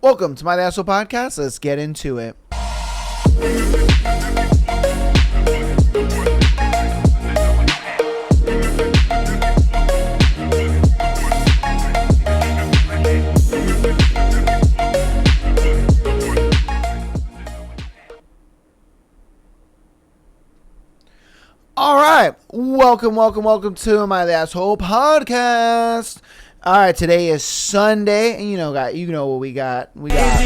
Welcome to my Asshole Podcast. Let's get into it. All right, welcome to my Asshole Podcast. All right, today is Sunday, and you know what we got. We got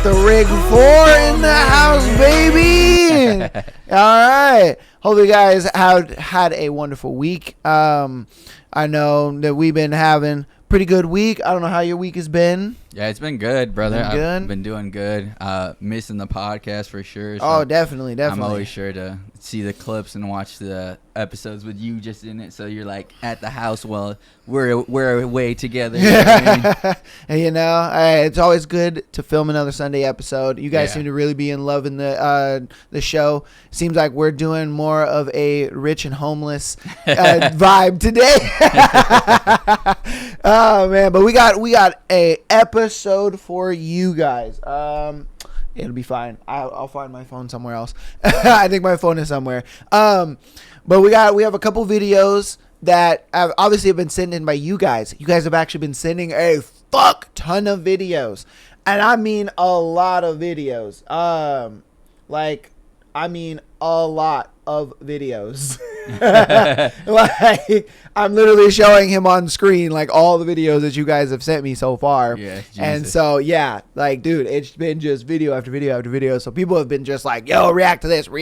the Rig 4 in the house, baby. All right, hope you guys have had a wonderful week. I know that we've been having a pretty good week. I don't know how your week has been. Yeah, it's been good, brother. Been good? I've been doing good. Missing the podcast for sure. So Oh, definitely. I'm always sure to see the clips and watch the episodes with you just in it. So you're like at the house while we're away together. You know what I mean? And it's always good to film another Sunday episode. You guys seem to really be in love in the show. Seems like we're doing more of a rich and homeless vibe today. Oh man, but we got a episode for you guys. It'll be fine. I'll find my phone somewhere else. I think my phone is somewhere. But we have a couple videos that obviously have been sent in by you guys. You guys have actually been sending a fuck ton of videos, and I mean a lot of videos. A lot of videos. Like, I'm literally showing him on screen like all the videos that you guys have sent me so far. Yeah, Jesus. And so like, dude, it's been just video after video after video. So people have been just like, yo, react to this. So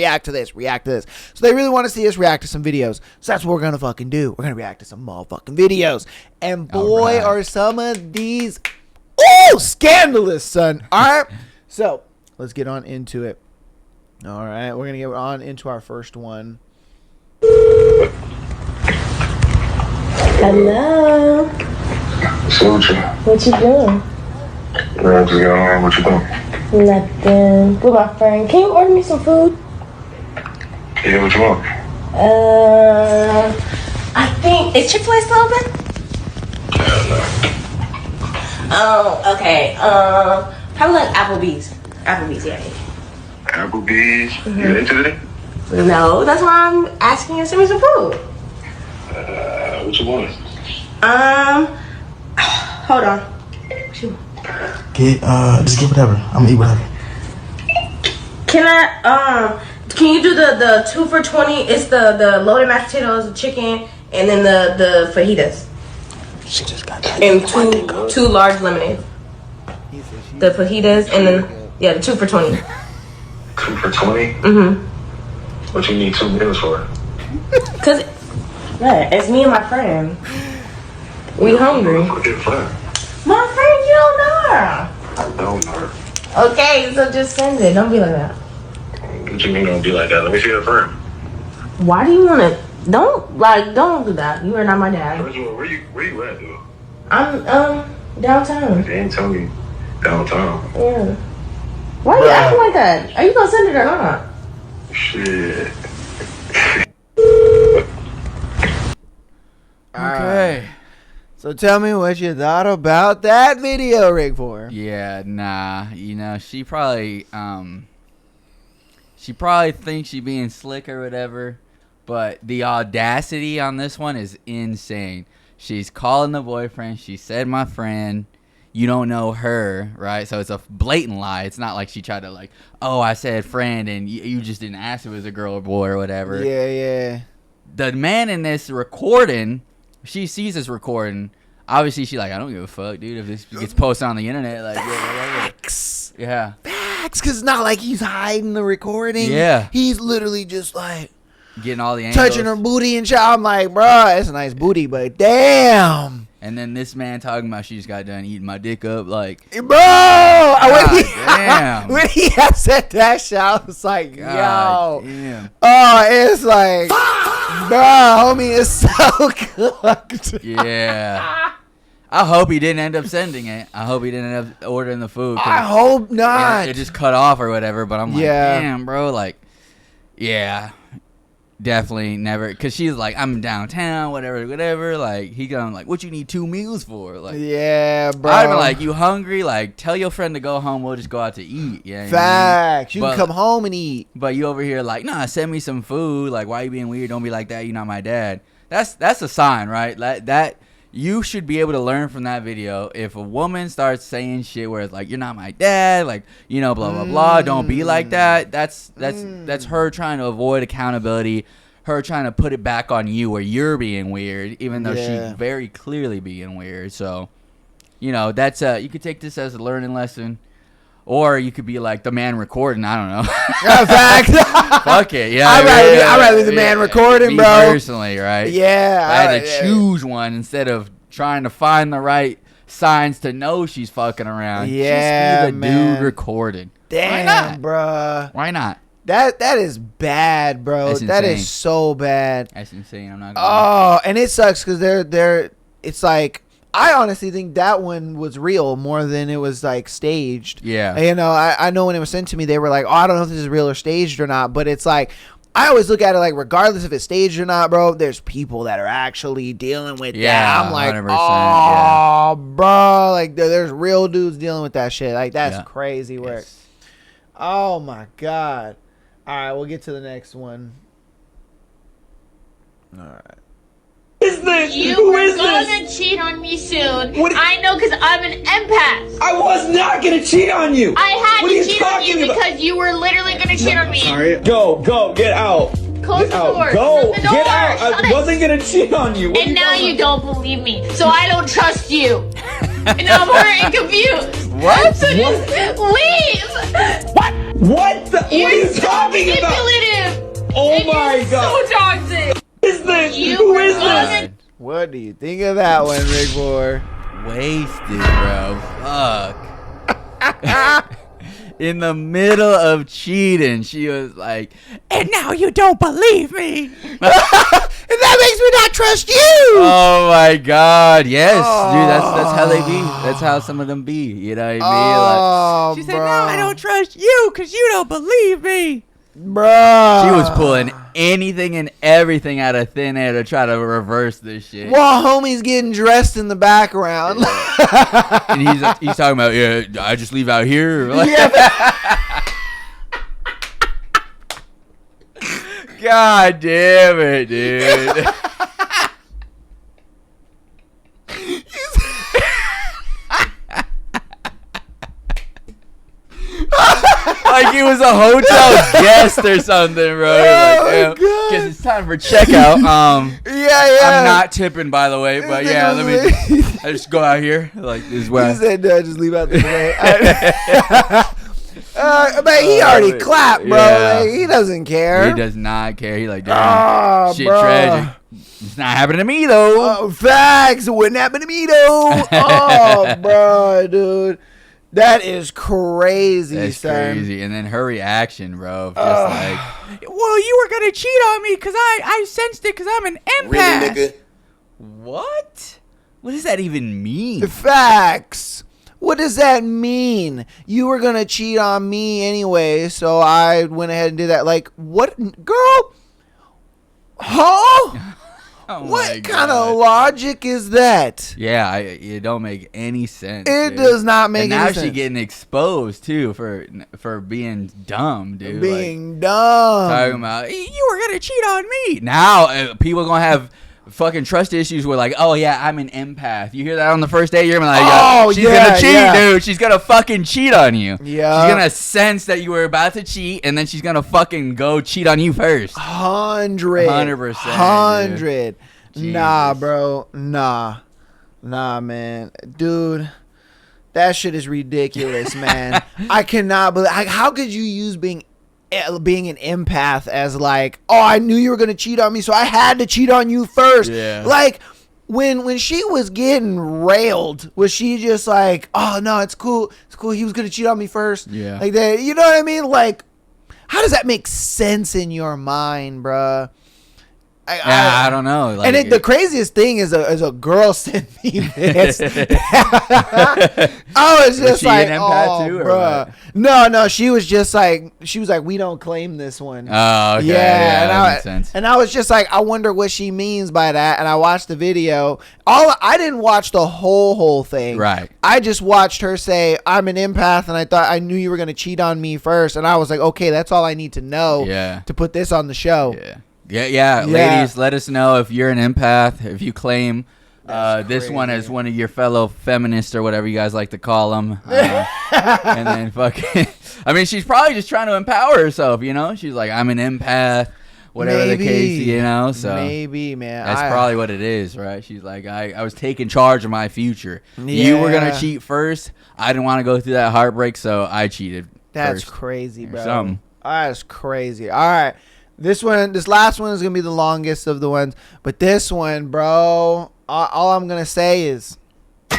they really want to see us react to some videos. So that's what we're gonna fucking do. We're gonna react to some motherfucking videos. And boy, right. are some of these scandalous, son. All right. So let's get on into it. All right, we're gonna get on into our first one. Hello. So What you doing? I'm just getting on. What you doing? Nothing. With my friend. Can you order me some food? Yeah, what you want? I think is Chick-fil-A still open? Hell no. Oh, okay. Probably like Applebee's. Applebee's, yeah. Applebee's. You into today? No, that's why I'm asking you to send me some food. What you want? Hold on. What you want? Just get whatever. I'm gonna eat whatever. Can you do the 2 for $20? It's the loaded mashed potatoes, the chicken, and then the fajitas. She just got that. And two large lemonades. The fajitas and then the 2 for $20. 2 for $20? Mm-hmm. What you need 2 meals for? Cause it's me and my friend. We hungry. What's your friend? My friend, you don't know her. I don't know her. Okay, so just send it. Don't be like that. What you mean don't be like that? Let me see your friend. Why do you wanna? Don't do that. You are not my dad. First of all, where you at, dude? I'm downtown. They ain't tell me downtown. Yeah. Why are you acting like that? Are you gonna send it or not? Shit. Okay. So tell me what you thought about that video, Rig 4. Yeah, nah. She probably thinks she being slick or whatever, but the audacity on this one is insane. She's calling the boyfriend. She said my friend. You don't know her, right? So it's a blatant lie. It's not like she tried to I said friend and you just didn't ask if it was a girl or boy or whatever. Yeah. The man in this recording, she sees this recording. Obviously, she's like, I don't give a fuck, dude. If this gets posted on the internet, Facts. Yeah. Facts, because it's not like he's hiding the recording. Yeah. He's literally just like Getting all the angles. touching her booty and shit. I'm like, bro, it's a nice booty, but damn. And then this man talking about she just got done eating my dick up, like, Bro, damn. when he had said that shit, I was like, God yo. damn. Oh, it's like, bro, homie is so cooked. Yeah. I hope he didn't end up sending it. I hope he didn't end up ordering the food. I hope not. It just cut off or whatever, but I'm like, Yeah. damn, bro, like, yeah. definitely never, because she's like, I'm downtown, whatever. Like, he going like, what you need 2 meals for? Like, Yeah, bro. I'd be like, you hungry? Like, tell your friend to go home. We'll just go out to eat. Yeah, Facts. You But- can come home and eat. But you over here like, nah, send me some food. Like, why you being weird? Don't be like that. You're not my dad. That's a sign, right? That you should be able to learn from that video. If a woman starts saying shit where it's like, you're not my dad, like, you know, blah blah blah, don't be like that. That's her trying to avoid accountability. Her trying to put it back on you where you're being weird, even though Yeah. she's very clearly being weird. So, you know, that's you could take this as a learning lesson. Or you could be like the man recording. I don't know. Facts. Fuck it. Yeah. I'd rather be the man recording, me bro. Personally, right? Yeah. I had to choose one instead of trying to find the right signs to know she's fucking around. Yeah, Just be the man. dude recording. Damn, Why not? bruh. Why not? That is bad, bro. That's That insane. is so bad. That's insane. I'm not gonna. Oh, and it sucks because they're. It's like I honestly think that one was real more than it was like staged. Yeah. You know, I know when it was sent to me, they were like, "Oh, I don't know if this is real or staged or not." But it's like, I always look at it like, regardless if it's staged or not, bro. There's people that are actually dealing with Yeah, that. I'm like, 100%, oh, bro, like there's real dudes dealing with that shit. Like that's Yeah. crazy work. Yes. Oh my god. All right, we'll get to the next one. All right. You were gonna cheat on me soon. I know, because I'm an empath. I was not gonna cheat on you. I had What are to you cheat on you talking about? because you were literally gonna cheat on me. Sorry. Go, get out. Close Get the out. door. Go, Shut the door. get out. Shut I it. wasn't gonna cheat on you. What are And now talking you about? don't believe me, so I don't trust you. And I'm hurt and confused. What? So just leave. What? What are you so talking about? manipulative. Oh And my you're god. so toxic. Who is this? You Who were is this? gonna What do you think of that one, Rick Boy? Wasted, bro. Fuck. In the middle of cheating, she was like, and now you don't believe me. And that makes me not trust you. Oh my god, yes, dude, that's how they be. That's how some of them be. You know what I mean? Oh, She said, "No, I don't trust you because you don't believe me." Bro. She was pulling anything and everything out of thin air to try to reverse this shit. While homie's getting dressed in the background. And he's talking about, yeah, I just leave out here. God damn it, dude. Like he was a hotel guest or something, bro. Oh, God. Guess it's time for checkout. Yeah. I'm not tipping, by the way, but yeah, let me. I just go out here. Like this is where. He said, just leave out the way. But he already clapped, bro. Yeah. Like, he doesn't care. He does not care. He like, damn, Oh, shit, bro. tragic. It's not happening to me though. Oh, facts. It wouldn't happen to me, though. Oh, bro, dude. That is crazy, That's son. crazy. And then her reaction, bro, just like, well, you were gonna cheat on me because I sensed it because I'm an empath. What? What does that even mean? Facts. What does that mean? You were going to cheat on me anyway, so I went ahead and did that. Like, what? Girl? Huh? Oh my What kind God. of logic is that? Yeah, it don't make any sense. It dude. does not make and any now sense. she getting exposed too for being dumb, dude. Being like, dumb. talking about you were gonna cheat on me. Now people gonna have fucking trust issues with like, oh yeah, I'm an empath. You hear that on the first day, you're gonna be like, Oh, she's yeah, gonna cheat, yeah. dude. She's gonna fucking cheat on you. Yeah. She's gonna sense that you were about to cheat, and then she's gonna fucking go cheat on you first. 100. 100%, 100. Nah, Jesus. bro. Nah, man. Dude, that shit is ridiculous, man. I cannot believe. How could you use being an empath as like, oh, I knew you were gonna cheat on me, so I had to cheat on you first. Yeah. Like when she was getting railed, was she just like, oh no, it's cool, he was gonna cheat on me first? Yeah. Like that. You know what I mean? Like, how does that make sense in your mind, bruh? I don't know. Like, And the craziest thing is a girl sent me this. I was just she like, an empath oh, too, or bruh. what? No, she was just like, we don't claim this one. Oh, okay. Yeah, and that makes sense. And I was just like, I wonder what she means by that. And I watched the video. I didn't watch the whole thing. Right. I just watched her say, I'm an empath, and I knew you were gonna cheat on me first. And I was like, okay, that's all I need to know. Yeah. To put this on the show. Yeah. Ladies, let us know if you're an empath, if you claim this one crazy. as one of your fellow feminists or whatever you guys like to call them. And then fucking, I mean, she's probably just trying to empower herself, you know? She's like, I'm an empath, whatever the case, you know? So maybe, man. that's probably what it is, right? She's like, I was taking charge of my future. You were going to cheat first. I didn't want to go through that heartbreak, so I cheated. That's first. crazy, bro. Something. That's this last one is gonna be the longest of the ones, but this one, bro, all I'm gonna say is, all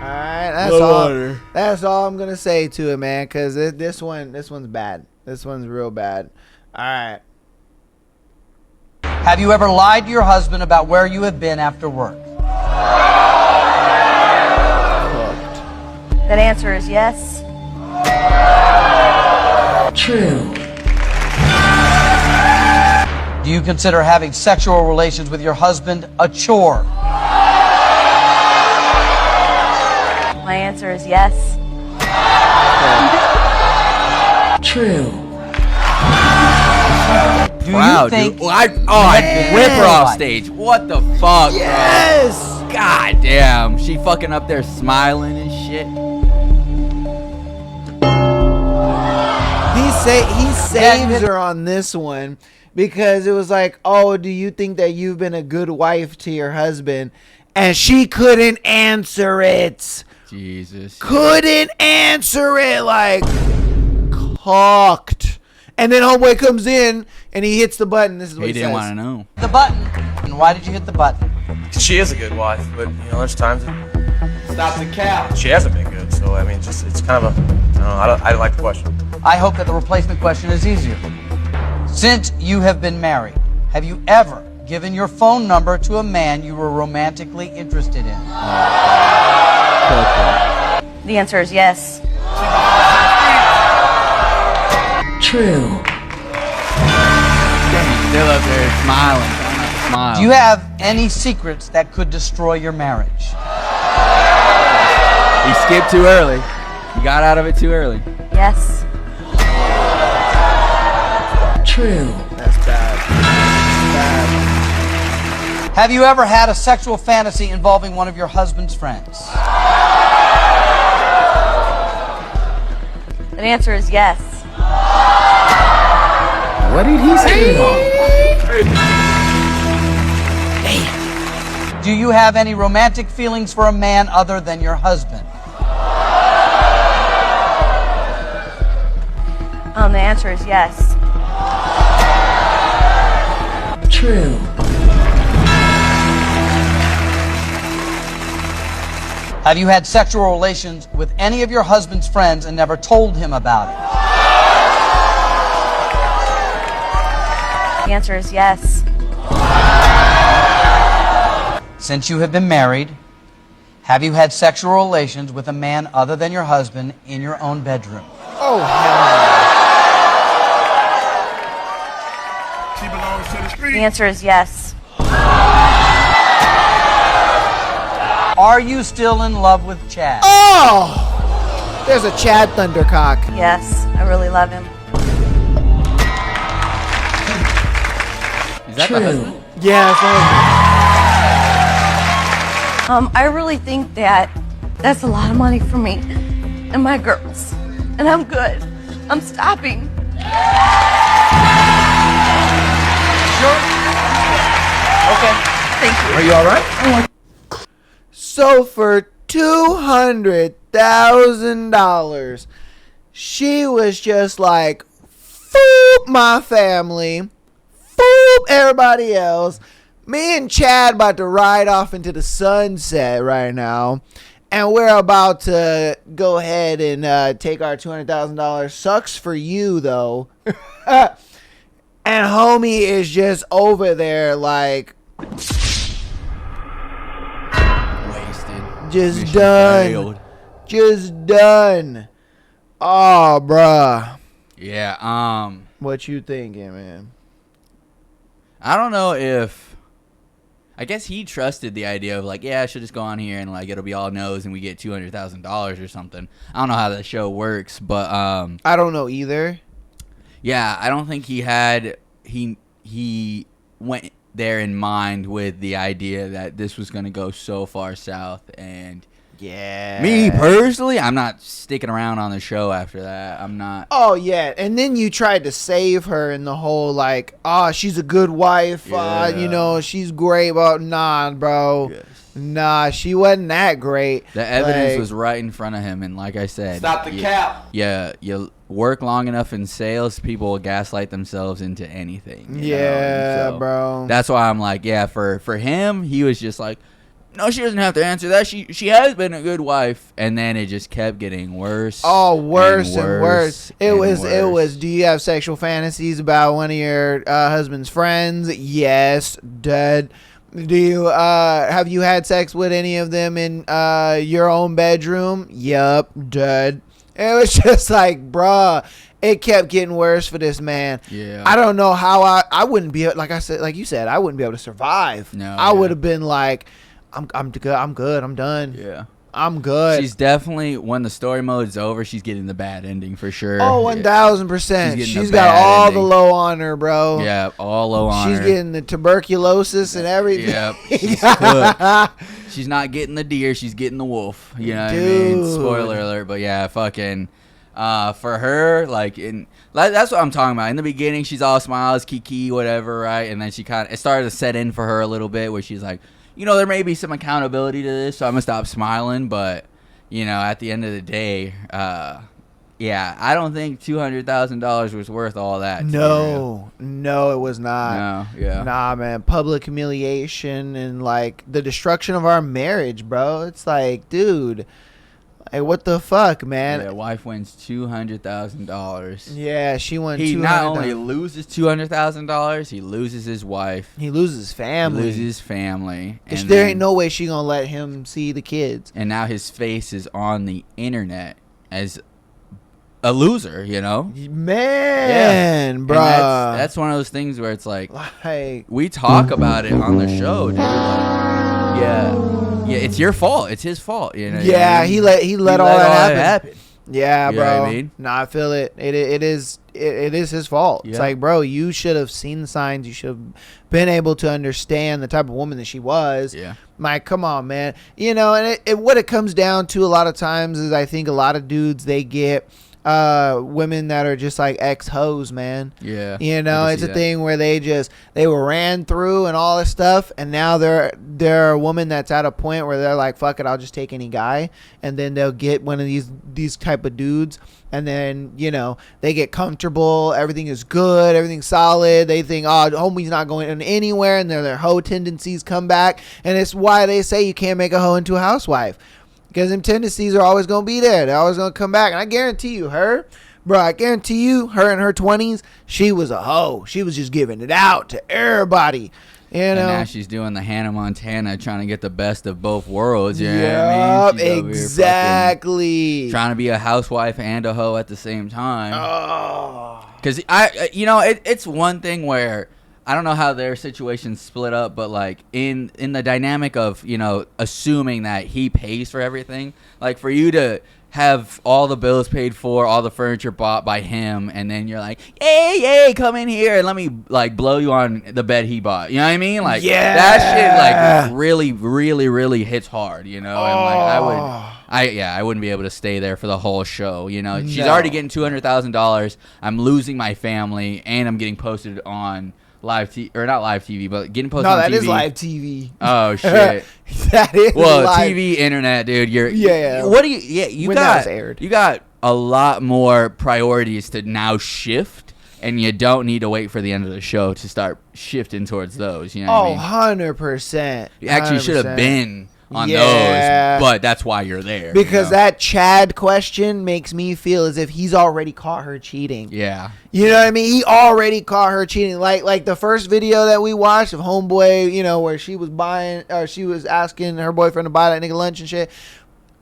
right, that's all I'm gonna say to it, man, because this one's bad. This one's real bad. All right. Have you ever lied to your husband about where you have been after work? That answer is yes. True. Do you consider having sexual relations with your husband a chore? My answer is yes. True. Do Wow, you think dude. I'd whip her off stage. What the fuck, Yes. bro? God damn. She fucking up there smiling and shit. He saves her on this one because it was like, oh, do you think that you've been a good wife to your husband? And she couldn't answer it. Jesus. Couldn't answer it, like Cocked. And then homeboy comes in and he hits the button. This is what He he didn't says. want to know. the button. And why did you hit the button? She is a good wife, but you know, there's times that Stop the cap. she hasn't been good. So I mean, just it's kind of I don't like the question. I hope that the replacement question is easier. Since you have been married, have you ever given your phone number to a man you were romantically interested in? The answer is yes. True. Still up there smiling. Trying not to smile. Do you have any secrets that could destroy your marriage? He skipped too early. He got out of it too early. Yes. True. That's bad. Have you ever had a sexual fantasy involving one of your husband's friends? The answer is yes. What did he say? Do you have any romantic feelings for a man other than your husband? The answer is yes. True. Have you had sexual relations with any of your husband's friends and never told him about it? The answer is yes. Since you have been married, have you had sexual relations with a man other than your husband in your own bedroom? Oh, hell The answer is yes. Are you still in love with Chad? Oh! There's a Chad Thundercock. Yes, I really love him. Is that the husband? Yeah, I really think that that's a lot of money for me and my girls. And I'm good. I'm stopping. Sure. Okay. Thank you. Are you all right? so for $200,000, she was just like, "Foop my family, foop everybody else." Me and Chad about to ride off into the sunset right now, and we're about to go ahead and take our $200,000. Sucks for you though. And homie is just over there like Wasted. just Mission done. failed. Just done. Oh, bruh. Yeah. What you thinking, man? I don't know if. I guess he trusted the idea of like, yeah, I should just go on here and like it'll be all no's and we get $200,000 or something. I don't know how the show works, but I don't know either. yeah, I don't think he had he went there in mind with the idea that this was going to go so far south. And Yeah. me personally, I'm not sticking around on the show after that. I'm not. Oh yeah, and then you tried to save her in the whole like, oh, she's a good wife, Yeah. you know, she's great, but nah, bro, Yes. nah, she wasn't that great. The evidence Like, was right in front of him, and like I said, Stop the cap. Yeah, you work long enough in sales, people will gaslight themselves into anything. you know? Yeah, And so bro. That's why I'm like, yeah, for him, he was just like, no, she doesn't have to answer that. She has been a good wife, and then it just kept getting worse. Oh, worse and worse. It and was. It worse. was. Do you have sexual fantasies about one of your husband's friends? Yes, dead. Do you have you had sex with any of them in your own bedroom? Yup, dead. It was just like, bruh, it kept getting worse for this man. Yeah. I don't know how I wouldn't be like I said, like you said, I wouldn't be able to survive. No, I yeah. would have been like, I'm good. I'm done. Yeah. I'm good. She's definitely, when the story mode's over, she's getting the bad ending for sure. Oh, Yeah. 1,000%. She's getting She's the got bad all ending. the low on her, bro. Yeah, all low on She's her. getting the tuberculosis and everything. Yep, she's cooked. She's not getting the deer, she's getting the wolf. You know what I mean? Dude. Spoiler alert, but yeah, fucking for her, like that's what I'm talking about. In the beginning, she's all smiles, kiki, whatever, right? And then it started to set in for her a little bit where she's like, you know, there may be some accountability to this, so I'm gonna stop smiling, but you know, at the end of the day, yeah, I don't think $200,000 was worth all that. to be real. No, it was not. No, yeah. Nah, man. Public humiliation and like the destruction of our marriage, bro. It's like, dude, like what the fuck, man? Yeah, wife wins $200,000. Yeah, she won. He not only $200,000. loses $200,000, he loses his wife. He loses family. He loses his family. There then- ain't no way she gonna let him see the kids. And now his face is on the internet as a loser, you know? Man, And bro. that's one of those things where it's like, Like, we talk about it on the show, dude. Like, yeah, it's your fault. It's his fault. You know? yeah, he let all that happen. Yeah, You know bro. what I mean? Nah, I feel it. It is his fault. It's Yeah. like, bro, you should have seen the signs. You should have been able to understand the type of woman that she was. Yeah. Like, come on, man. You know, and what it comes down to a lot of times is I think a lot of dudes, they get women that are just like ex-hoes, man. Yeah. You I know, can it's see a that. thing where they were ran through and all this stuff, and now they're a woman that's at a point where they're like, fuck it, I'll just take any guy, and then they'll get one of these type of dudes, and then, you know, they get comfortable, everything is good, everything's solid, they think, oh, homie's not going anywhere, and their hoe tendencies come back, and it's why they say you can't make a hoe into a housewife. Because them tendencies are always going to be there. They're always going to come back. And I guarantee you, her in her 20s, she was a hoe. She was just giving it out to everybody. You And know? now she's doing the Hannah Montana, trying to get the best of both worlds. You know what I Yup, mean? She's over here fucking exactly. trying to be a housewife and a hoe at the same time. Oh. Because it's one thing where I don't know how their situation's split up, but like in the dynamic of, you know, assuming that he pays for everything, like for you to have all the bills paid for, all the furniture bought by him, and then you're like, hey, come in here and let me like blow you on the bed he bought. You know what I mean? Like, Yeah. that shit like really, really, really hits hard, you know? And like I wouldn't be able to stay there for the whole show. You know, she's No. already getting $200,000. I'm losing my family, and I'm getting posted on live TV, or not live TV, but getting posted No, on that TV. is live TV. Oh shit. That is Well, live. TV, internet, dude. Yeah. What do you? Yeah, you When that was got. aired. You got a lot more priorities to now shift, and you don't need to wait for the end of the show to start shifting towards those. You know what I Oh, mean? 100%. You actually should have 100%. been on Yeah. those, but that's why you're there. Because you know? that Chad question makes me feel as if he's already caught her cheating. Yeah. You know what I mean? He already caught her cheating. Like the first video that we watched of Homeboy, you know, where she was she was asking her boyfriend to buy that nigga lunch and shit.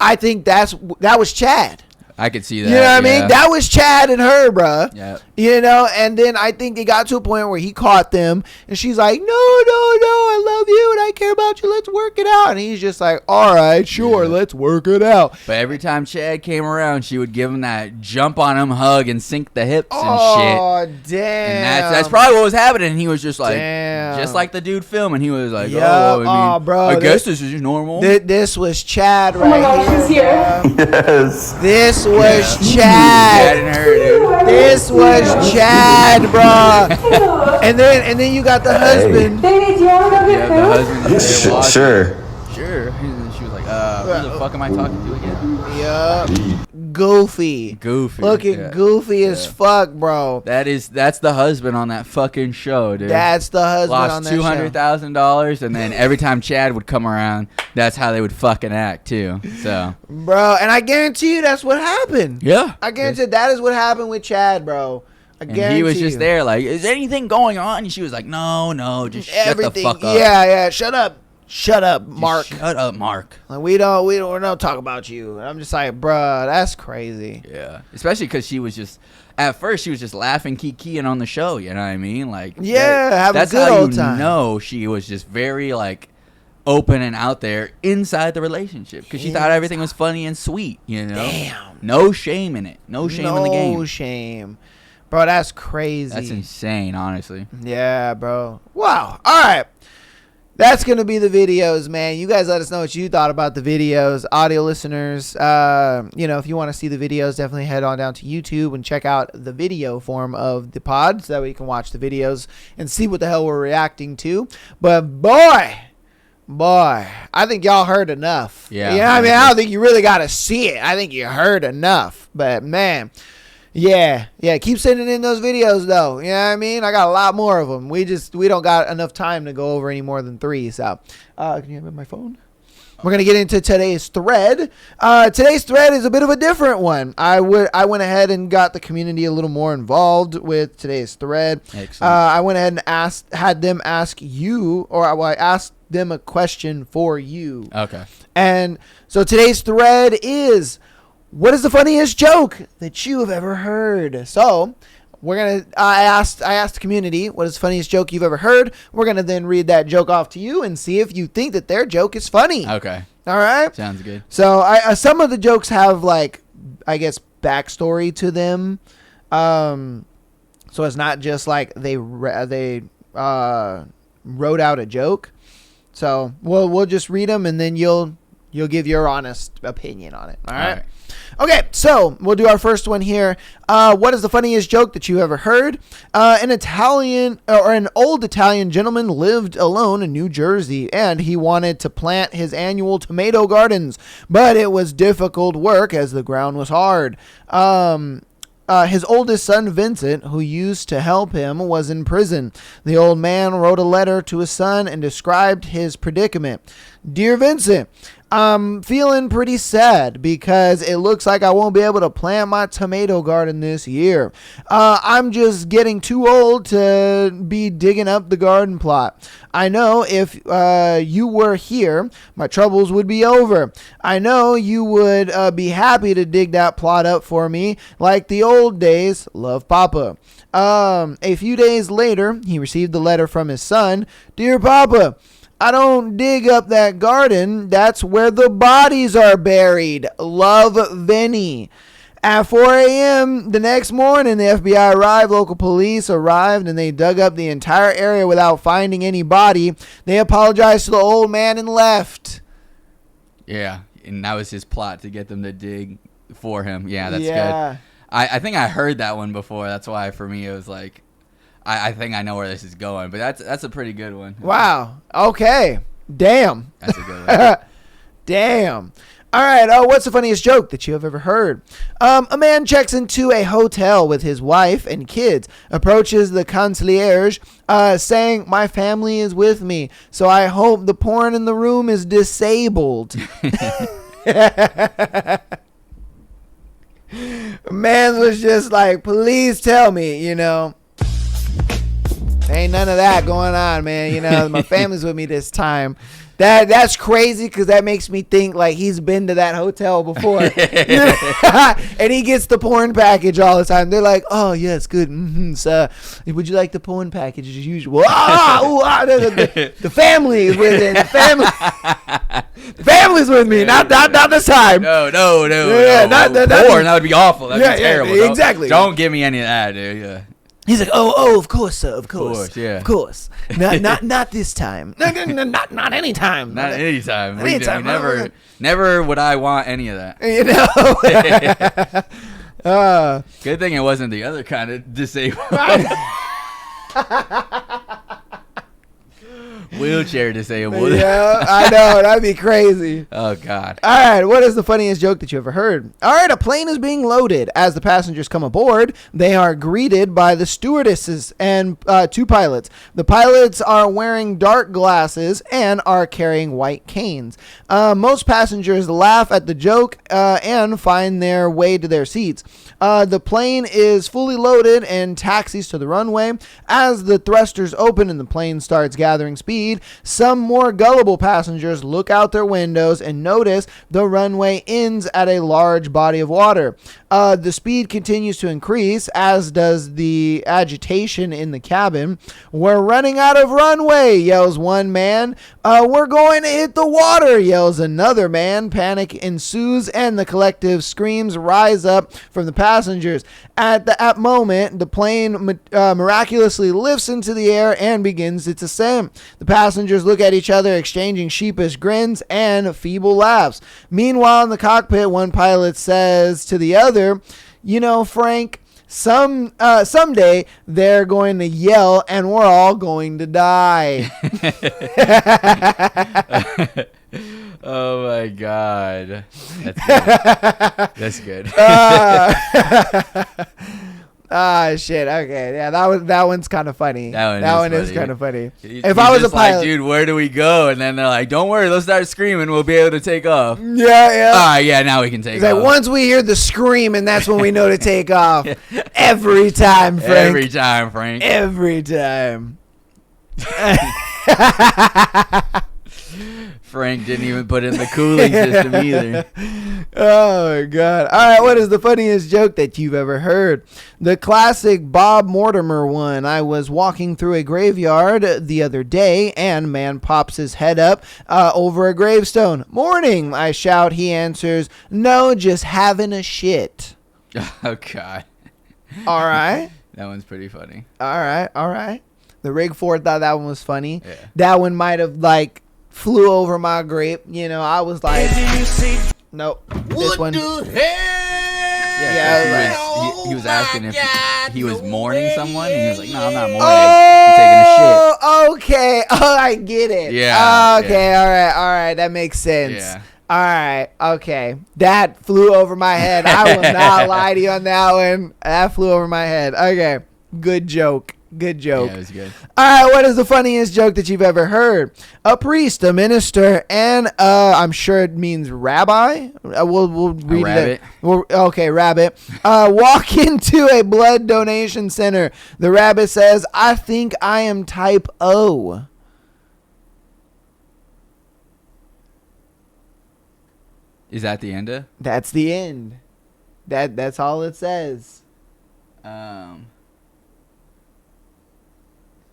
I think that was Chad. I could see that. You know what I yeah. mean? That was Chad and her, bruh. Yeah. You know, and then I think it got to a point where he caught them, and she's like, no, I love you, and I care about you. Let's work it out. And he's just like, all right, sure, let's work it out. But every time Chad came around, she would give him that jump on him, hug, and sink the hips and shit. Oh, damn. And that's probably what was happening. And he was just like, Damn. just like the dude filming. He was like, Yup. oh, I mean, bro, I guess this is just normal. This was Chad right gosh, here. he's here. Yes. This was Chad Chad. and her, dude. This was Chad, bro. And then you got the husband. Baby, do you want to go Yeah, get the food? husband was there watching. Sure. Sure. She was like, who the fuck am I talking to again? Yup. Goofy. Goofy. Looking yeah. goofy as fuck, bro. That's the husband on that fucking show, dude. That's the husband on Lost that show. $200,000, and then every time Chad would come around, that's how they would fucking act too. So, Bro, and I guarantee you that's what happened. yeah, I guarantee that is what happened with Chad, bro. I and guarantee he was just you. there, like, is anything going on? And she was like, no, just Everything. shut the fuck up. Yeah, shut up, Mark. Shut up, Mark. Like, we don't talk about you. And I'm just like, bruh, that's crazy. Yeah, especially because she was just. At first, she was just laughing, kikiing on the show. You know what I mean? Like, Yeah, have a that's good how old you time. know she was just very like open and out there inside the relationship because she thought everything was funny and sweet. You know, Damn. no shame in it, no shame in the game. No shame. Bro, that's crazy. That's insane, honestly. Yeah, bro. Wow. All right. That's going to be the videos, man. You guys let us know what you thought about the videos. Audio listeners, you know, if you want to see the videos, definitely head on down to YouTube and check out the video form of the pod so that way you can watch the videos and see what the hell we're reacting to. But boy, I think y'all heard enough. Yeah. I mean, I don't think you really got to see it. I think you heard enough. But, man. Yeah, keep sending in those videos though. You know what I mean? I got a lot more of them. We don't got enough time to go over any more than 3. So, can you have my phone? We're gonna get into today's thread. Today's thread is a bit of a different one. I went ahead and got the community a little more involved with today's thread. Excellent. I went ahead and had them ask you, I asked them a question for you. Okay. And so today's thread is, what is the funniest joke that you have ever heard? So I asked the community, what is the funniest joke you've ever heard? We're gonna then read that joke off to you and see if you think that their joke is funny. Okay. All right. Sounds good. So some of the jokes have like, I guess, backstory to them. So it's not just like they wrote out a joke. So we'll just read them and then you'll give your honest opinion on it. All right. Okay, so we'll do our first one here. What is the funniest joke that you ever heard? An old Italian gentleman lived alone in New Jersey, and he wanted to plant his annual tomato gardens, but it was difficult work as the ground was hard. His oldest son, Vincent, who used to help him, was in prison. The old man wrote a letter to his son and described his predicament. Dear Vincent, I'm feeling pretty sad because it looks like I won't be able to plant my tomato garden this year. I'm just getting too old to be digging up the garden plot. I know if you were here, my troubles would be over. I know you would be happy to dig that plot up for me like the old days. Love, Papa. A few days later, he received the letter from his son. Dear Papa, I don't dig up that garden. That's where the bodies are buried. Love, Vinny. At 4 a.m. the next morning, the FBI arrived, local police arrived, and they dug up the entire area without finding any body. They apologized to the old man and left. Yeah, and that was his plot to get them to dig for him. Yeah, that's Yeah. good. I think I heard that one before. That's why for me it was like, I think I know where this is going, but that's a pretty good one. Wow. Okay. Damn. That's a good one. Damn. All right. What's the funniest joke that you have ever heard? A man checks into a hotel with his wife and kids, approaches the concierge, saying, "My family is with me, so I hope the porn in the room is disabled." Man was just like, "Please tell me, ain't none of that going on, man. My family's with me this time." That's crazy because that makes me think like he's been to that hotel before. And he gets the porn package all the time. They're like, "Oh, yes, good. So, would you like the porn package as usual?" The family is with it. The family's with me. Not this time. No. Yeah, Porn, that would be awful. That'd be terrible. Yeah, exactly. Don't give me any of that, dude. Yeah. He's like, oh, of course, sir, of course, yeah. of course. Not this time. No, not any time. Not any time. Anytime. Never would I want any of that. Good thing it wasn't the other kind of disabled. Wheelchair disabled. Yeah, I know. That'd be crazy. Oh, God. All right. What is the funniest joke that you ever heard? All right. A plane is being loaded. As the passengers come aboard, they are greeted by the stewardesses and 2 pilots. The pilots are wearing dark glasses and are carrying white canes. Most passengers laugh at the joke and find their way to their seats. The plane is fully loaded and taxis to the runway. As the thrusters open and the plane starts gathering speed, some more gullible passengers look out their windows and notice the runway ends at a large body of water. The speed continues to increase, as does the agitation in the cabin. "We're running out of runway," yells one man. "We're going to hit the water," yells another man. Panic ensues and the collective screams rise up from the passengers. At that moment, the plane miraculously lifts into the air and begins its ascent. The passengers look at each other, exchanging sheepish grins and feeble laughs. Meanwhile, in the cockpit, one pilot says to the other, "Frank, someday they're going to yell and we're all going to die." Oh, my God. That's good. Shit. Okay. Yeah, that one's kind of funny. That one is kind of funny. If I was a pilot, like, dude, where do we go? And then they're like, "Don't worry, they'll start screaming. We'll be able to take off." Yeah. All right, yeah, now we can take off. Like, once we hear the scream, and that's when we know to take off. Every time, Frank. Every time, Frank. Every time. Frank didn't even put in the cooling system either. Oh, my God. All right, what is the funniest joke that you've ever heard? The classic Bob Mortimer one. "I was walking through a graveyard the other day, and man pops his head up over a gravestone. 'Morning,' I shout. He answers, 'No, just having a shit.'" Oh, God. All right. That one's pretty funny. All right. The Rig Ford thought that one was funny. Yeah. That one might have, flew over my grave. I was like, nope. This one. Yeah, he was asking if he was mourning someone, and he was like, "No, I'm not mourning. I'm taking a shit." Oh, okay. Oh, I get it. Yeah. Okay. Yeah. All right. That makes sense. Yeah. All right. Okay. That flew over my head. I will not lie to you on that one. That flew over my head. Okay. Good joke. Good joke. Yeah, it was good. All right, what is the funniest joke that you've ever heard? A priest, a minister, and I'm sure it means rabbi. We'll read rabbit. it. Okay, rabbit. Walk into a blood donation center. The rabbit says, "I think I am type O." Is that the end of? That's the end. That's all it says.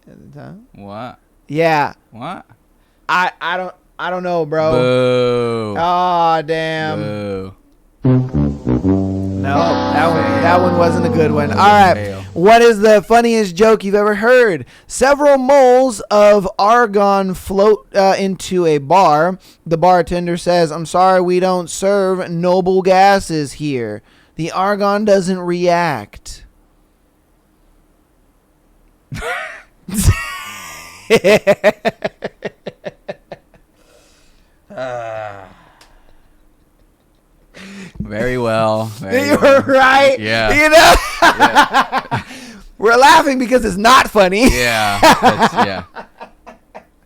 At the time. What? Yeah. What? I don't know, bro. Boo. Oh, damn. Boo. No, that one wasn't a good one. All right. Fail. What is the funniest joke you've ever heard? Several moles of argon float into a bar. The bartender says, "I'm sorry, we don't serve noble gases here. The argon doesn't react." very well. Very You're well. right. Yeah. You know? We're laughing because it's not funny. Yeah. Yeah.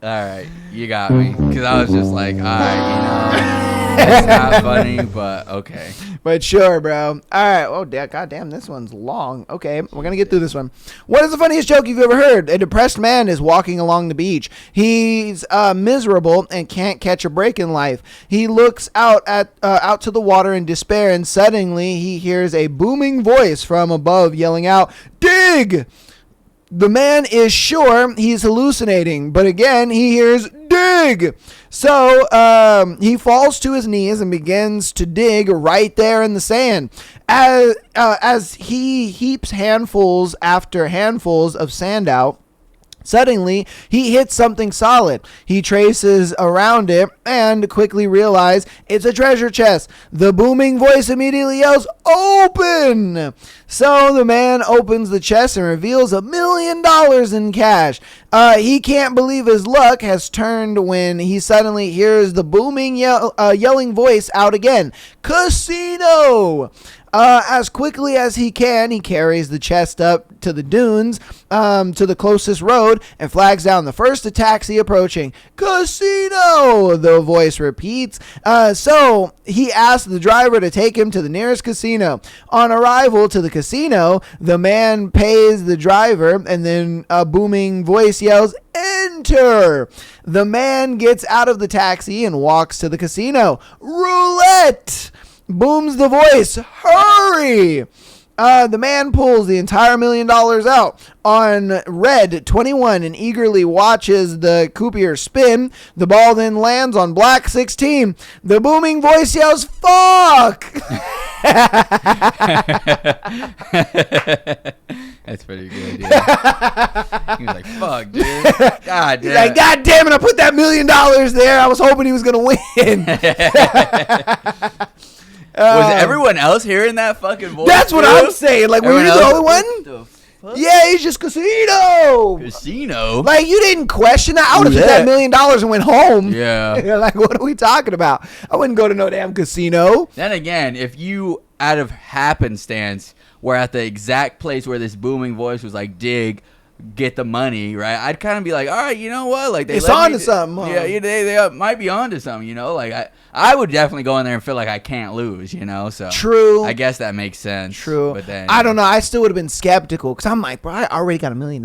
All right. You got me. Because I was just like, all right, it's not funny, but okay. But sure, bro. All right. Oh, goddamn, this one's long. Okay, we're going to get through this one. What is the funniest joke you've ever heard? A depressed man is walking along the beach. He's miserable and can't catch a break in life. He looks out to the water in despair, and suddenly he hears a booming voice from above yelling out, "Dig!" The man is sure he's hallucinating, but again, he hears "dig." So he falls to his knees and begins to dig right there in the sand. As he heaps handfuls after handfuls of sand out, suddenly, he hits something solid. He traces around it and quickly realizes it's a treasure chest. The booming voice immediately yells, "Open!" So the man opens the chest and reveals $1 million in cash. He can't believe his luck has turned when he suddenly hears the booming yelling voice out again. "Casino!" As quickly as he can, he carries the chest up to the dunes, to the closest road, and flags down the first taxi approaching. "Casino!" the voice repeats. So he asks the driver to take him to the nearest casino. On arrival to the casino, the man pays the driver, and then a booming voice yells, "Enter!" The man gets out of the taxi and walks to the casino. "Roulette!" booms the voice. "Hurry!" The man pulls the entire $1 million out on red 21 and eagerly watches the croupier spin. The ball then lands on black 16. The booming voice yells, "Fuck!" That's pretty good, yeah. He was like, "Fuck, dude. God damn. He's like, "God damn it, I put that $1 million there. I was hoping he was going to win." Was everyone else hearing that fucking voice? That's what I'm saying. Like, were you the only one? What the fuck? Yeah, he's just casino. Casino? Like, you didn't question that. I would have took that $1 million and went home. Yeah. You're like, what are we talking about? I wouldn't go to no damn casino. Then again, if you, out of happenstance, were at the exact place where this booming voice was like, "Dig, get the money," right? I'd kind of be like, all right, you know what? Like, it's on to something. Huh? Yeah, they might be on to something, you know? Like, I would definitely go in there and feel like I can't lose, you know? So true. I guess that makes sense. True. But then I don't know. I still would have been skeptical because I'm like, bro, I already got $1 million.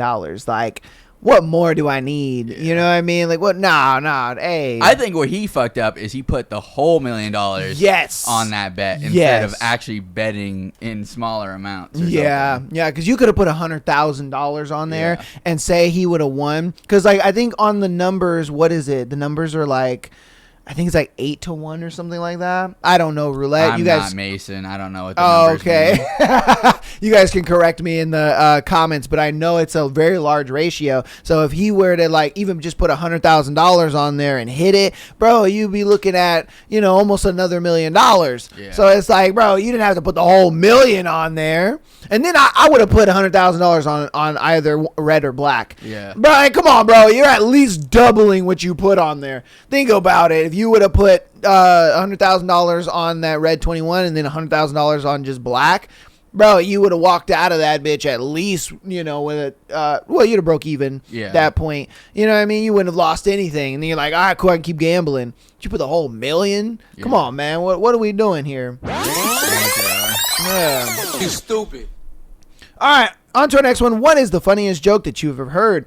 Like, what more do I need? Yeah. You know what I mean? Like, what? Nah. Hey. I think where he fucked up is he put the whole $1 million on that bet instead of actually betting in smaller amounts. Yeah, because you could have put $100,000 on there and say he would have won. Because, like, I think on the numbers, what is it? The numbers are like, I think it's like 8-1 or something like that. I don't know, roulette. I'm you guys not Mason. I don't know what the numbers mean. You guys can correct me in the comments, but I know it's a very large ratio. So if he were to like even just put $100,000 on there and hit it, bro, you'd be looking at, you know, almost another $1 million. Yeah. So it's like, bro, you didn't have to put the whole million on there. And then I would have put $100,000 on either red or black. Yeah. Bro, like, come on, bro. You're at least doubling what you put on there. Think about it. If you would have put $100,000 on that red 21 and then $100,000 on just black, bro, you would have walked out of that bitch at least, you know, with it. Well, you'd have broke even at that point. You know what I mean? You wouldn't have lost anything. And then you're like, all right, cool, I can keep gambling. Did you put the whole $1 million? Yeah. Come on, man. What are we doing here? Yeah. You stupid. All right, on to our next one. What is the funniest joke that you've ever heard?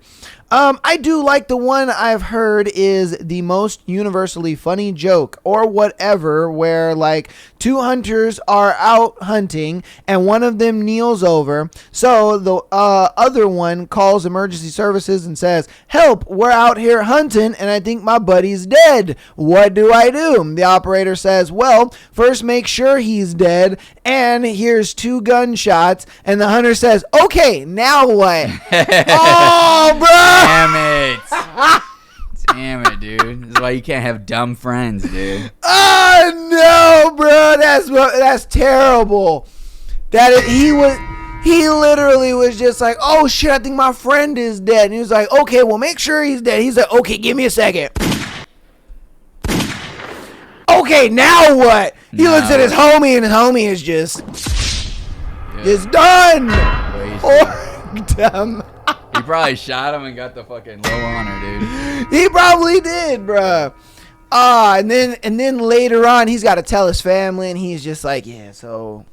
I do like the one I've heard is the most universally funny joke or whatever, where like two hunters are out hunting and one of them kneels over. So the other one calls emergency services and says, "Help, we're out here hunting and I think my buddy's dead. What do I do?" The operator says, "Well, first make sure he's dead, and here's 2 gunshots." And the hunter says, "Okay, now what?" Oh, bro. Damn it. Damn it, dude. This is why you can't have dumb friends, dude. Oh, no, bro. That's terrible. He literally was just like, "Oh, shit, I think my friend is dead." And he was like, "Okay, well, make sure he's dead." He's like, "Okay, give me a second." Okay, now what? He looks at his Now homie, and his homie is just done. Orked him. He probably shot him and got the fucking low on her, dude. He probably did, bruh. And then later on, he's got to tell his family, and he's just like, yeah, so,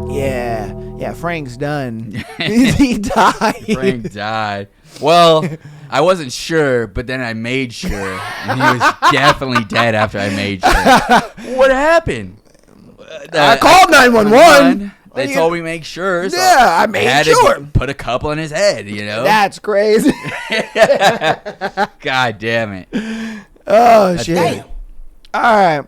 yeah, Frank's done. He died. Frank died. Well, I wasn't sure, but then I made sure, and he was definitely dead after I made sure. What happened? I called 911. They told me make sure. So Yeah, I made had sure. to put a couple in his head, you know? That's crazy. God damn it. Oh, shit. All right.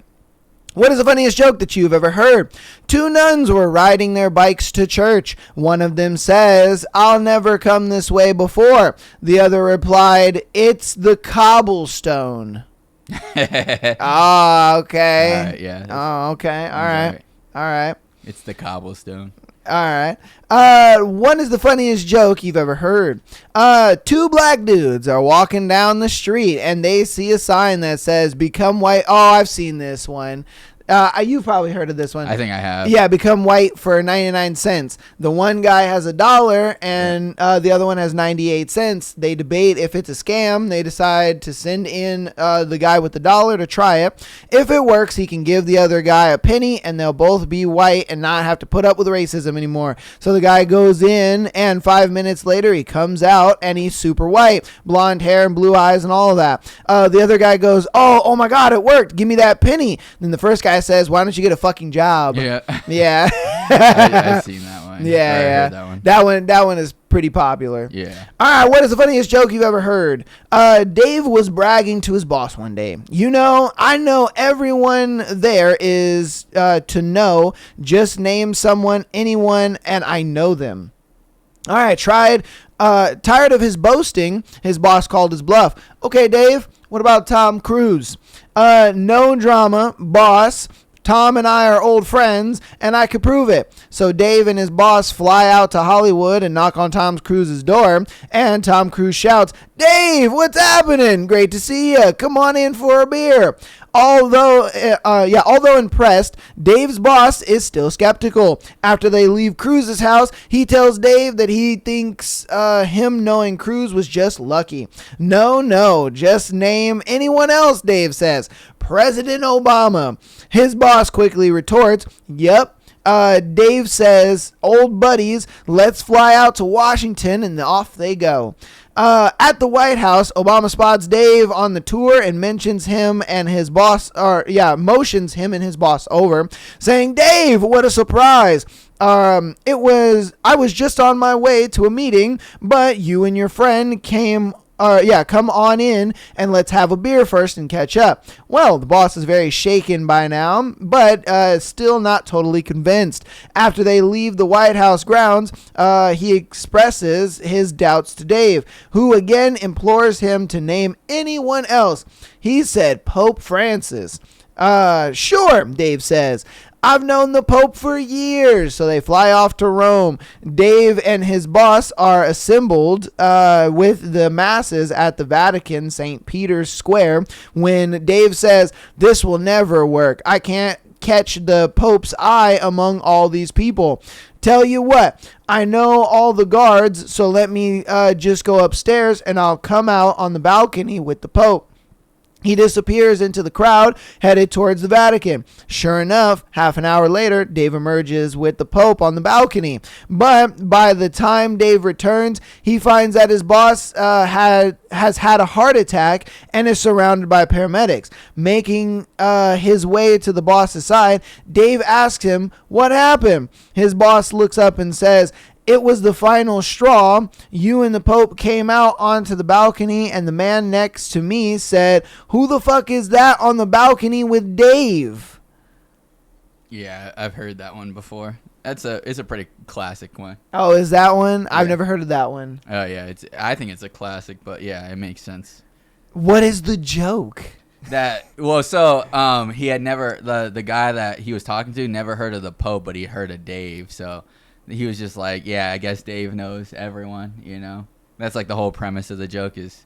What is the funniest joke that you've ever heard? Two nuns were riding their bikes to church. One of them says, "I'll never come this way before." The other replied, "It's the cobblestone." Oh, okay. All right, yeah. Oh, okay. All right. All right. It's the cobblestone. All right. What is the funniest joke you've ever heard? Two black dudes are walking down the street and they see a sign that says "Become white." Oh, I've seen this one. You've probably heard of this one. I think I have. Yeah, become white for 99 cents. The one guy has $1 and the other one has 98 cents. They debate if it's a scam. They decide to send in the guy with the $1 to try it. If it works, he can give the other guy a penny and they'll both be white and not have to put up with racism anymore. So the guy goes in and 5 minutes later he comes out and he's super white. Blonde hair and blue eyes and all of that. The other guy goes, oh my God, it worked. Give me that penny. Then the first guy says, "Why don't you get a fucking job?" Yeah. Yeah. I've seen that one. Yeah, I yeah. heard that one. That one is pretty popular. Yeah. All right, what is the funniest joke you've ever heard? Dave was bragging to his boss one day. I know everyone there is to know. Just name someone, anyone, and I know them. All right, tired of his boasting, his boss called his bluff. "Okay, Dave, what about Tom Cruise?" "No drama, boss. Tom and I are old friends, and I could prove it." So Dave and his boss fly out to Hollywood and knock on Tom Cruise's door, and Tom Cruise shouts, "Dave, what's happening? Great to see you. Come on in for a beer." Although impressed, Dave's boss is still skeptical. After they leave Cruise's house, he tells Dave that he thinks him knowing Cruise was just lucky. No, just name anyone else, Dave says. "President Obama." His boss quickly retorts, "Yep." Dave says, "Old buddies, let's fly out to Washington," and off they go. At the White House, Obama spots Dave on the tour and motions him and his boss over, saying, "Dave, what a surprise. I was just on my way to a meeting, but you and your friend come on in and let's have a beer first and catch up." Well, the boss is very shaken by now, but still not totally convinced. After they leave the White House grounds, he expresses his doubts to Dave, who again implores him to name anyone else. He said Pope Francis. "Sure," Dave says. "I've known the Pope for years." So they fly off to Rome. Dave and his boss are assembled with the masses at the Vatican, St. Peter's Square, when Dave says, "This will never work. I can't catch the Pope's eye among all these people. Tell you what, I know all the guards, so let me just go upstairs and I'll come out on the balcony with the Pope." He disappears into the crowd, headed towards the Vatican. Sure enough, half an hour later, Dave emerges with the Pope on the balcony. But by the time Dave returns, he finds that his boss has had a heart attack and is surrounded by paramedics. Making his way to the boss's side, Dave asks him, "What happened?" His boss looks up and says, "It was the final straw. You and the Pope came out onto the balcony and the man next to me said, 'Who the fuck is that on the balcony with Dave?'" Yeah, I've heard that one before. It's a pretty classic one. Oh, is that one? Yeah. I've never heard of that one. Oh yeah, I think it's a classic, but yeah, it makes sense. What is the joke? He had never the guy that he was talking to never heard of the Pope, but he heard of Dave, so he was just like, yeah, I guess Dave knows everyone, you know? That's like the whole premise of the joke is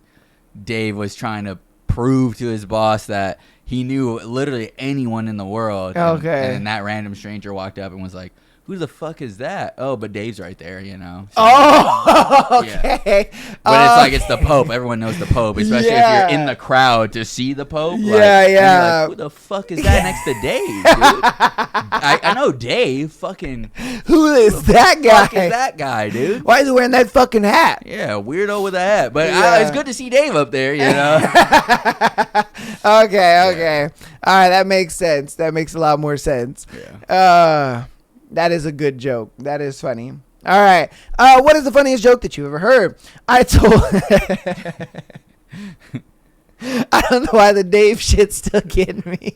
Dave was trying to prove to his boss that he knew literally anyone in the world. Okay. And then that random stranger walked up and was like, "Who the fuck is that?" Oh, but Dave's right there, you know. So, Oh, okay. yeah. But it's like it's the Pope. Everyone knows the Pope, especially if you're in the crowd to see the Pope. Yeah, like, and you're yeah. like, who the fuck is that next to Dave, dude? I know Dave. Fucking Who is that guy? fuck is that guy, dude? Why is he wearing that fucking hat? Yeah, weirdo with a hat. But Yeah. it's good to see Dave up there, you know. Okay. All right, that makes sense. That makes a lot more sense. Yeah. That is a good joke. That is funny. All right. What is the funniest joke that you ever heard? I told. I don't know why the Dave shit's still getting me.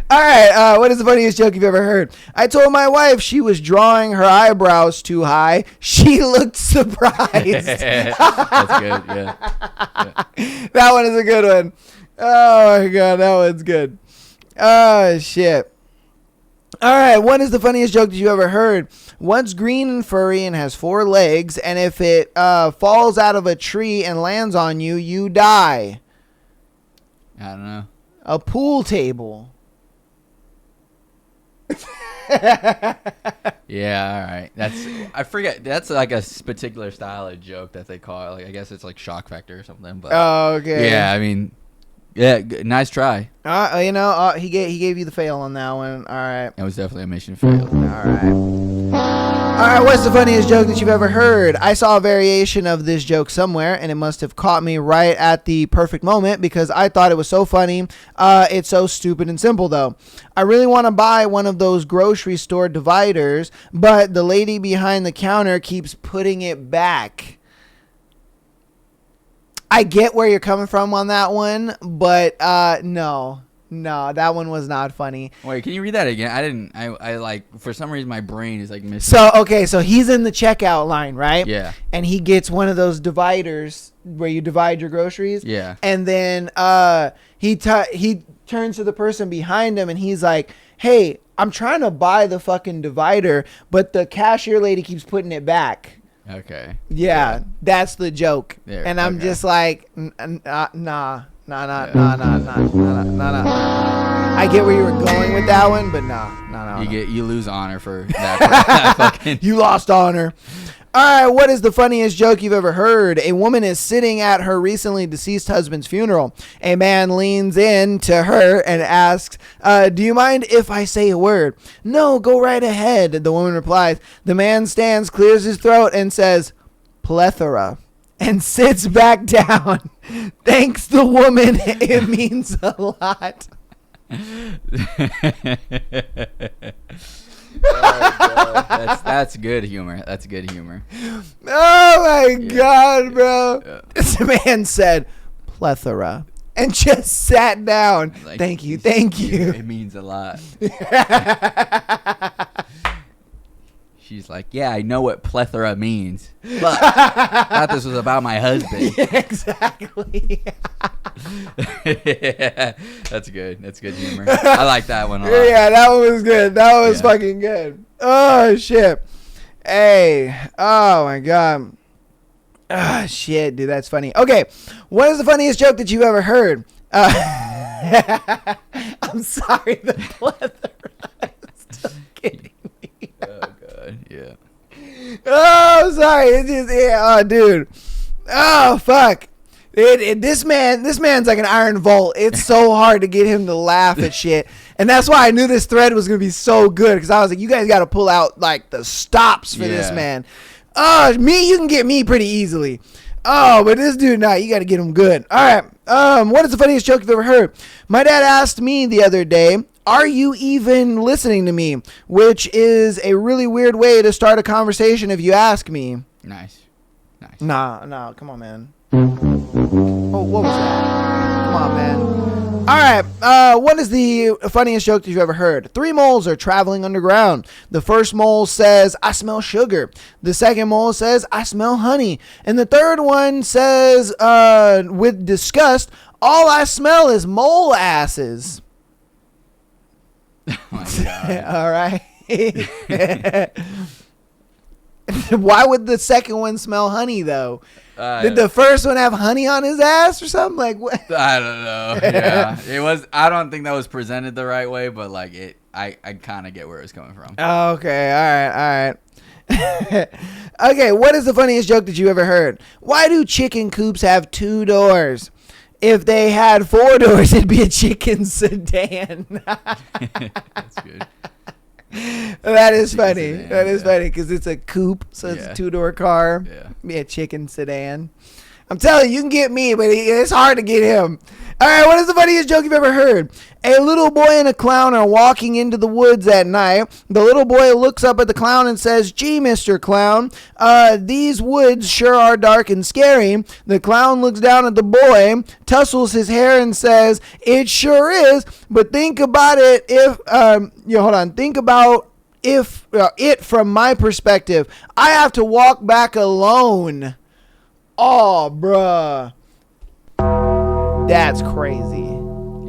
All right. What is the funniest joke you've ever heard? I told my wife she was drawing her eyebrows too high. She looked surprised. That's good. Yeah. That one is a good one. Oh my god, that one's good. Oh shit. All right, what is the funniest joke that you ever heard? One's green and furry and has 4 legs, and if it falls out of a tree and lands on you, you die. I don't know. A pool table. Yeah, all right. I forget. That's like a particular style of joke that they call it. Like I guess it's like shock factor or something. But Oh, okay. yeah, I mean, yeah, nice try. You know, he gave you the fail on that one. All right. That was definitely a mission failed. All right, what's the funniest joke that you've ever heard? I saw a variation of this joke somewhere, and it must have caught me right at the perfect moment because I thought it was so funny. It's so stupid and simple, though. I really want to buy one of those grocery store dividers, but the lady behind the counter keeps putting it back. I get where you're coming from on that one, but no, that one was not funny. Wait, can you read that again? I didn't. I like for some reason my brain is like missing. So he's in the checkout line, right? Yeah. And he gets one of those dividers where you divide your groceries. Yeah. And then he turns to the person behind him and he's like, "Hey, I'm trying to buy the fucking divider, but the cashier lady keeps putting it back." Okay. Yeah, that's the joke. There, and I'm okay. just like, nah. I get where you were going with that one, but no. You lose honor for that. Fucking. You lost honor. All right, what is the funniest joke you've ever heard? A woman is sitting at her recently deceased husband's funeral. A man leans in to her and asks, "Do you mind if I say a word?" "No, go right ahead," the woman replies. The man stands, clears his throat, and says, "Plethora," and sits back down. Thanks, the woman. It means a lot. Oh, God. That's good humor. That's good humor. Oh my God, bro. Yeah. This man said plethora and just sat down. Like, thank you. It means a lot. She's like, "Yeah, I know what plethora means, but I thought this was about my husband." Yeah, exactly. Yeah, that's good. That's good humor. I like that one a lot. Yeah, that one was good. That was fucking good. Oh, shit. Hey. Oh, my God. Ah, shit, dude. That's funny. Okay. What is the funniest joke that you ever heard? I'm sorry. The plethora is still kidding me. Oh, God. Yeah. Oh, sorry. It's just, oh, dude. Oh, fuck. This man's like an iron vault. It's so hard to get him to laugh at shit. And that's why I knew this thread was going to be so good. Because I was like, you guys got to pull out like the stops for this man. Oh, you can get me pretty easily. Oh, but this dude, you got to get him good. All right. What is the funniest joke you've ever heard? My dad asked me the other day, "Are you even listening to me?" Which is a really weird way to start a conversation if you ask me. Nice. Nah, come on, man. Oh, what was that? Come on, man. All right, what is the funniest joke that you've ever heard? 3 moles are traveling underground. The first mole says, "I smell sugar." The second mole says, "I smell honey." And the third one says, with disgust, "All I smell is mole asses." Oh my God. All right. Why would the second one smell honey though? Did the first one have honey on his ass or something? Like what? I don't know. Yeah, it was. I don't think that was presented the right way, but like it, I kind of get where it's coming from. Okay, all right. Okay, what is the funniest joke that you ever heard? Why do chicken coops have 2 doors? If they had 4 doors, it'd be a chicken sedan. That's good. That is funny. Sedan, That is funny because it's a coupe, so it's a 2-door car. Yeah. Be a chicken sedan. I'm telling you, can get me, but it's hard to get him. All right, what is the funniest joke you've ever heard? A little boy and a clown are walking into the woods at night. The little boy looks up at the clown and says, "Gee, Mr. Clown, these woods sure are dark and scary." The clown looks down at the boy, tussles his hair, and says, "It sure is, but think about it think about if it from my perspective. I have to walk back alone." Oh, bruh. That's crazy.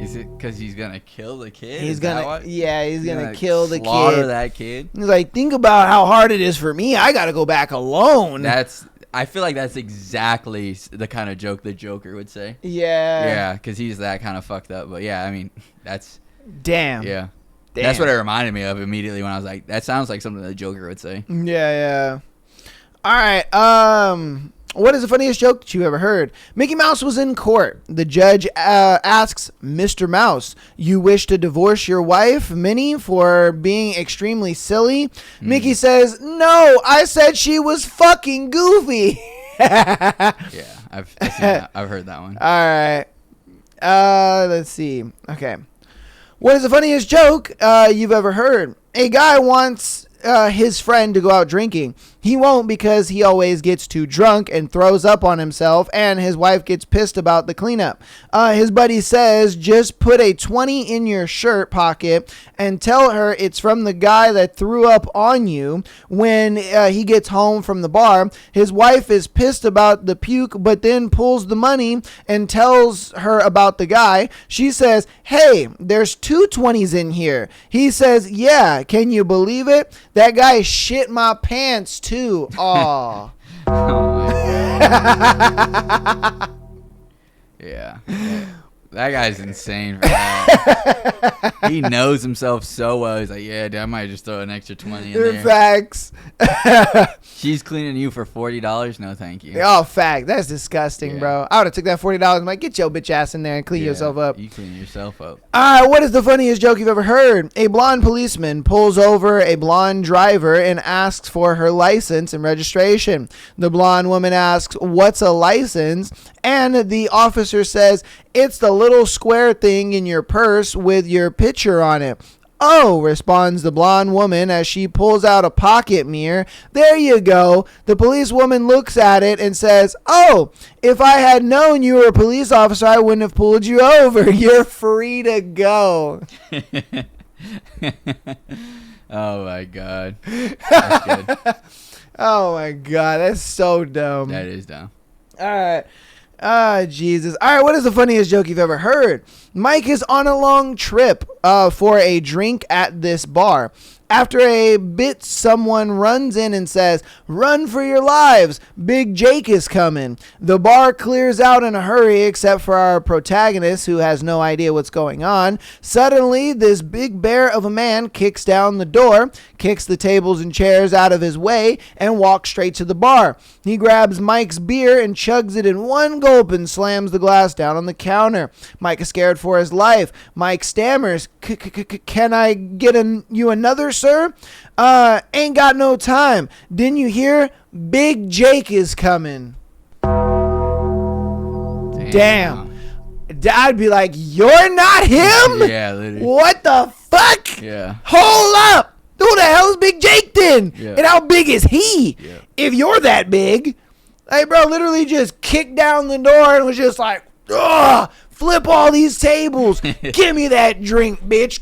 Is it because he's gonna kill the kid? He's Is that gonna, what? yeah, he's gonna kill the slaughter kid. that kid. He's like, think about how hard it is for me. I gotta go back alone. I feel like that's exactly the kind of joke the Joker would say. Yeah. Yeah, because he's that kind of fucked up. But yeah, I mean, that's. Damn. Yeah. Damn. That's what it reminded me of immediately when I was like, that sounds like something the Joker would say. Yeah. All right. What is the funniest joke that you ever heard? Mickey Mouse was in court. The judge asks Mr. Mouse, "You wish to divorce your wife, Minnie, for being extremely silly?" Mickey says, "No, I said she was fucking goofy." Yeah, I've seen that. I've heard that one. All right. Let's see. Okay. What is the funniest joke you've ever heard? A guy wants his friend to go out drinking. He won't because he always gets too drunk and throws up on himself, and his wife gets pissed about the cleanup. His buddy says, "Just put a 20 in your shirt pocket and tell her it's from the guy that threw up on you." When he gets home from the bar, his wife is pissed about the puke, but then pulls the money and tells her about the guy. She says, "Hey, there's 2 20s in here." He says, "Yeah, can you believe it? That guy shit my pants too." Aw. Oh my God. Yeah. That guy's insane for that. He knows himself so well. He's like, yeah, dude, I might just throw an extra 20 in there. Facts. She's cleaning you for $40? No, thank you. Oh, fact. That's disgusting, bro. I would have took that $40 and like, get your bitch ass in there and clean yourself up. You clean yourself up. What is the funniest joke you've ever heard? A blonde policeman pulls over a blonde driver and asks for her license and registration. The blonde woman asks, "What's a license?" And the officer says, "It's the little square thing in your purse with your picture on it." "Oh," responds the blonde woman as she pulls out a pocket mirror. "There you go." The policewoman looks at it and says, "Oh, if I had known you were a police officer, I wouldn't have pulled you over. You're free to go." Oh, my God. That's good. Oh, my God. That's so dumb. That is dumb. All right. Jesus. All right, what is the funniest joke you've ever heard? Mike is on a long trip for a drink at this bar. After a bit, someone runs in and says, "Run for your lives, Big Jake is coming." The bar clears out in a hurry except for our protagonist, who has no idea what's going on. Suddenly, this big bear of a man kicks down the door, kicks the tables and chairs out of his way, and walks straight to the bar. He grabs Mike's beer and chugs it in one gulp and slams the glass down on the counter. Mike is scared for his life. Mike stammers, "Can I get you another, sir?" Ain't got no time. Didn't you hear? Big Jake is coming." Damn. I'd be like, "You're not him?" Yeah, literally. What the fuck? Yeah. Hold up. Who the hell is Big Jake then? Yeah. And how big is he? Yeah. If you're that big. Like, bro, literally just kicked down the door and was just like, "Ugh, flip all these tables. Give me that drink, bitch."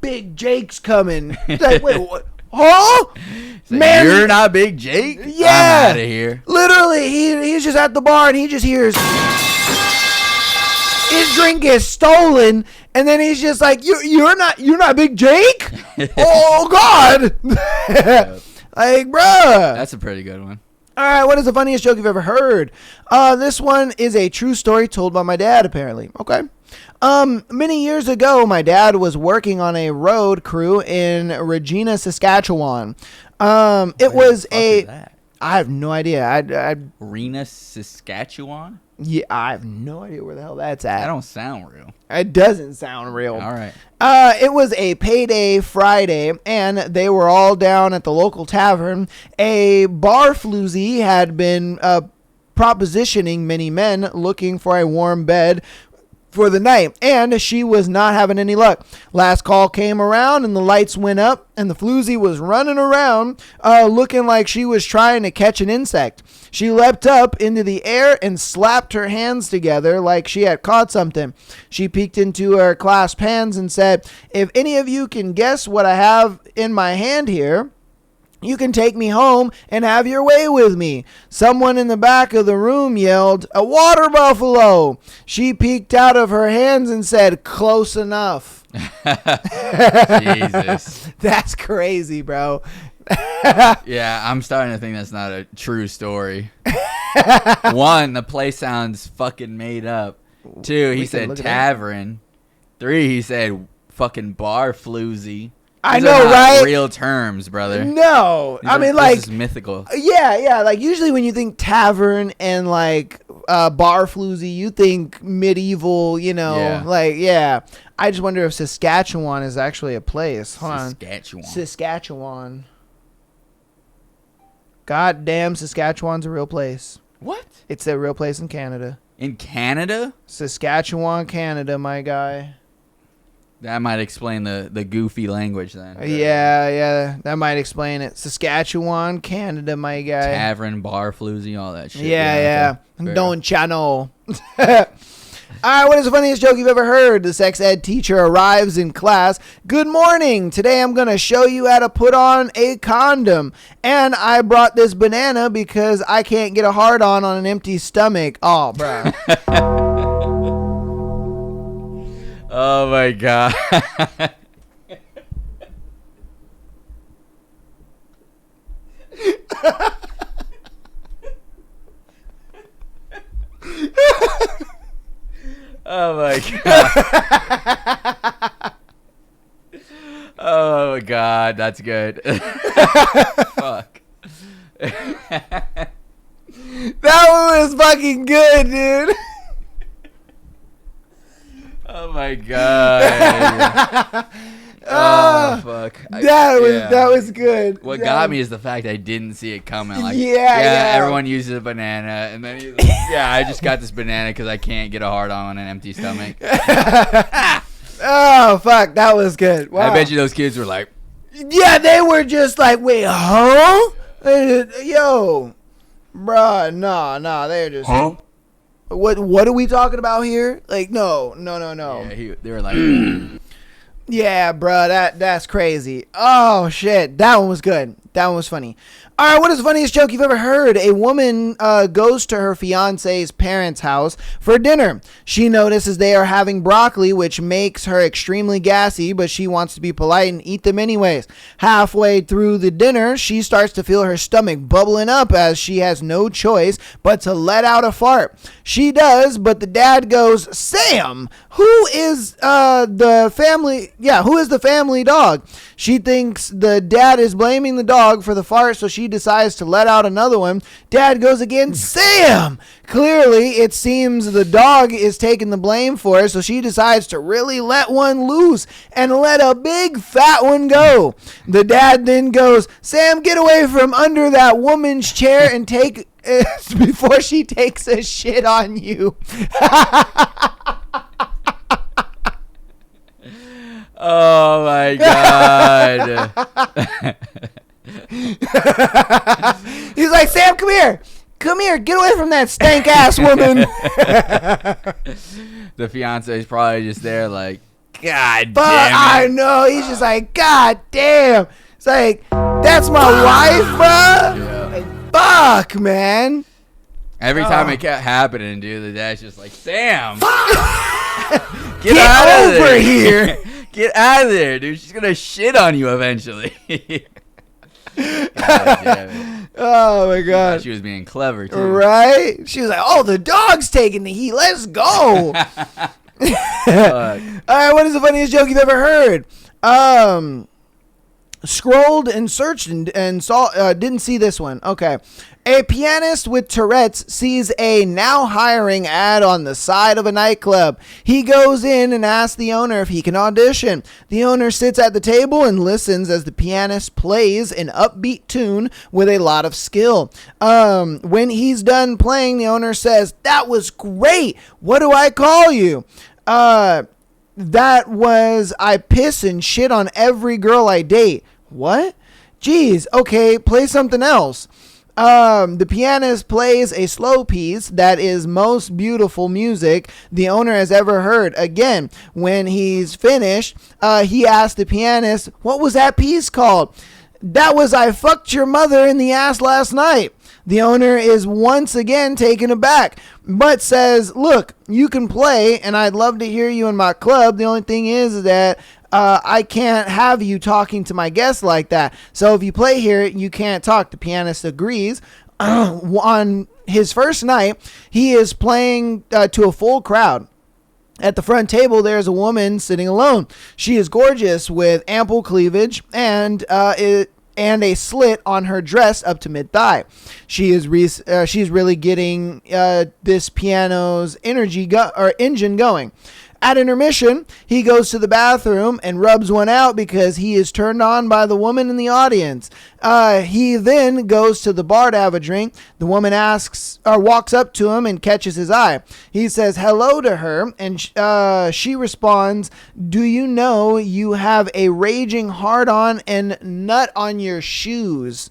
Big Jake's coming. Like, wait, what? Huh? Like, Man, you're not Big Jake? Yeah. I'm out of here. Literally, he's just at the bar and he just hears his drink gets stolen, and then he's just like, "You're not Big Jake?" Oh God. Like, bruh. That's a pretty good one. All right, what is the funniest joke you've ever heard? This one is a true story told by my dad, apparently. Okay. Many years ago, my dad was working on a road crew in Regina, Saskatchewan. It was I have no idea. Rena, Saskatchewan? Yeah, I have no idea where the hell that's at. That don't sound real. It doesn't sound real. All right. It was a payday Friday, and they were all down at the local tavern. A bar floozy had been propositioning many men looking for a warm bed for the night, and she was not having any luck. Last call came around, and the lights went up, and the floozy was running around looking like she was trying to catch an insect. She leapt up into the air and slapped her hands together like she had caught something. She peeked into her clasped hands and said, "If any of you can guess what I have in my hand here, you can take me home and have your way with me." Someone in the back of the room yelled, "A water buffalo!" She peeked out of her hands and said, "Close enough." Jesus. That's crazy, bro. Yeah, I'm starting to think that's not a true story. One, the place sounds fucking made up. Two, he said tavern. Three, he said fucking bar floozy. I These know, are not right? Real terms, brother. No, I mean, like, this is mythical. Yeah. Like, usually when you think tavern and like bar floozy, you think medieval. You know, I just wonder if Saskatchewan is actually a place. Hold on, Saskatchewan. God damn, Saskatchewan's a real place. What? It's a real place in Canada. In Canada? Saskatchewan, Canada, my guy. That might explain the goofy language then. Yeah, that might explain it. Saskatchewan, Canada, my guy. Tavern, bar, floozy, all that shit. Yeah. Okay. Don't ya know? All right, what is the funniest joke you've ever heard? The sex ed teacher arrives in class. "Good morning. Today I'm going to show you how to put on a condom. And I brought this banana because I can't get a hard on an empty stomach." Oh, bro. Oh, my God. Oh, my God. Oh, my God. That's good. Fuck. That one was fucking good, dude. Oh my God. Oh fuck. That was good. What got me is the fact I didn't see it coming. Like, yeah. Everyone uses a banana, and then I just got this banana because I can't get a hard on an empty stomach. Oh fuck, that was good. Wow. I bet you those kids were like, yeah, they were just like, wait, huh? Yo, bruh, nah, they're just. Huh? What are we talking about here? Like, no. Yeah, they were like, yeah, bro, that's crazy. Oh shit, that one was good. That one was funny. All right, what is the funniest joke you've ever heard? A woman goes to her fiance's parents' house for dinner. She notices they are having broccoli, which makes her extremely gassy, but she wants to be polite and eat them anyways. Halfway through the dinner, she starts to feel her stomach bubbling up as she has no choice but to let out a fart. She does, but the dad goes, "Sam, who is the family dog?" She thinks the dad is blaming the dog for the fart, so she decides to let out another one. Dad goes again, "Sam!" Clearly, it seems the dog is taking the blame for it, so she decides to really let one loose and let a big fat one go. The dad then goes, "Sam, get away from under that woman's chair and take before she takes a shit on you." oh my God. He's like, "Sam, come here, get away from that stank ass woman." The fiance is probably just there like, "God But damn it." I know, he's just like, "God damn." It's like, that's my wife, bro. Yeah. Like, fuck, man. Every time it kept happening, dude, the dad's just like, "Sam, Get over here." Get out of there, dude. She's gonna shit on you eventually." God damn it. Oh my god. She was being clever too. Right? She was like, "Oh, the dog's taking the heat. Let's go." All right, what is the funniest joke you've ever heard? Scrolled and searched and saw didn't see this one. Okay. A pianist with Tourette's sees a now hiring ad on the side of a nightclub. He goes in and asks the owner if he can audition. The owner sits at the table and listens as the pianist plays an upbeat tune with a lot of skill. When he's done playing, the owner says, "That was great. What do I call you?" That was, "I piss and shit on every girl I date." What? Geez, okay, play something else. The pianist plays a slow piece that is most beautiful music the owner has ever heard. Again, when he's finished, he asks the pianist, "What was that piece called?" "That was I fucked your mother in the ass last night." The owner is once again taken aback, but says, "Look, you can play, and I'd love to hear you in my club. The only thing is that I can't have you talking to my guests like that. So if you play here, you can't talk." The pianist agrees. On his first night, he is playing to a full crowd. At the front table, there's a woman sitting alone. She is gorgeous with ample cleavage and a slit on her dress up to mid-thigh. She's really getting this piano's engine going. At intermission, he goes to the bathroom and rubs one out because he is turned on by the woman in the audience. He then goes to the bar to have a drink. The woman walks up to him and catches his eye. He says hello to her, and she responds, "Do you know you have a raging hard-on and nut on your shoes?"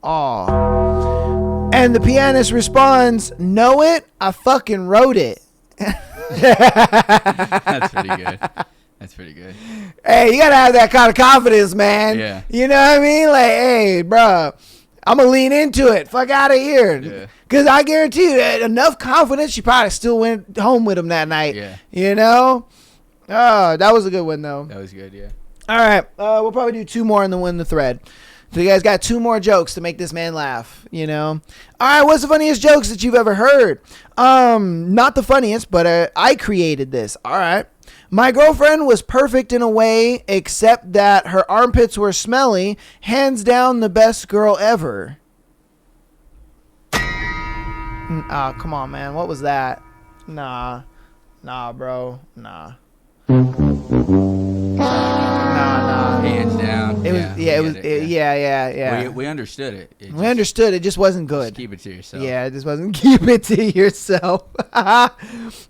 Aw. And the pianist responds, "Know it? I fucking wrote it." That's pretty good. That's pretty good. Hey, you gotta have that kind of confidence, man. Yeah. You know what I mean? Like, hey, bro, I'm gonna lean into it. Fuck out of here. Yeah. Because I guarantee you, enough confidence, she probably still went home with him that night. Yeah. You know? Oh, that was a good one, though. That was good, yeah. All right. We'll probably do two more and then win the thread. So you guys got two more jokes to make this man laugh, you know? All right, what's the funniest jokes that you've ever heard? Not the funniest, but I created this. All right. My girlfriend was perfect in a way, except that her armpits were smelly. Hands down, the best girl ever. Oh, come on, man. What was that? Nah, bro. Nah. Hands down. Yeah. We understood it. We understood. It just wasn't good. Just keep it to yourself. Yeah, it just wasn't. Keep it to yourself. All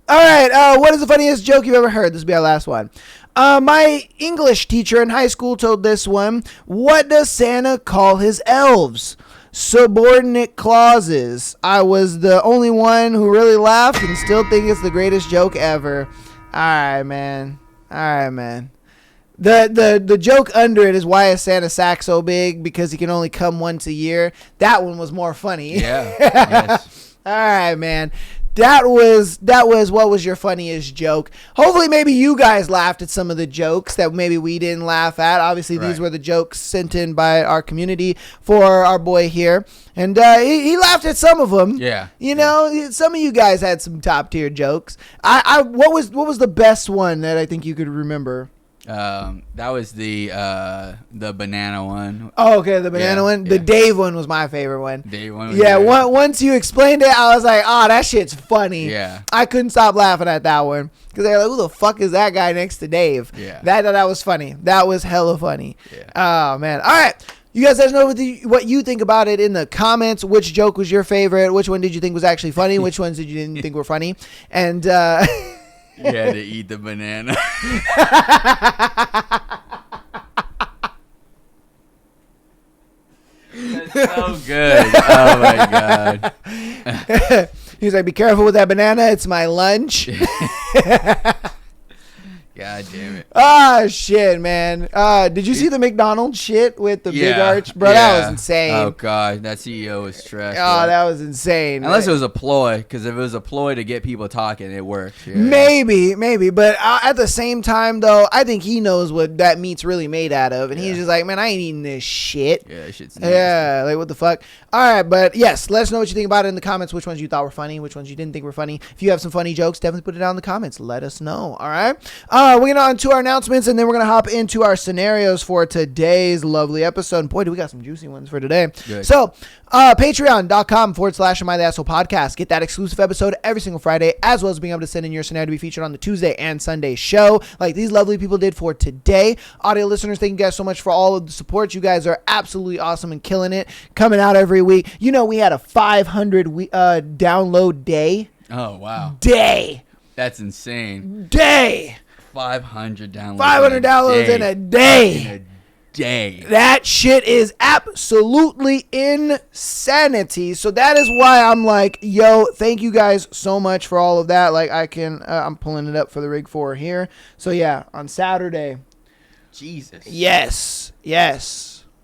right. What is the funniest joke you've ever heard? This will be our last one. My English teacher in high school told this one. What does Santa call his elves? Subordinate clauses. I was the only one who really laughed and still think it's the greatest joke ever. All right, man. The joke under it is, why is Santa's sack so big? Because he can only come once a year. That one was more funny. Yeah. Yes. All right, man. That was what was your funniest joke? Hopefully maybe you guys laughed at some of the jokes that maybe we didn't laugh at. Obviously these were the jokes sent in by our community for our boy here. And he laughed at some of them. Yeah. You know, some of you guys had some top tier jokes. What was the best one that I think you could remember? That was the banana one. Oh, okay, the banana one. The Yeah. Dave one was my favorite one. Dave one was Yeah, good. once you explained it, I was like, oh, that shit's funny. Yeah. I couldn't stop laughing at that one because they're like, who the fuck is that guy next to Dave? Yeah. That was funny. That was hella funny. Yeah. Oh man. All right. You guys let us know what you think about it in the comments. Which joke was your favorite? Which one did you think was actually funny? Which ones did you didn't think were funny? And You had to eat the banana. That's so good. Oh my god. He's like, be careful with that banana. It's my lunch. God damn it. Ah, shit, man. Did you see the McDonald's shit with the big arch? Bro, that was insane. Oh, God. That CEO was trash. Oh, that was insane. Unless it was a ploy, because if it was a ploy to get people talking, it worked. Yeah. Maybe. But at the same time, though, I think he knows what that meat's really made out of. And he's just like, man, I ain't eating this shit. Yeah, shit's Yeah, like, what the fuck? All right, but yes, let us know what you think about it in the comments. Which ones you thought were funny, which ones you didn't think were funny. If you have some funny jokes, definitely put it down in the comments. Let us know, all right? We're going on to our announcements, and then we're going to hop into our scenarios for today's lovely episode. And boy, do we got some juicy ones for today. Good. So, patreon.com/Am I the Asshole podcast. Get that exclusive episode every single Friday, as well as being able to send in your scenario to be featured on the Tuesday and Sunday show, like these lovely people did for today. Audio listeners, thank you guys so much for all of the support. You guys are absolutely awesome and killing it. Coming out every week. You know, we had a 500 download day. Oh, wow. Day. That's insane. Day. 500 downloads. 500 downloads in a day. That shit is absolutely insanity. So that is why I'm like, yo, thank you guys so much for all of that. Like, I'm pulling it up for the Rig 4 here. So yeah, on Saturday. Jesus. Yes.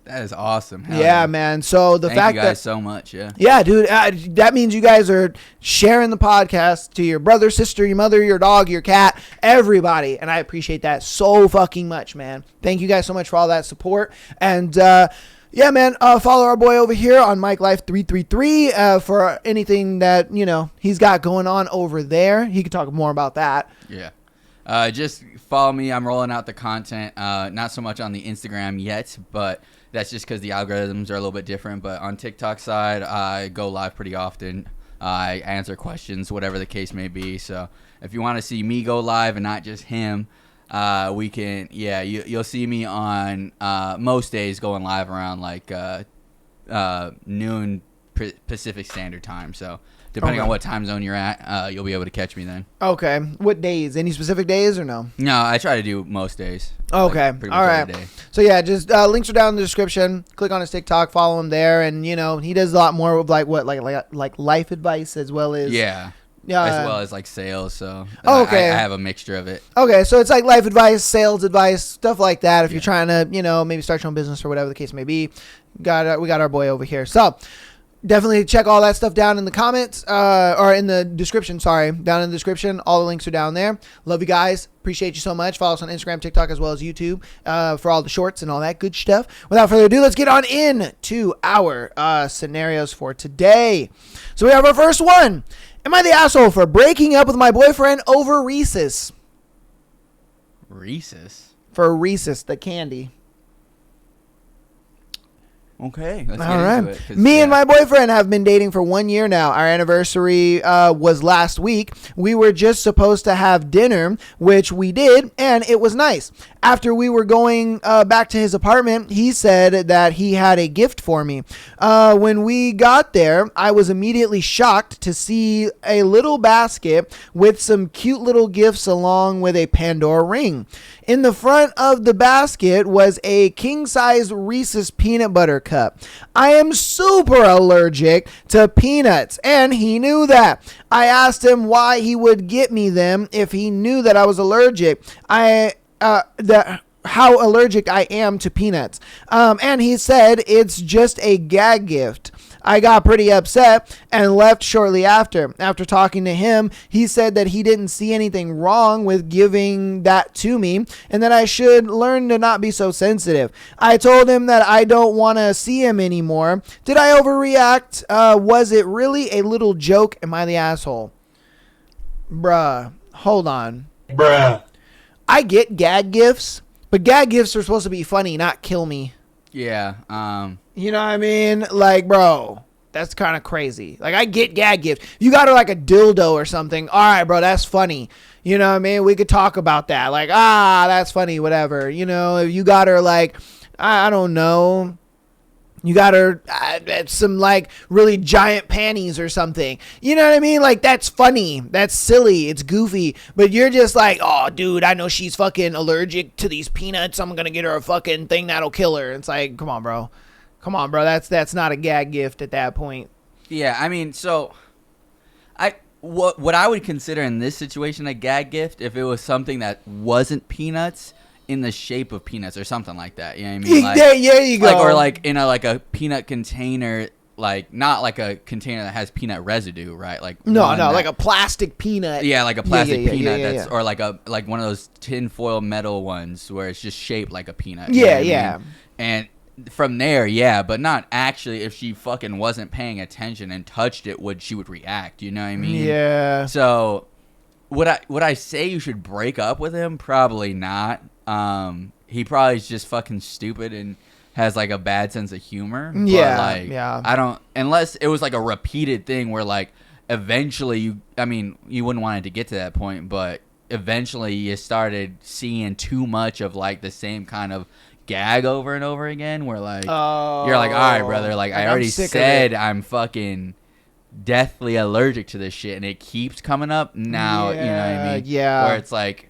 That is awesome. Hell Yeah, man. So the Thank fact you guys that so much. Yeah. Yeah, dude, that means you guys are sharing the podcast to your brother, sister, your mother, your dog, your cat, everybody, and I appreciate that so fucking much, man. Thank you guys so much for all that support, and yeah, man, follow our boy over here on Mike Life 333 for anything that he's got going on over there. He can talk more about that. Yeah. Just follow me. I'm rolling out the content. Not so much on the Instagram yet, but that's just because the algorithms are a little bit different. But on TikTok side, I go live pretty often. I answer questions, whatever the case may be. So if you want to see me go live and not just him, we can. Yeah, you'll see me on most days going live around like noon Pacific Standard Time. So depending on what time zone you're at, you'll be able to catch me then. Okay. What days? Any specific days or no? No, I try to do most days. Okay. Like, all right. So yeah, just links are down in the description. Click on his TikTok, follow him there, and he does a lot more of like life advice as well as as well as like sales. So okay, I have a mixture of it. Okay, so it's like life advice, sales advice, stuff like that. If you're trying to maybe start your own business or whatever the case may be, we got our boy over here. So definitely check all that stuff down in the comments or in the description. Sorry, down in the description. All the links are down there. Love you guys. Appreciate you so much. Follow us on Instagram, TikTok, as well as YouTube for all the shorts and all that good stuff. Without further ado, let's get on into our scenarios for today. So we have our first one. Am I the asshole for breaking up with my boyfriend over Reese's? Reese's? For Reese's, the candy. Okay. Let's all get right. into it, Me and my boyfriend have been dating for 1 year now. Our anniversary was last week. We were just supposed to have dinner, which we did, and it was nice. After we were going back to his apartment, he said that he had a gift for me. When we got there, I was immediately shocked to see a little basket with some cute little gifts along with a Pandora ring. In the front of the basket was a king-size Reese's peanut butter cup. I am super allergic to peanuts, and he knew that. I asked him why he would get me them if he knew that I was allergic. How allergic I am to peanuts. And he said it's just a gag gift. I got pretty upset and left shortly after. After talking to him, he said that he didn't see anything wrong with giving that to me and that I should learn to not be so sensitive. I told him that I don't want to see him anymore. Did I overreact? Was it really a little joke? Am I the asshole? Bruh, hold on. Bruh. I get gag gifts, but gag gifts are supposed to be funny, not kill me. Yeah. You know what I mean? Like, bro, that's kind of crazy. Like, I get gag gifts. You got her like a dildo or something. All right, bro, that's funny. You know what I mean? We could talk about that. Like, that's funny, whatever. If you got her like, I don't know. You got her some like really giant panties or something. You know what I mean? Like, that's funny. That's silly. It's goofy. But you're just like, oh, dude, I know she's fucking allergic to these peanuts. I'm going to get her a fucking thing that'll kill her. It's like, come on, bro. Come on, bro. That's not a gag gift at that point. Yeah, I mean, so what I would consider in this situation a gag gift if it was something that wasn't peanuts in the shape of peanuts or something like that. You know what I mean? Like, there you go. Like, or like in a peanut container, like not like a container that has peanut residue, right? Like like a plastic peanut. Yeah, like a plastic peanut yeah. that's or like one of those tinfoil metal ones where it's just shaped like a peanut. Yeah, you know what I mean? And from there, yeah, but not actually. If she fucking wasn't paying attention and touched it, she would react? You know what I mean? Yeah. So, would I say you should break up with him? Probably not. He probably is just fucking stupid and has like a bad sense of humor. Yeah. But, like, yeah. I don't, unless it was like a repeated thing where like eventually you wouldn't want it to get to that point, but eventually you started seeing too much of like the same kind of gag over and over again where like you're like, all right, brother, like I already said I'm fucking deathly allergic to this shit and it keeps coming up now. You know what I mean? Yeah. Where it's like,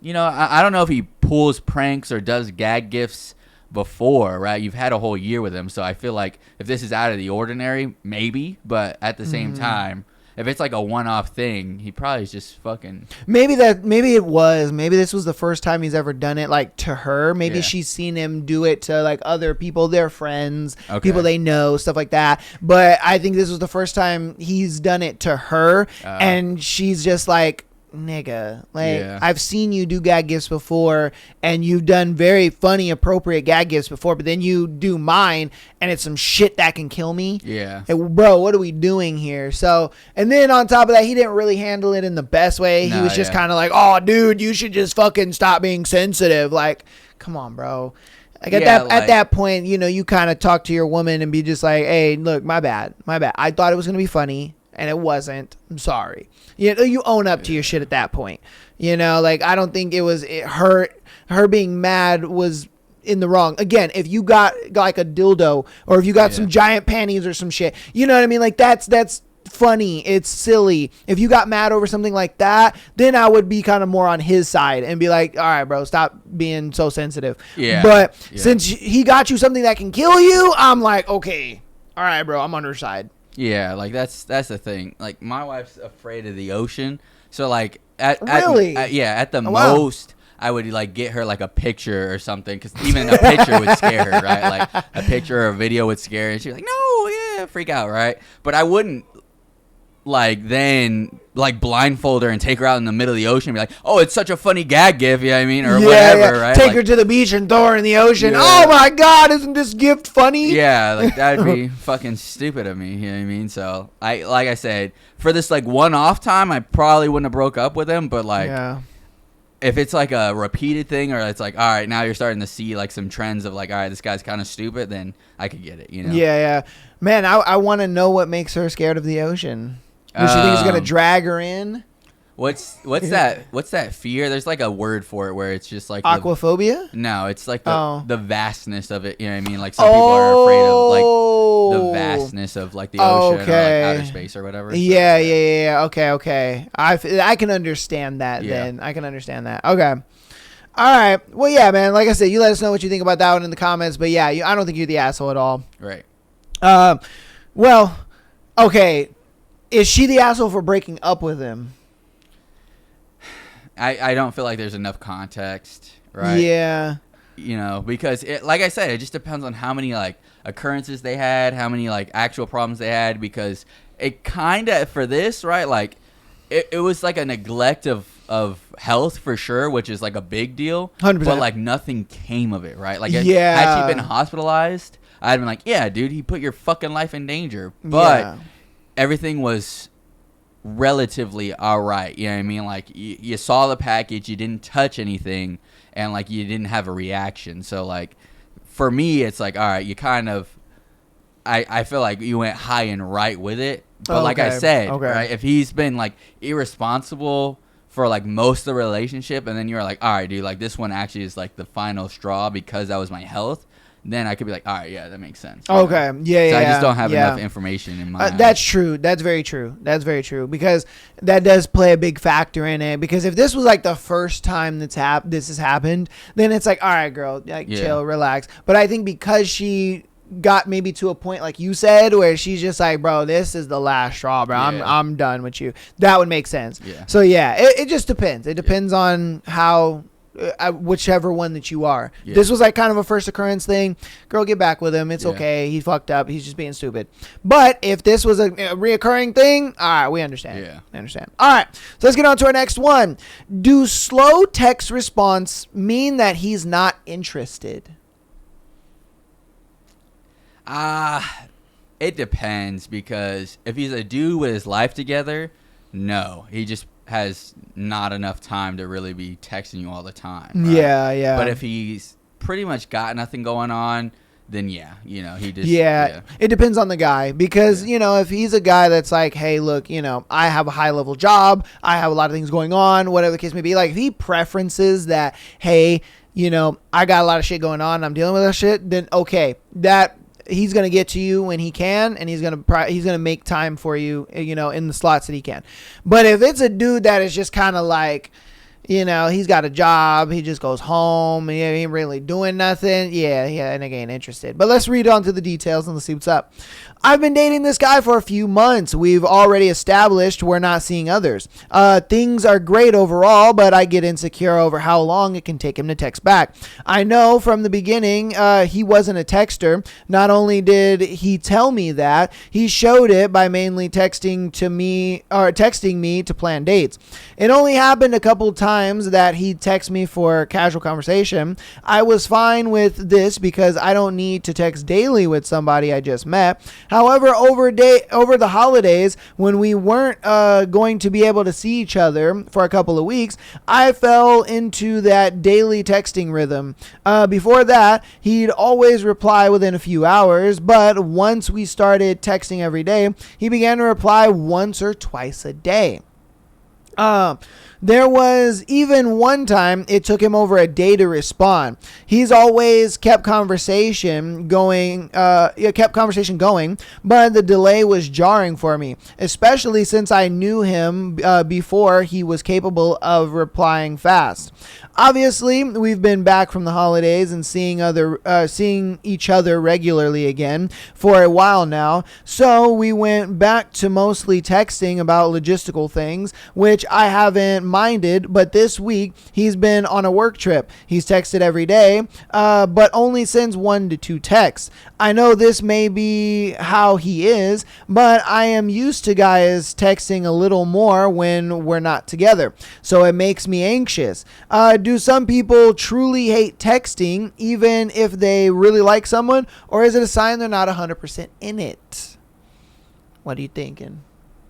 I don't know if he pulls pranks or does gag gifts before, right? You've had a whole year with him, so I feel like if this is out of the ordinary, maybe, but at the same time, if it's like a one-off thing, he probably is just fucking. Maybe this was the first time he's ever done it like to her. Maybe she's seen him do it to like other people, their friends, people they know, stuff like that. But I think this was the first time he's done it to her, and she's just like, nigga, like I've seen you do gag gifts before and you've done very funny appropriate gag gifts before, but then you do mine and it's some shit that can kill me. Like, bro, what are we doing here? So, and then on top of that, he didn't really handle it in the best way. He was just kind of like, oh dude, you should just fucking stop being sensitive. Like, come on, bro. Like at that point, you kind of talk to your woman and be just like, hey, look, my bad. I thought it was gonna be funny and it wasn't. I'm sorry. You own up to your shit at that point. Like I don't think her being mad was in the wrong. Again, if you got like a dildo or if you got some giant panties or some shit, you know what I mean? Like that's funny. It's silly. If you got mad over something like that, then I would be kind of more on his side and be like, all right, bro, stop being so sensitive. But since he got you something that can kill you, I'm like, okay, all right, bro, I'm on her side. Yeah, like that's the thing. Like my wife's afraid of the ocean, so like at the most I would like get her like a picture or something, because even a picture would scare her, right? Like a picture or a video would scare her, and she'd be like, no, freak out, right? But I wouldn't like then like blindfold her and take her out in the middle of the ocean and be like, oh, it's such a funny gag gift, you know what I mean, or whatever, right? Take her to the beach and throw her in the ocean. Oh my god, isn't this gift funny? Yeah, like that'd be fucking stupid of me, you know what I mean? So like I said, for this like one-off time, I probably wouldn't have broke up with him, but like if it's like a repeated thing, or it's like, all right, now you're starting to see like some trends of like, all right, this guy's kind of stupid, then I could get it, Yeah. Man, I want to know what makes her scared of the ocean. Does she think he's gonna drag her in? What's that fear? There's like a word for it where it's just like aquaphobia. No, it's like the vastness of it. You know what I mean? Like some people are afraid of like the vastness of like the ocean or like outer space or whatever. So, yeah. Okay. I can understand that. Then I can understand that. Okay. All right. Well, yeah, man. Like I said, you let us know what you think about that one in the comments. But yeah, I don't think you're the asshole at all. Right. Well, okay. Is she the asshole for breaking up with him? I don't feel like there's enough context, right? Yeah. Because like I said, it just depends on how many like occurrences they had, how many like actual problems they had, because it kind of, for this, right, like it was like a neglect of health for sure, which is like a big deal. 100%. But like nothing came of it, right? Like had she been hospitalized, I'd been like, yeah, dude, he put your fucking life in danger. But everything was relatively all right. You know what I mean? Like you saw the package, you didn't touch anything, and like you didn't have a reaction. So like for me, it's like, all right, you kind of, I feel like you went high and right with it. But like I said, right, if he's been like irresponsible for like most of the relationship, and then you're like, all right, dude, like this one actually is like the final straw because that was my health, then I could be like, all right, yeah, that makes sense. Okay, yeah. So I just don't have enough information in my. That's true. That's very true. Because that does play a big factor in it. Because if this was like the first time this has happened, then it's like, all right, girl, like chill, relax. But I think because she got maybe to a point like you said where she's just like, bro, this is the last straw, bro. Yeah. I'm done with you. That would make sense. Yeah. So yeah, it just depends. It depends on how whichever one that you are. Yeah. This was like kind of a first occurrence thing. Girl, get back with him. It's Yeah. okay. He fucked up. He's just being stupid. But if this was a reoccurring thing, all right, we understand. Yeah. I understand. All right, so let's get on to our next one. Do slow text response mean that he's not interested? It depends, because if he's a dude with his life together, no, he just has not enough time to really be texting you all the time. Right? Yeah. But if he's pretty much got nothing going on, then yeah, you know, he just it depends on the guy, because you know, if he's a guy that's like, hey, look, you know, I have a high level job, I have a lot of things going on, whatever the case may be, like if he preferences that, hey, you know, I got a lot of shit going on, I'm dealing with that shit, then okay, that he's gonna get to you when he can, and he's gonna make time for you, you know, in the slots that he can. But if it's a dude that is just kind of like, you know, he's got a job, he just goes home, he ain't really doing nothing, yeah, and I ain't interested. But let's read on to the details and let's see what's up. I've been dating this guy for a few months. We've already established we're not seeing others. Things are great overall, but I get insecure over how long it can take him to text back. I know from the beginning he wasn't a texter. Not only did he tell me that, he showed it by mainly texting me to plan dates. It only happened a couple times that he'd text me for casual conversation. I was fine with this because I don't need to text daily with somebody I just met. However, over the holidays, when we weren't going to be able to see each other for a couple of weeks, I fell into that daily texting rhythm. Before that, he'd always reply within a few hours, but once we started texting every day, he began to reply once or twice a day. There was even one time it took him over a day to respond. He's always kept conversation going, but the delay was jarring for me, especially since I knew him before he was capable of replying fast. Obviously, we've been back from the holidays and seeing each other regularly again for a while now, so we went back to mostly texting about logistical things, which I haven't minded, but this week he's been on a work trip. He's texted every day, but only sends 1 to 2 texts. I know this may be how he is, but I am used to guys texting a little more when we're not together, so it makes me anxious. Do some people truly hate texting even if they really like someone, or is it a sign they're not 100% in it? What are you thinking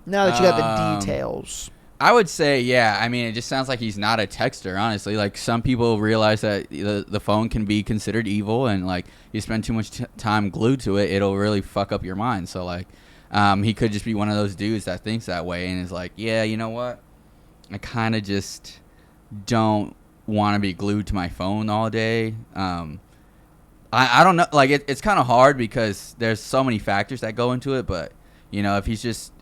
now that you got the details? I would say, yeah. I mean, it just sounds like he's not a texter, honestly. Like, some people realize that the phone can be considered evil, and, like, you spend too much time glued to it, it'll really fuck up your mind. So, like, he could just be one of those dudes that thinks that way and is like, yeah, you know what? I kind of just don't want to be glued to my phone all day. I don't know. Like, it's kind of hard because there's so many factors that go into it, but, you know, if he's just...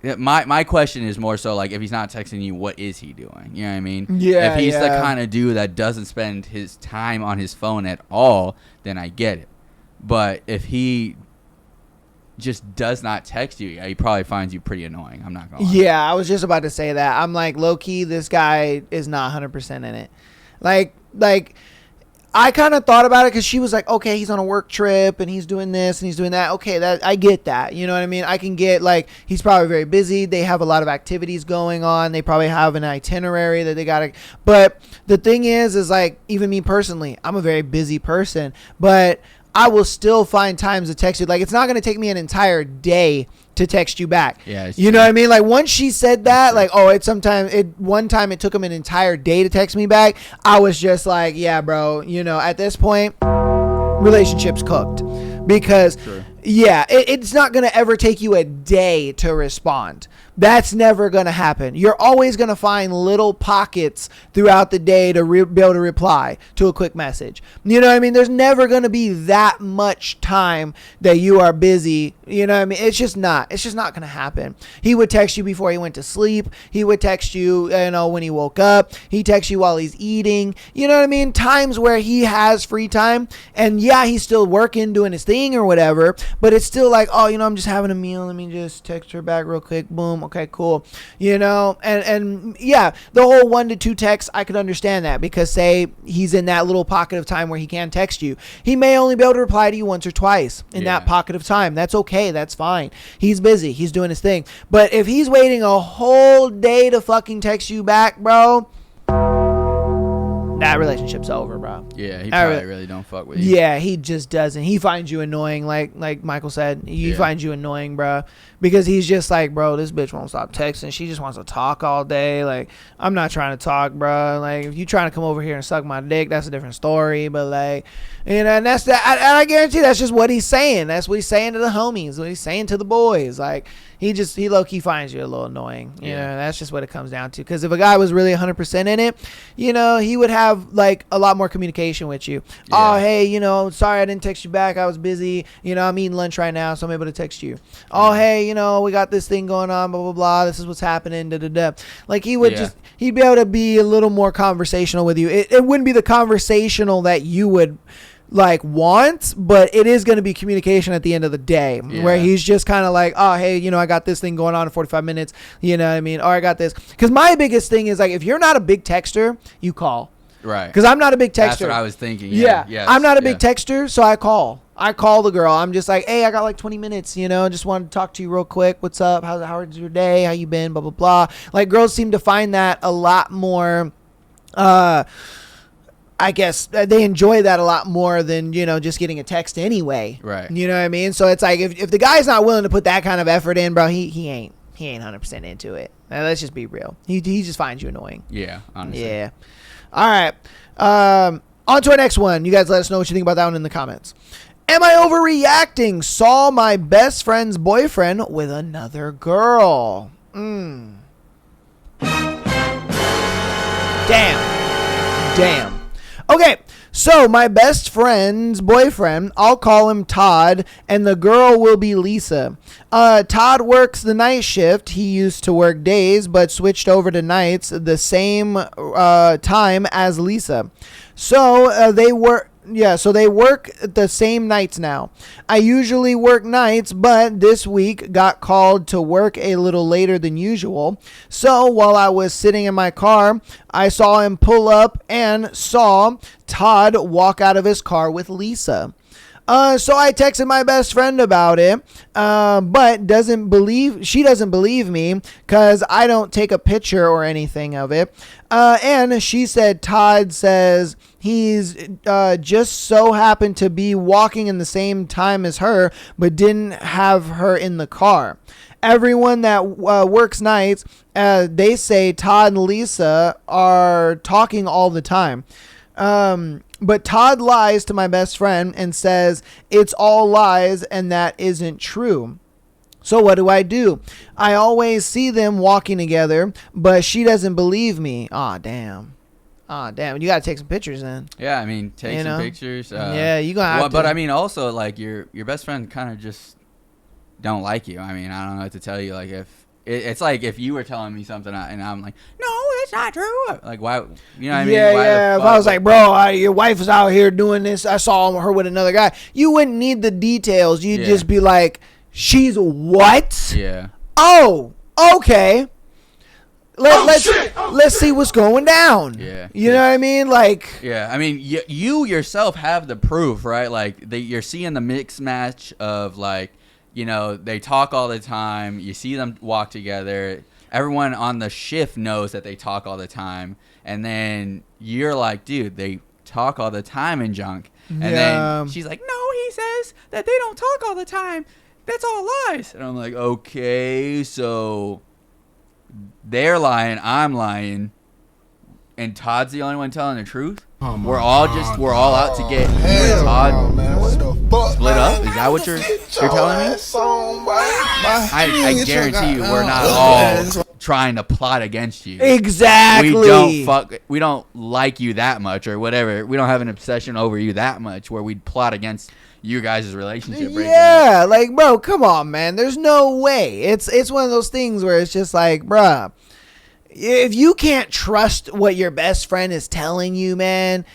My question is more so like, if he's not texting you, what is he doing? You know what I mean? Yeah. If he's the kind of dude that doesn't spend his time on his phone at all, then I get it. But if he just does not text you, he probably finds you pretty annoying. I'm not gonna lie. Yeah, I was just about to say that. I'm like, low key, this guy is not 100% in it. Like I kind of thought about it because she was like, okay, he's on a work trip and he's doing this and he's doing that. Okay, that I get that. You know what I mean? I can get, like, he's probably very busy. They have a lot of activities going on. They probably have an itinerary that they got to. But the thing is like, even me personally, I'm a very busy person, but I will still find times to text you. Like, it's not going to take me an entire day to text you back. Yeah, you know what I mean? Like, once she said that, like, oh, one time it took him an entire day to text me back. I was just like, yeah, bro, you know, at this point, relationship's cooked. Because Yeah, it's not going to ever take you a day to respond. That's never going to happen. You're always going to find little pockets throughout the day to be able to reply to a quick message. You know what I mean? There's never going to be that much time that you are busy. You know what I mean? It's just not going to happen. He would text you before he went to sleep. He would text you, when he woke up. He texts you while he's eating. You know what I mean? Times where he has free time. And yeah, he's still working, doing his thing or whatever. But it's still like, I'm just having a meal. Let me just text her back real quick. Boom. Okay, cool. And yeah, the whole 1 to 2 texts, I could understand that because say he's in that little pocket of time where he can text you. He may only be able to reply to you once or twice in that pocket of time. That's okay. That's fine. He's busy. He's doing his thing. But if he's waiting a whole day to fucking text you back, bro, that relationship's over, bro. Yeah, he probably really don't fuck with you. Yeah, he just doesn't. He finds you annoying, like Michael said. He finds you annoying, bro, because he's just like, bro, this bitch won't stop texting. She just wants to talk all day. Like, I'm not trying to talk, bro. Like, if you trying to come over here and suck my dick, that's a different story. But like, and that's that. And I guarantee that's just what he's saying. That's what he's saying to the homies. What he's saying to the boys. Like, he low key finds you a little annoying. You know, that's just what it comes down to. Because if a guy was really 100% in it, he would have like a lot more communication with you. Oh, hey, sorry I didn't text you back. I was busy. I'm eating lunch right now, so I'm able to text you. Oh, hey, we got this thing going on. Blah blah blah. This is what's happening. Da da da. Like he would he'd be able to be a little more conversational with you. It wouldn't be the conversational that you would like want, but it is going to be communication at the end of the day where he's just kind of like, oh, hey, I got this thing going on in 45 minutes. You know what I mean? Or I got this. Because my biggest thing is like, if you're not a big texter, you call. Right. Because I'm not a big texter. That's what I was thinking. Yeah. Yes. I'm not a big texter, so I call. I call the girl. I'm just like, hey, I got like 20 minutes, just wanted to talk to you real quick. What's up? How was your day? How you been? Blah, blah, blah. Like, girls seem to find that a lot more, I guess they enjoy that a lot more than, just getting a text anyway. Right. You know what I mean? So it's like, if the guy's not willing to put that kind of effort in, bro, he ain't 100% into it. Let's just be real. He just finds you annoying. Yeah, honestly. Yeah. All right. On to our next one. You guys let us know what you think about that one in the comments. Am I overreacting? Saw my best friend's boyfriend with another girl. Damn. Okay, so my best friend's boyfriend, I'll call him Todd, and the girl will be Lisa. Todd works the night shift. He used to work days, but switched over to nights the same time as Lisa. So they work the same nights now. I usually work nights, but this week got called to work a little later than usual. So while I was sitting in my car, I saw him pull up and saw Todd walk out of his car with Lisa. So I texted my best friend about it, but she doesn't believe me because I don't take a picture or anything of it. And she said Todd says he's just so happened to be walking in the same time as her, but didn't have her in the car. Everyone that works nights, they say Todd and Lisa are talking all the time. But Todd lies to my best friend and says it's all lies and that isn't true. So what do? I always see them walking together, but she doesn't believe me. Aw, damn. You got to take some pictures then. Yeah, I mean, take some pictures. Yeah, you got to. But I mean, also, like, your best friend kind of just don't like you. I mean, I don't know what to tell you. Like, it's like if you were telling me something and I'm like, no, that's not true. Like, why? You know what I mean? Yeah. If I was like, bro, your wife is out here doing this. I saw her with another guy. You wouldn't need the details. You'd just be like, she's what? Yeah. Oh, okay. Let's see what's going down. Yeah. You know what I mean? Like. Yeah. I mean, you yourself have the proof, right? Like, you're seeing the mix match of like, they talk all the time. You see them walk together. Everyone on the shift knows that they talk all the time. And then you're like, dude, they talk all the time in junk. And then she's like, no, he says that they don't talk all the time. That's all lies. And I'm like, okay, so they're lying. I'm lying. And Todd's the only one telling the truth. We're all out to get Todd. Man, what the Split up? Is that what you're telling me? I guarantee you, we're not all trying to plot against you. Exactly. We don't like you that much or whatever. We don't have an obsession over you that much where we'd plot against you guys' relationship. Yeah, like, bro, come on, man. There's no way. It's one of those things where it's just like, bruh, if you can't trust what your best friend is telling you, man,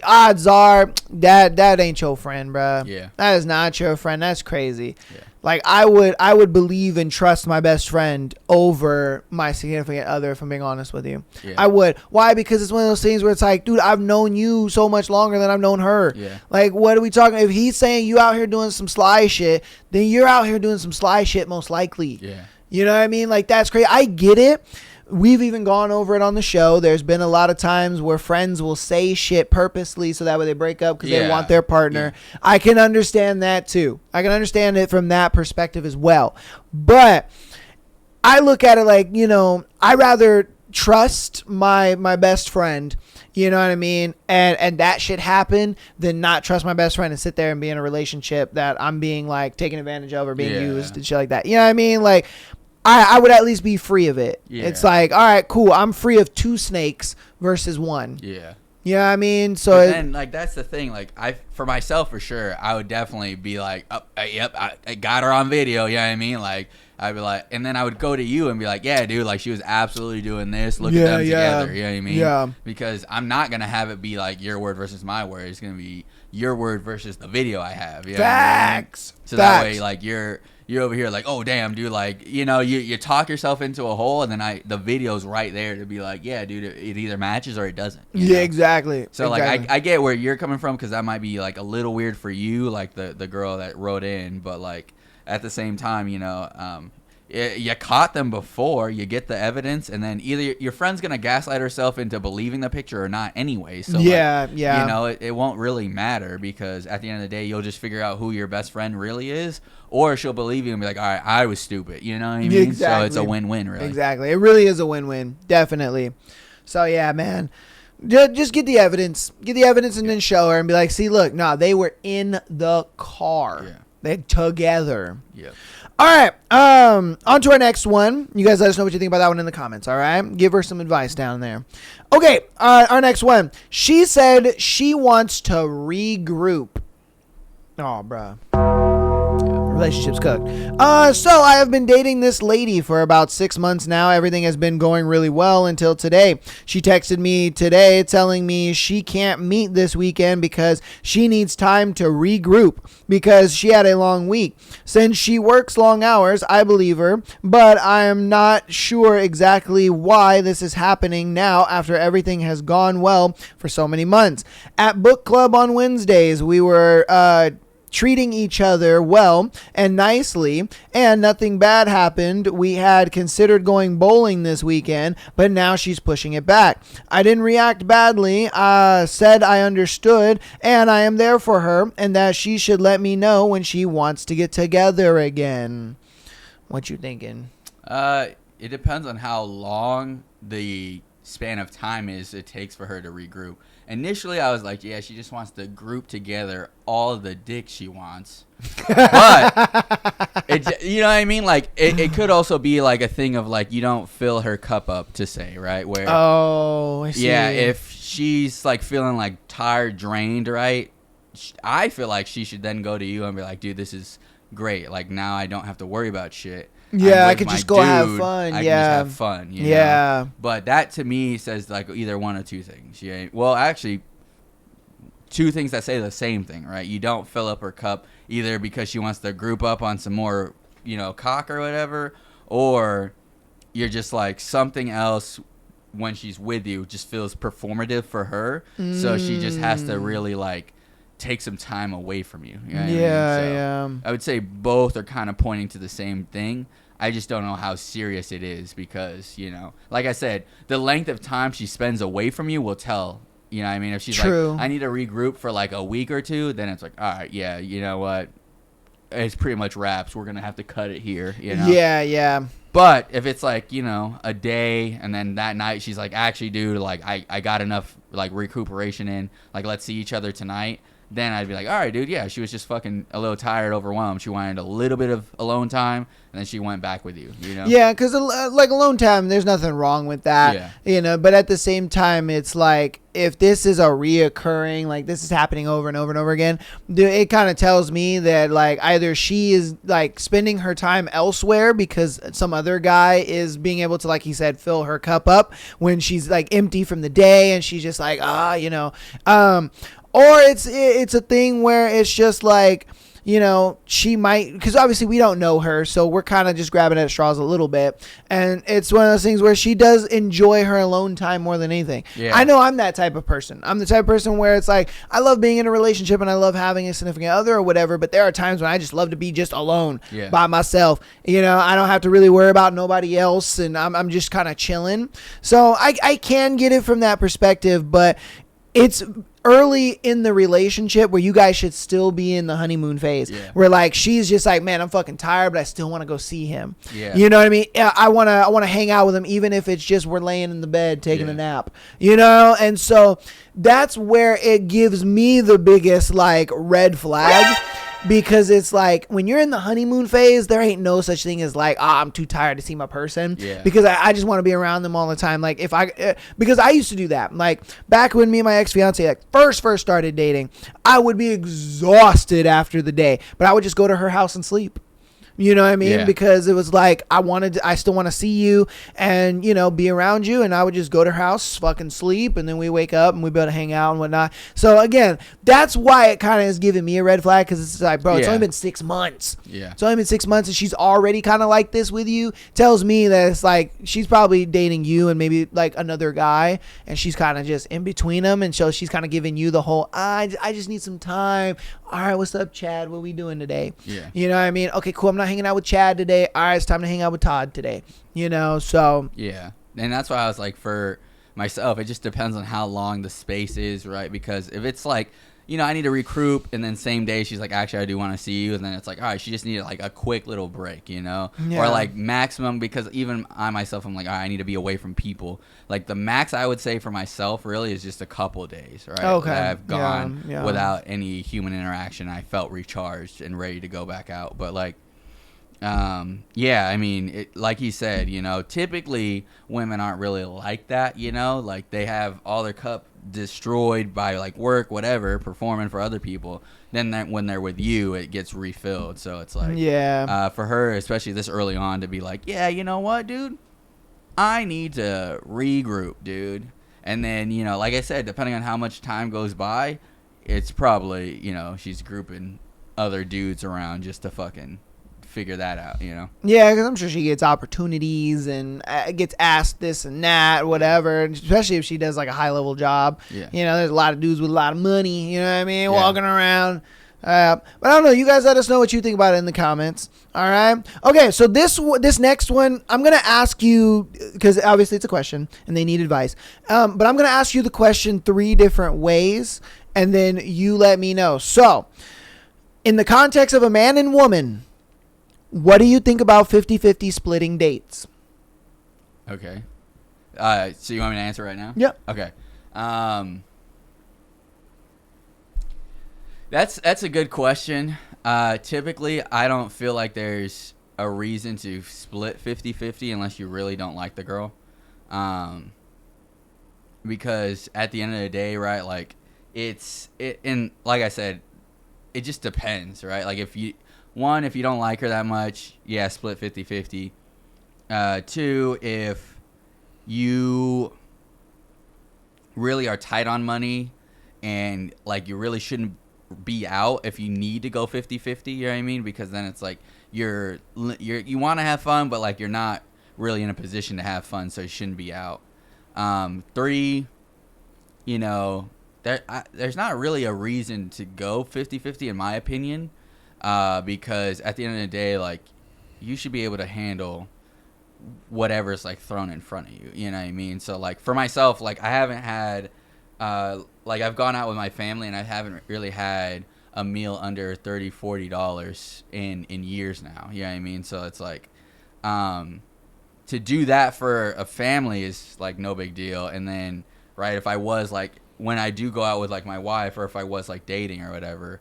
odds are that ain't your friend, bruh. Yeah. That is not your friend. That's crazy. Yeah. Like, I would believe and trust my best friend over my significant other, if I'm being honest with you. Yeah. I would. Why? Because it's one of those things where it's like, dude, I've known you so much longer than I've known her. Yeah. Like, what are we talking? If he's saying you out here doing some sly shit, then you're out here doing some sly shit most likely. Yeah. You know what I mean? Like, that's crazy. I get it. We've even gone over it on the show. There's been a lot of times where friends will say shit purposely so that way they break up because they want their partner. Yeah. I can understand that too. I can understand it from that perspective as well. But I look at it like, you know, I rather trust my best friend, you know what I mean, and that shit happen than not trust my best friend and sit there and be in a relationship that I'm being like taken advantage of or being used and shit like that. You know what I mean? Like, I would at least be free of it. Yeah. It's like, all right, cool. I'm free of 2 snakes versus 1. Yeah. You know what I mean? So then, like, that's the thing. Like, for myself, for sure, I would definitely be like, yep, I got her on video. You know what I mean? Like, I'd be like, and then I would go to you and be like, yeah, dude, like, she was absolutely doing this. Look at them together. You know what I mean? Yeah. Because I'm not going to have it be like your word versus my word. It's going to be your word versus the video I have. You know Facts. What I mean? So that way, like, you're over here like, oh damn, dude, like, you know, you talk yourself into a hole, and then the video's right there to be like, yeah, dude, it either matches or it doesn't. Yeah, exactly. So exactly. Like, I get where you're coming from, because that might be like a little weird for you, like the girl that wrote in, but like at the same time, you know, you caught them before, you get the evidence, and then either your friend's gonna gaslight herself into believing the picture or not anyway. So yeah, like, you know, it won't really matter, because at the end of the day, you'll just figure out who your best friend really is, or she'll believe you and be like, all right, I was stupid. You know what I mean? Exactly. So it's a win-win, really. Exactly. It really is a win-win. Definitely. So yeah, man. Just get the evidence. Get the evidence and then show her and be like, see, look, nah, they were in the car. Yeah. They together. Yeah. All right. On to our next one. You guys let us know what you think about that one in the comments, all right? Give her some advice down there. Okay, our next one. She said she wants to regroup. Oh, bruh. Relationship's cooked. So I have been dating this lady for about 6 months now. Everything has been going really well until today. She texted me today telling me she can't meet this weekend because she needs time to regroup because she had a long week. Since she works long hours, I believe her, but I am not sure exactly why this is happening now after everything has gone well for so many months. At book club on Wednesdays, we were treating each other well and nicely, and nothing bad happened. We had considered going bowling this weekend, but now she's pushing it back. I didn't react badly, said I understood, and I am there for her, and that she should let me know when she wants to get together again. What you thinking? It depends on how long the span of time it takes for her to regroup. Initially, I was like, yeah, she just wants to group together all the dick she wants. But, you know what I mean? Like, it could also be like a thing of like, you don't fill her cup up, to say, right? Where, I see. Yeah, if she's like feeling like tired, drained, right? I feel like she should then go to you and be like, dude, this is great. Like, now I don't have to worry about shit. Yeah, I could just go have fun. I can just have fun. You know? But that to me says like either one or two things. Well, actually, two things that say the same thing, right? You don't fill up her cup either because she wants to group up on some more, you know, cock or whatever, or you're just like something else when she's with you just feels performative for her. So she just has to really like take some time away from you. You know what I mean? Yeah. I would say both are kind of pointing to the same thing. I just don't know how serious it is because, you know, like I said, the length of time she spends away from you will tell. You know what I mean? If she's like, I need to regroup for like a week or two, then it's like, all right, yeah, you know what? It's pretty much wraps. We're going to have to cut it here, you know? Yeah. But if it's like, you know, a day and then that night she's like, actually, dude, like I got enough like recuperation in, like let's see each other tonight. then I'd be like, all right, dude, yeah, she was just fucking a little tired, overwhelmed. She wanted a little bit of alone time, and then she went back with you, you know? Yeah, because like alone time, there's nothing wrong with that, Yeah. you know. But at the same time, it's like if this is a reoccurring, like this is happening over and over and over again, it kind of tells me that like either she is like spending her time elsewhere because some other guy is being able to, like he said, fill her cup up when she's like empty from the day, and she's just like you know, or it's a thing where it's just like, you know, she might, because obviously we don't know her, so we're kind of just grabbing at straws a little bit. And it's one of those things where she does enjoy her alone time more than anything. Yeah. I know I'm that type of person. I'm the type of person where it's like, I love being in a relationship and I love having a significant other or whatever, but there are times when I just love to be just alone by myself. You know, I don't have to really worry about nobody else, and I'm just kind of chilling. So I can get it from that perspective, but it's early in the relationship where you guys should still be in the honeymoon phase, where like she's just like, man, I'm fucking tired, but I still want to go see him. You know what I mean? I want to hang out with him, even if it's just we're laying in the bed taking a nap, you know? And so that's where it gives me the biggest like red flag. Because it's like when you're in the honeymoon phase, there ain't no such thing as like, I'm too tired to see my person. Because I just want to be around them all the time. Like if because I used to do that. Like back when me and my ex-fiance like first started dating, I would be exhausted after the day, but I would just go to her house and sleep. You know what I mean? Because it was like, I still want to see you and, you know, be around you. And I would just go to her house, fucking sleep. And then we wake up and we be able to hang out and whatnot. So again, that's why it kind of is giving me a red flag. Cause it's like, bro, it's only been 6 months. It's only been 6 months and she's already kind of like this with you. Tells me that it's like, she's probably dating you and maybe like another guy. And she's kind of just in between them. And so she's kind of giving you the whole, I just need some time. All right, what's up, Chad? What we doing today? You know what I mean? Okay, cool. I'm not hanging out with Chad today. All right, it's time to hang out with Todd today. You know, so. Yeah. And that's why I was like, for myself, it just depends on how long the space is, right? Because if it's like, you know, I need to recruit, and then same day she's like, actually, I do want to see you, and then it's like, all right, she just needed like a quick little break, you know, or like maximum, because even I myself, I'm like, all right, I need to be away from people. Like the max I would say for myself really is just a couple of days, right? Okay. That I've gone without any human interaction. I felt recharged and ready to go back out, but like, I mean, like you said, you know, typically women aren't really like that, you know, like they have all their cup destroyed by like work, whatever, performing for other people. Then when they're with you, it gets refilled. So it's like, for her, especially this early on, to be like, yeah, you know what, dude, I need to regroup, dude. And then, you know, like I said, depending on how much time goes by, it's probably, you know, she's grouping other dudes around just to fucking figure that out, you know? Yeah, because I'm sure she gets opportunities and gets asked this and that, whatever, and especially if she does like a high-level job. You know, there's a lot of dudes with a lot of money, you know what I mean, walking around. But I don't know. You guys let us know what you think about it in the comments. All right. Okay, so this next one, I'm going to ask you, because obviously it's a question and they need advice. But I'm going to ask you the question 3 different ways, and then you let me know. So, in the context of a man and woman, what do you think about 50-50 splitting dates? Okay. So you want me to answer right now? Yep. Okay. That's a good question. Typically, I don't feel like there's a reason to split 50-50 unless you really don't like the girl. Because at the end of the day, right, like and like I said, it just depends, right? Like if you don't like her that much, split 50-50. 2, if you really are tight on money and like you really shouldn't be out if you need to go 50-50, you know what I mean? Because then it's like you want to have fun, but like you're not really in a position to have fun, so you shouldn't be out. 3, you know, there's not really a reason to go 50-50 in my opinion, because at the end of the day, like, you should be able to handle whatever's like thrown in front of you, you know what I mean? So like for myself, like I haven't had like I've gone out with my family and I haven't really had a meal under $30-$40 in years now, you know what I mean? So it's like to do that for a family is like no big deal. And then right, if I was like when I do go out with like my wife, or if I was like dating or whatever,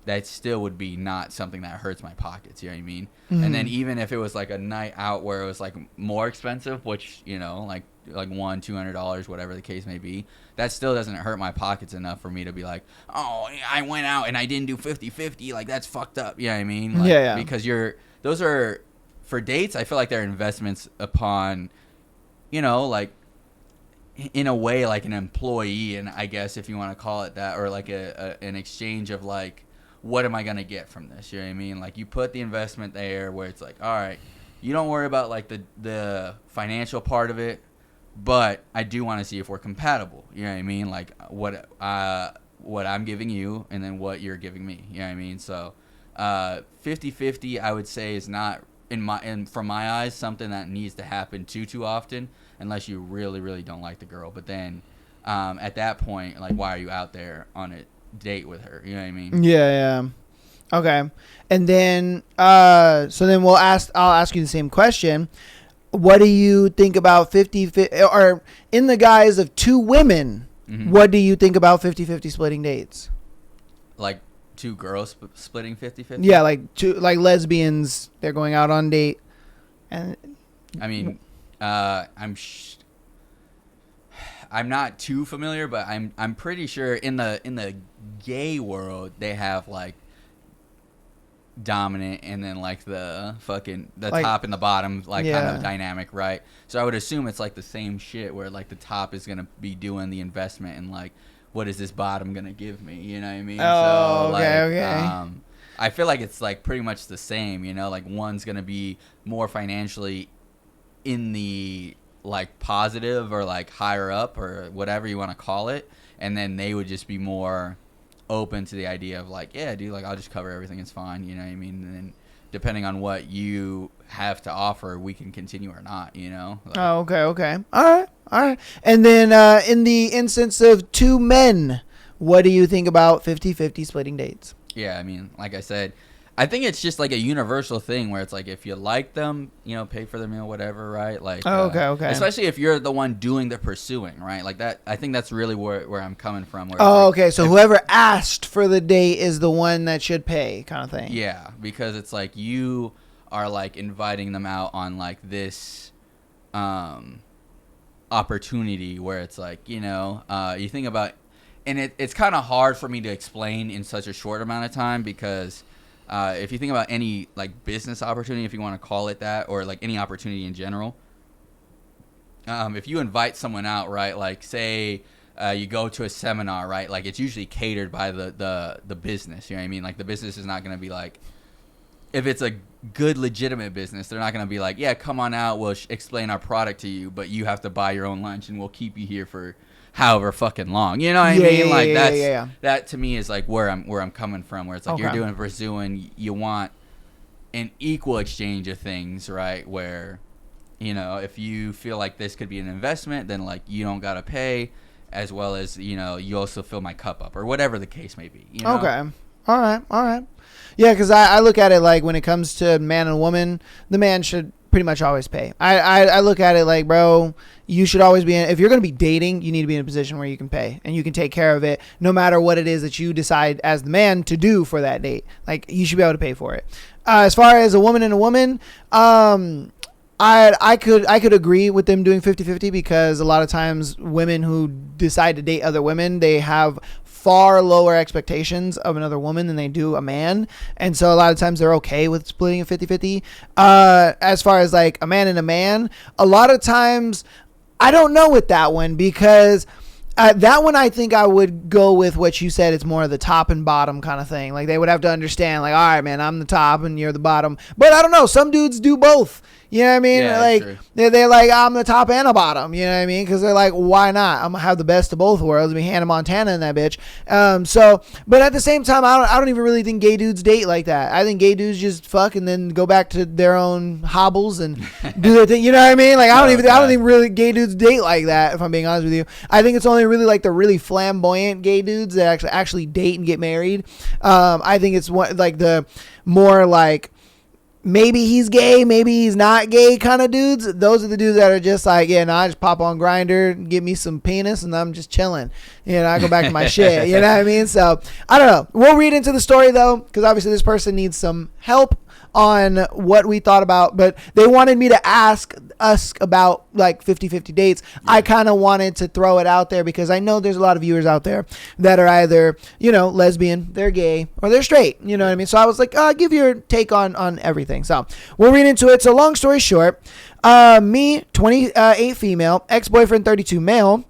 that still would be not something that hurts my pockets. You know what I mean? Mm-hmm. And then even if it was like a night out where it was like more expensive, which, you know, like $200, whatever the case may be, that still doesn't hurt my pockets enough for me to be like, oh, I went out and I didn't do 50-50. Like, that's fucked up. You know what I mean? Like, yeah. Because those are, for dates, I feel like they're investments upon, you know, like, in a way, like an employee, and I guess if you want to call it that, or like an exchange of like, what am I gonna get from this? You know what I mean? Like, you put the investment there where it's like, all right, you don't worry about like the financial part of it, but I do want to see if we're compatible. You know what I mean? Like what I'm giving you and then what you're giving me. You know what I mean? So 50-50 I would say is not from my eyes something that needs to happen too often, unless you really, really don't like the girl. But then at that point, like, why are you out there on a date with her? You know what I mean? Yeah. Okay. And then so then I'll ask you the same question. What do you think about 50-50, or in the guise of two women, what do you think about 50-50 splitting dates? Like two girls splitting 50-50? Yeah, like two, like lesbians, they're going out on date. And I mean, I'm not too familiar, but I'm pretty sure in the gay world they have like dominant and then like the like, top and the bottom, like, kind of dynamic, right? So I would assume it's like the same shit where like the top is gonna be doing the investment and like, what is this bottom gonna give me? You know what I mean? Oh, so, okay. I feel like it's like pretty much the same, you know, like one's gonna be more financially in the like positive or like higher up or whatever you want to call it, and then they would just be more open to the idea of like, yeah, dude, like, I'll just cover everything, it's fine, you know what I mean? And then depending on what you have to offer, we can continue or not, you know? Like, okay. All right. And then in the instance of two men, what do you think about 50-50 splitting dates? Yeah, I mean, like I said, I think it's just like a universal thing where it's like, if you like them, you know, pay for their meal, whatever, right? Like, okay. Especially if you're the one doing the pursuing, right? Like that, I think that's really where I'm coming from. Where okay. So whoever asked for the date is the one that should pay, kind of thing. Yeah, because it's like you are like inviting them out on like this opportunity where it's like, you know, you think about, and it's kind of hard for me to explain in such a short amount of time because if you think about any like business opportunity, if you want to call it that, or like any opportunity in general, if you invite someone out, right, like say you go to a seminar, right, like it's usually catered by the business, you know what I mean? Like the business is not going to be like, if it's a good legitimate business, they're not going to be like, yeah, come on out, we'll explain our product to you, but you have to buy your own lunch and we'll keep you here for however fucking long, you know what I mean? Like that to me is like where I'm coming from, where it's like you're pursuing, you want an equal exchange of things, right? Where, you know, if you feel like this could be an investment, then like you don't gotta pay, as well as, you know, you also fill my cup up or whatever the case may be, you know? Okay. All right. Yeah, because I look at it like when it comes to man and woman, the man should pretty much always pay. I look at it like, bro, you should always be if you're going to be dating, you need to be in a position where you can pay and you can take care of it no matter what it is that you decide as the man to do for that date. Like, you should be able to pay for it. As far as a woman and a woman, I could agree with them doing 50-50 because a lot of times women who decide to date other women, they have far lower expectations of another woman than they do a man, and so a lot of times they're okay with splitting a 50-50. As far as like a man and a man, a lot of times I don't know with that one because that one I think I would go with what you said. It's more of the top and bottom kind of thing. Like they would have to understand, like, all right, man, I'm the top and you're the bottom. But I don't know, some dudes do both. You know what I mean? Yeah, like true. they're like, I'm the top and a bottom. You know what I mean? Because they're like, why not? I'm gonna have the best of both worlds. Be Hannah Montana in that bitch. So, but at the same time, I don't even really think gay dudes date like that. I think gay dudes just fuck and then go back to their own hobbles and do their thing. You know what I mean? Like I don't think really gay dudes date like that. If I'm being honest with you, I think it's only really like the really flamboyant gay dudes that actually date and get married. I think it's like the more like maybe he's gay, maybe he's not gay kind of dudes. Those are the dudes that are just like, yeah, no, I just pop on Grindr, give me some penis, and I'm just chilling. I go back to my shit. You know what I mean? So I don't know. We'll read into the story though, because obviously this person needs some help on what we thought about, but they wanted me to ask us about like 50-50 dates. I kind of wanted to throw it out there because I know there's a lot of viewers out there that are either, lesbian, they're gay, or they're straight. You know what I mean? So I was like, give your take on everything. So we'll read into it. So long story short, me, 28 female, ex-boyfriend 32 male,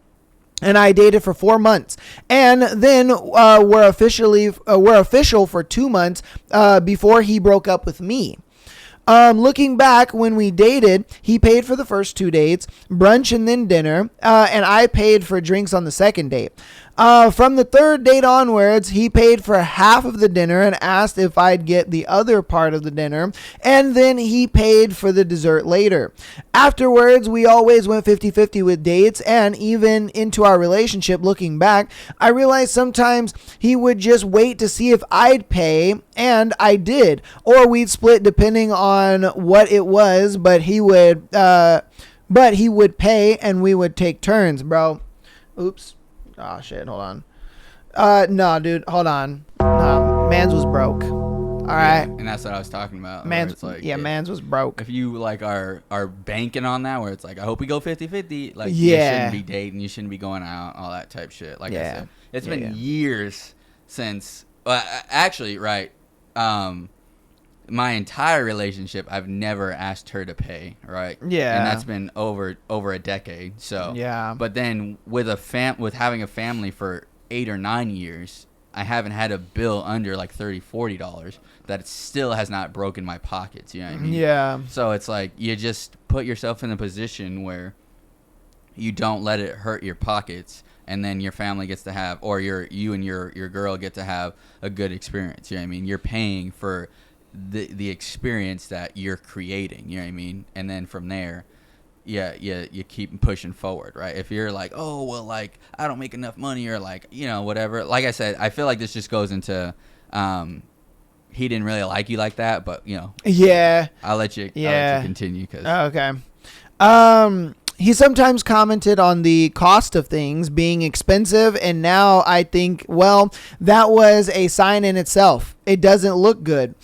and I dated for 4 months, and then were official for 2 months before he broke up with me. Looking back, when we dated, he paid for the first 2 dates, brunch and then dinner, and I paid for drinks on the second date. From the third date onwards, he paid for half of the dinner and asked if I'd get the other part of the dinner, and then he paid for the dessert later. Afterwards, we always went 50-50 with dates, and even into our relationship, looking back, I realized sometimes he would just wait to see if I'd pay, and I did, or we'd split depending on what it was, but he would pay and we would take turns, bro. Oops. Oh shit, hold on. No, dude, hold on. Mans was broke. All right. And that's what I was talking about. Mans was broke. If you like are banking on that, where it's like, I hope we go 50-50, like you shouldn't be dating, you shouldn't be going out, all that type shit. Like I said, it's been years since actually, right. My entire relationship, I've never asked her to pay, right? Yeah. And that's been over a decade. So yeah. But then with having a family for 8 or 9 years, I haven't had a bill under like $30-$40 that still has not broken my pockets. You know what I mean? Yeah. So it's like you just put yourself in a position where you don't let it hurt your pockets, and then your family gets to have, or you and your girl get to have a good experience. You know what I mean? You're paying for the experience that you're creating, you know what I mean? And then from there, you keep pushing forward, right? If you're like, oh, well, like, I don't make enough money, or like, whatever. Like I said, I feel like this just goes into, he didn't really like you like that, but, Yeah. I'll let you continue. Okay. He sometimes commented on the cost of things being expensive, and now I think, well, that was a sign in itself. It doesn't look good.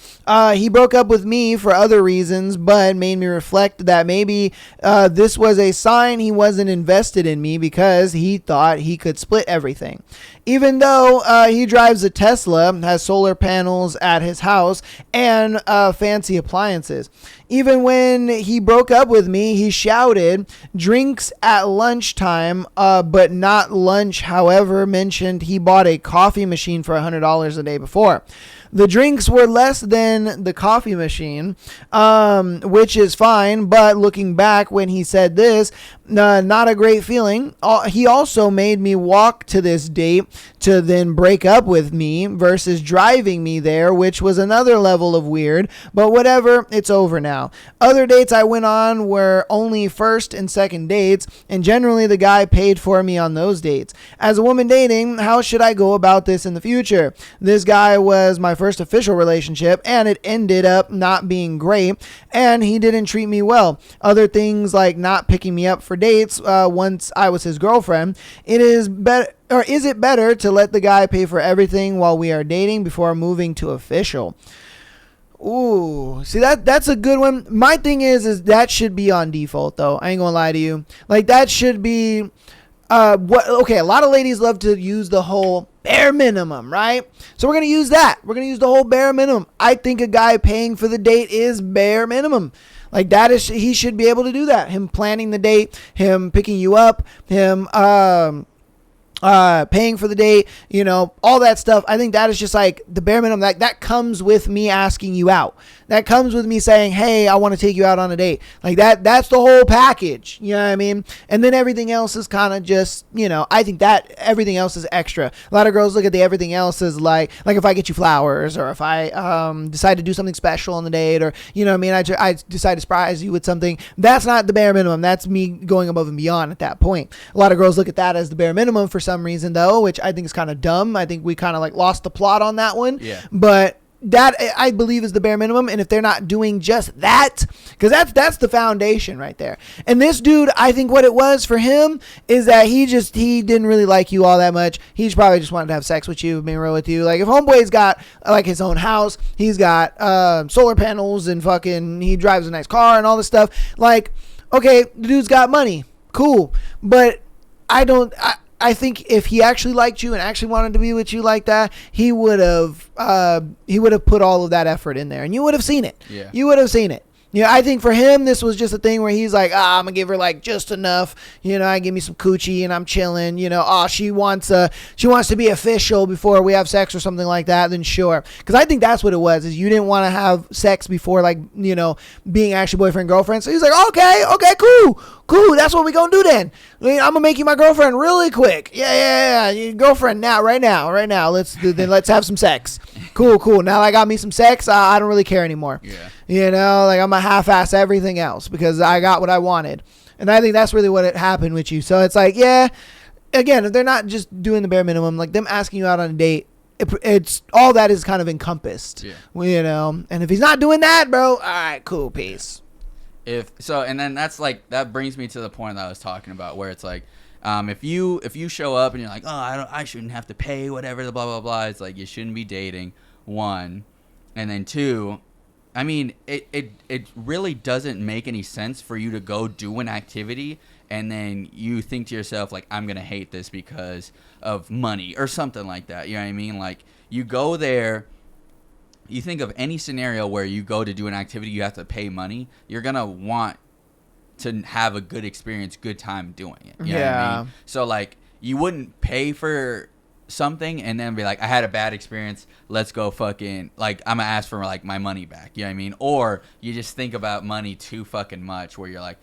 He broke up with me for other reasons, but made me reflect that maybe this was a sign he wasn't invested in me because he thought he could split everything. Even though he drives a Tesla, has solar panels at his house, and fancy appliances. Even when he broke up with me, he shouted drinks at lunchtime, but not lunch. However, mentioned he bought a coffee machine for $100 a day before. The drinks were less than the coffee machine, which is fine, but looking back when he said this, not a great feeling. He also made me walk to this date to then break up with me versus driving me there, which was another level of weird, but whatever, it's over now. Other dates I went on were only first and second dates, and generally the guy paid for me on those dates. As a woman dating, how should I go about this in the future? This guy was my first official relationship, and it ended up not being great, and he didn't treat me well. Other things like not picking me up for dates once I was his girlfriend. Is it better to let the guy pay for everything while we are dating before moving to official? Ooh, see, that's a good one. My thing is that should be on default, though. I ain't gonna lie to you. Like, that should be okay, a lot of ladies love to use the whole bare minimum, right? So we're going to use that. We're going to use the whole bare minimum. I think a guy paying for the date is bare minimum. Like, that is, he should be able to do that. Him planning the date, him picking you up, him paying for the date, all that stuff. I think that is just like the bare minimum. That comes with me asking you out. That comes with me saying, hey, I want to take you out on a date. Like that's the whole package. You know what I mean? And then everything else is kind of just, I think that everything else is extra. A lot of girls look at the everything else as like if I get you flowers, or if I decide to do something special on the date, or, I decide to surprise you with something. That's not the bare minimum. That's me going above and beyond at that point. A lot of girls look at that as the bare minimum for some reason, though, which I think is kind of dumb. I think we kind of like lost the plot on that one. Yeah. But that I believe is the bare minimum. And if they're not doing just that, because that's the foundation right there. And this dude, I think what it was for him is that he didn't really like you all that much. He probably just wanted to have sex with you, being real with you. Like if homeboy's got like his own house, he's got solar panels and fucking he drives a nice car and all this stuff. Like, okay, the dude's got money, cool, but I think if he actually liked you and actually wanted to be with you like that, he would have put all of that effort in there, and you would have seen it. Yeah. You would have seen it. I think for him, this was just a thing where he's like, I'm going to give her like just enough, I give me some coochie and I'm chilling, she wants to be official before we have sex or something like that, then sure. Because I think that's what it was, is you didn't want to have sex before like, being actually boyfriend, girlfriend. So he's like, okay, cool. That's what we going to do then. I'm going to make you my girlfriend really quick. Yeah. Your girlfriend now, right now. Let's have some sex. Cool. Now I got me some sex. I don't really care anymore. Yeah. Like I'm a half-ass everything else because I got what I wanted. And I think that's really what it happened with you. So it's like, yeah, again, if they're not just doing the bare minimum, like them asking you out on a date, it's all that is kind of encompassed. Yeah. And if he's not doing that, bro, all right, cool, peace. And then that brings me to the point that I was talking about, where it's like, if you show up and you're like, oh, I shouldn't have to pay whatever, the blah blah blah, it's like you shouldn't be dating. One, and then two, I mean, it really doesn't make any sense for you to go do an activity and then you think to yourself like, I'm gonna hate this because of money or something like that. You know what I mean? Like you go there. You think of any scenario where you go to do an activity, you have to pay money. You're going to want to have a good experience, good time doing it. You know what I mean? So, like, you wouldn't pay for something and then be like, I had a bad experience. Let's go fucking, like, I'm going to ask for, like, my money back. You know what I mean? Or you just think about money too fucking much where you're like,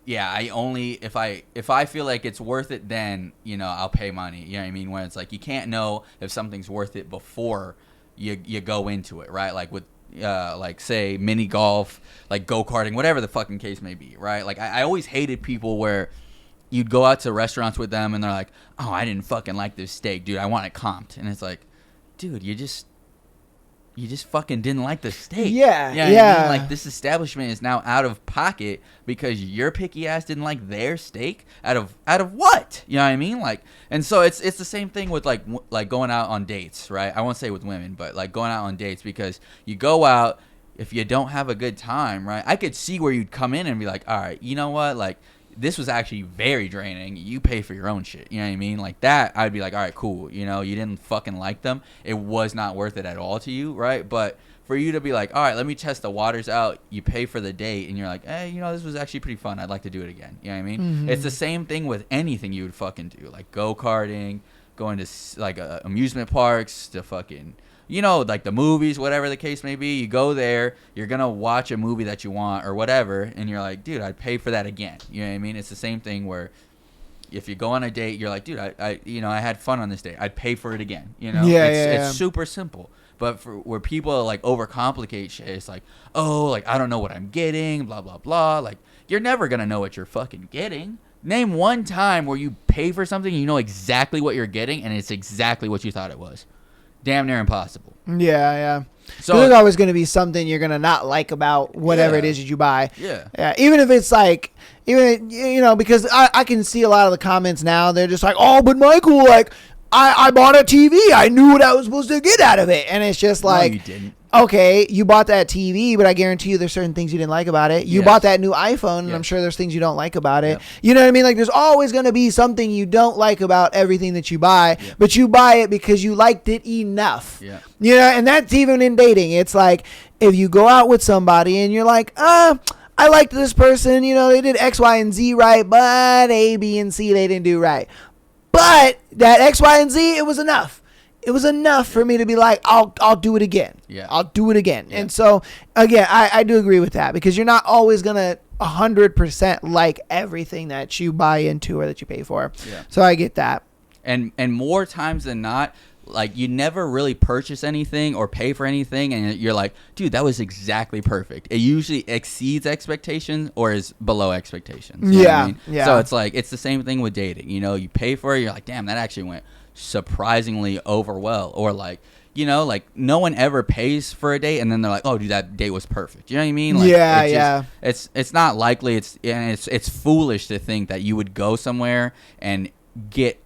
yeah, I only, if I feel like it's worth it, then, I'll pay money. You know what I mean? When it's like, you can't know if something's worth it before you go into it, right? Like with like say mini golf, like go-karting, whatever the fucking case may be, right? Like I always hated people where you'd go out to restaurants with them and they're like, oh, I didn't fucking like this steak, dude, I want it comped. And it's like, dude, you just fucking didn't like the steak. Yeah. You know what I mean? Like this establishment is now out of pocket because your picky ass didn't like their steak. Out of what? You know what I mean? Like, and so it's the same thing with like going out on dates, right? I won't say with women, but like going out on dates, because you go out, if you don't have a good time, right? I could see where you'd come in and be like, all right, you know what? Like, this was actually very draining. You pay for your own shit. You know what I mean? Like that, I'd be like, all right, cool. You didn't fucking like them. It was not worth it at all to you, right? But for you to be like, all right, let me test the waters out. You pay for the date, and you're like, hey, this was actually pretty fun. I'd like to do it again. You know what I mean? Mm-hmm. It's the same thing with anything you would fucking do, like go-karting, going to like amusement parks, to fucking, like the movies, whatever the case may be. You go there, you're going to watch a movie that you want or whatever, and you're like, dude, I'd pay for that again. You know what I mean? It's the same thing where if you go on a date, you're like, dude, I had fun on this date. I'd pay for it again. It's super simple. But for where people like overcomplicate shit, it's like, oh, like I don't know what I'm getting, blah, blah, blah. Like, you're never going to know what you're fucking getting. Name one time where you pay for something, you know exactly what you're getting, and it's exactly what you thought it was. Damn near impossible. Yeah. So there's always going to be something you're going to not like about whatever it is that you buy. Yeah. Even if it's like, because I can see a lot of the comments now. They're just like, oh, but Michael, like, I bought a TV. I knew what I was supposed to get out of it. And it's just like, no, you didn't. Okay, you bought that TV, but I guarantee you there's certain things you didn't like about it. You bought that new iPhone, and I'm sure there's things you don't like about it. Yep. You know what I mean? Like, there's always going to be something you don't like about everything that you buy, but you buy it because you liked it enough. Yeah. And that's even in dating. It's like, if you go out with somebody and you're like, I liked this person, they did X, Y, and Z right, but A, B, and C they didn't do right. But that X, Y, and Z, it was enough. It was enough for me to be like, I'll do it again. Yeah. I'll do it again. Yeah. And so, again, I do agree with that, because you're not always going to 100% like everything that you buy into or that you pay for. Yeah. So I get that. And more times than not, like, you never really purchase anything or pay for anything, and you're like, dude, that was exactly perfect. It usually exceeds expectations or is below expectations. You know what I mean? Yeah. So it's like, it's the same thing with dating. You pay for it, you're like, damn, that actually went surprisingly over well. Or like, you know, like no one ever pays for a date and then they're like, oh, dude, that date was perfect. You know what I mean? Like, Yeah, it's not likely. It's foolish to think that you would go somewhere and get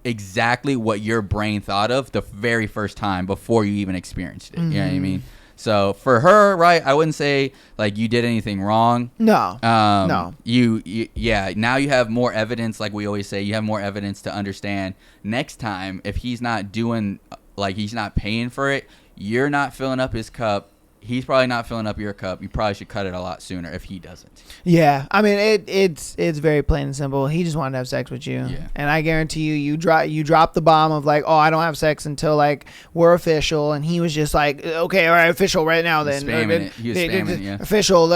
exactly what your brain thought of the very first time before you even experienced it. You know what I mean? So for her, right, I wouldn't say like you did anything wrong. No. No. Yeah, now you have more evidence, like we always say, you have more evidence to understand next time if he's not doing, like he's not paying for it, you're not filling up his cup, he's probably not filling up your cup, you probably should cut it a lot sooner if he doesn't. Yeah, I mean it's very plain and simple. He just wanted to have sex with you, and I guarantee you drop the bomb of like, oh, I don't have sex until like we're official, and he was just like, okay, all right, official right now then. He was spamming it, yeah. Official,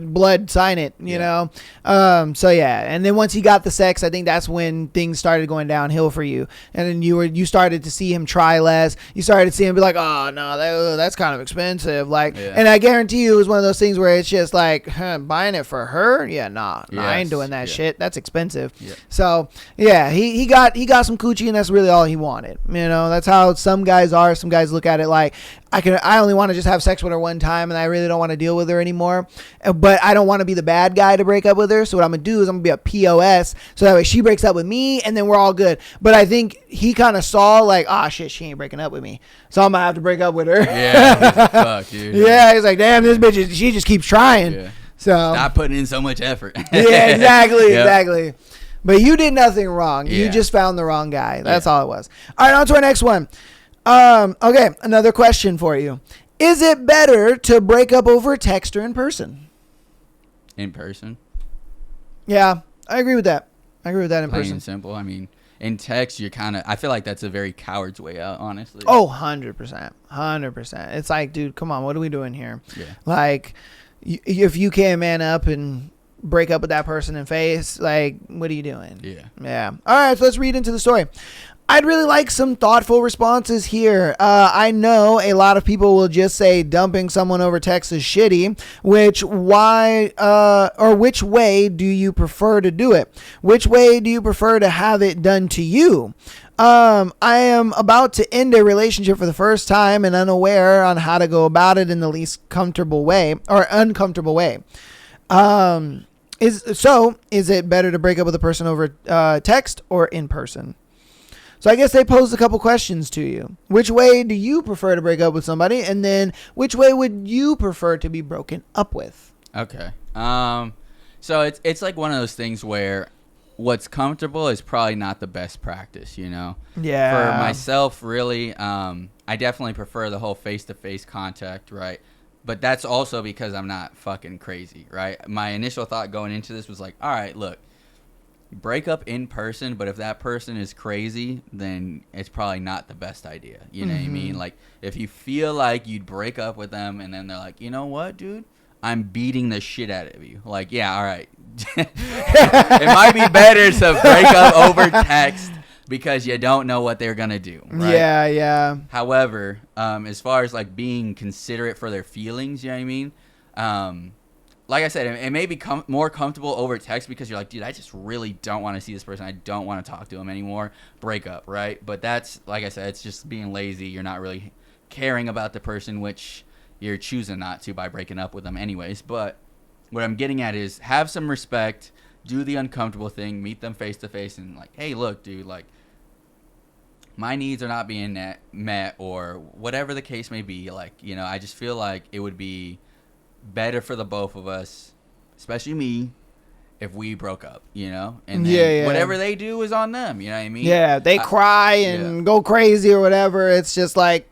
blood, sign it, you know. So yeah, and then once he got the sex, I think that's when things started going downhill for you, and then you started to see him try less. You started to see him be like, oh no, that's kind of expensive, like, and I guarantee you it was one of those things where it's just like, buying it for her, nah, I ain't doing that shit. That's expensive. So yeah, he got some coochie, and that's really all he wanted. You know, that's how some guys are. Some guys look at it like, I only want to just have sex with her one time, and I really don't want to deal with her anymore. But I don't want to be the bad guy to break up with her. So what I'm gonna do is I'm gonna be a POS, so that way she breaks up with me, and then we're all good. But I think he kind of saw like, shit, she ain't breaking up with me, so I'm gonna have to break up with her. Yeah, fuck, dude. Yeah, he's like, damn, this bitch, she just keeps trying. Yeah. So stop putting in so much effort. Yeah, exactly. But you did nothing wrong. You just found the wrong guy. That's all it was. All right, on to our next one. Okay, another question for you. Is it better to break up over text or in person? In person? Yeah, I agree with that. In Plain person. and simple. I mean, in text, you're kind of, I feel like that's a very coward's way out, honestly. Oh, 100%. 100%. It's like, dude, come on, what are we doing here? Yeah. Like, if you can't man up and break up with that person in face, like, what are you doing? Yeah. All right, so let's read into the story. I'd really like some thoughtful responses here. I know a lot of people will just say dumping someone over text is shitty. Which way do you prefer to do it? Which way do you prefer to have it done to you? I am about to end a relationship for the first time and unaware on how to go about it in the least comfortable way or uncomfortable way. Is it better to break up with a person over text or in person? So I guess they posed a couple questions to you. Which way do you prefer to break up with somebody? And then which way would you prefer to be broken up with? Okay. So it's like one of those things where what's comfortable is probably not the best practice, you know? Yeah. For myself, really, I definitely prefer the whole face-to-face contact, right? But that's also because I'm not fucking crazy, right? My initial thought going into this was like, all right, look, break up in person, but if that person is crazy, then it's probably not the best idea. You know what I mean? Like, if you feel like you'd break up with them and then they're like, you know what, dude? I'm beating the shit out of you. Like, yeah, all right. It might be better to break up over text because you don't know what they're going to do. Right? Yeah. However, as far as like being considerate for their feelings, you know what I mean? Like I said, it may be more comfortable over text because you're like, dude, I just really don't want to see this person. I don't want to talk to him anymore. Break up, right? But that's, like I said, it's just being lazy. You're not really caring about the person, which you're choosing not to by breaking up with them anyways. But what I'm getting at is have some respect, do the uncomfortable thing, meet them face to face and like, hey, look, dude, like my needs are not being met or whatever the case may be. Like, you know, I just feel like it would be better for the both of us, especially me, if we broke up, you know? And then whatever they do is on them, you know what I mean? Yeah, they cry and go crazy or whatever. It's just like,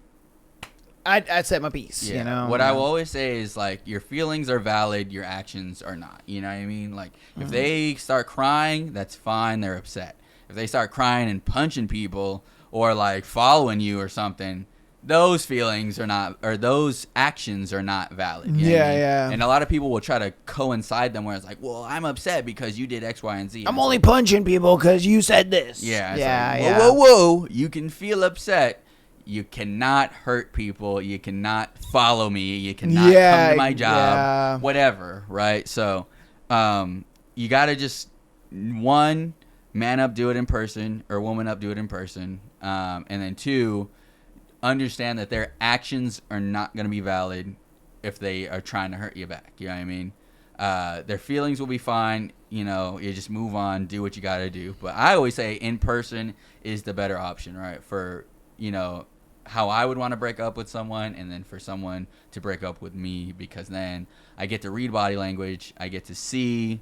I said my piece, you know? What I will always say is, like, your feelings are valid, your actions are not, you know what I mean? Like, if they start crying, that's fine, they're upset. If they start crying and punching people or, like, following you or something, those feelings are not, or those actions are not valid. You know what I mean? And a lot of people will try to coincide them where it's like, well, I'm upset because you did X, Y, and Z. I'm only punching people because you said this. Yeah. Whoa. You can feel upset. You cannot hurt people. You cannot follow me. You cannot come to my job. Whatever, right? So you got to just, one, man up, do it in person, or woman up, do it in person. And then two, understand that their actions are not going to be valid if they are trying to hurt you back. You know what I mean? Their feelings will be fine. You know, you just move on, do what you got to do. But I always say in person is the better option, right? For, you know, how I would want to break up with someone, and then for someone to break up with me, because then I get to read body language. I get to see,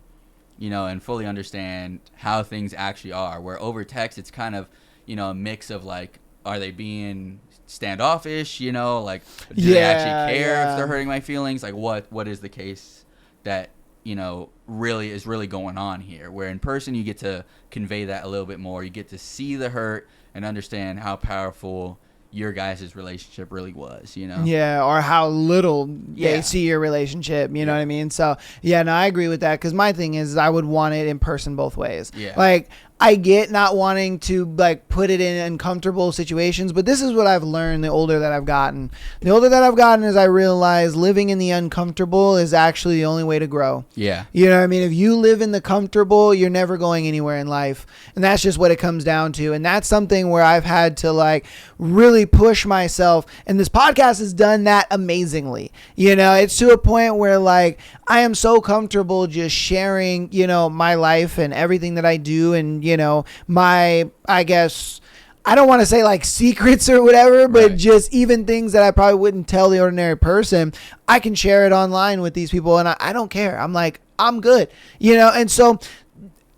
you know, and fully understand how things actually are. Where over text, it's kind of, you know, a mix of like, are they being standoffish, you know, like, do they actually care if they're hurting my feelings? Like, what is the case that, you know, really is really going on here? Where in person, you get to convey that a little bit more. You get to see the hurt and understand how powerful your guys' relationship really was, you know? Yeah, or how little they see your relationship, you know what I mean? So, yeah, no, I agree with that, because my thing is I would want it in person both ways. Yeah. Like, I get not wanting to, like, put it in uncomfortable situations, but this is what I've learned the older that I've gotten. The older that I've gotten is I realize living in the uncomfortable is actually the only way to grow. Yeah. You know what I mean? If you live in the comfortable, you're never going anywhere in life. And that's just what it comes down to. And that's something where I've had to, like, really push myself. And this podcast has done that amazingly. You know, it's to a point where, like, I am so comfortable just sharing, you know, my life and everything that I do, and, you know, my, I guess, I don't want to say like secrets or whatever, but just even things that I probably wouldn't tell the ordinary person, I can share it online with these people, and I don't care. I'm like, I'm good, you know? And so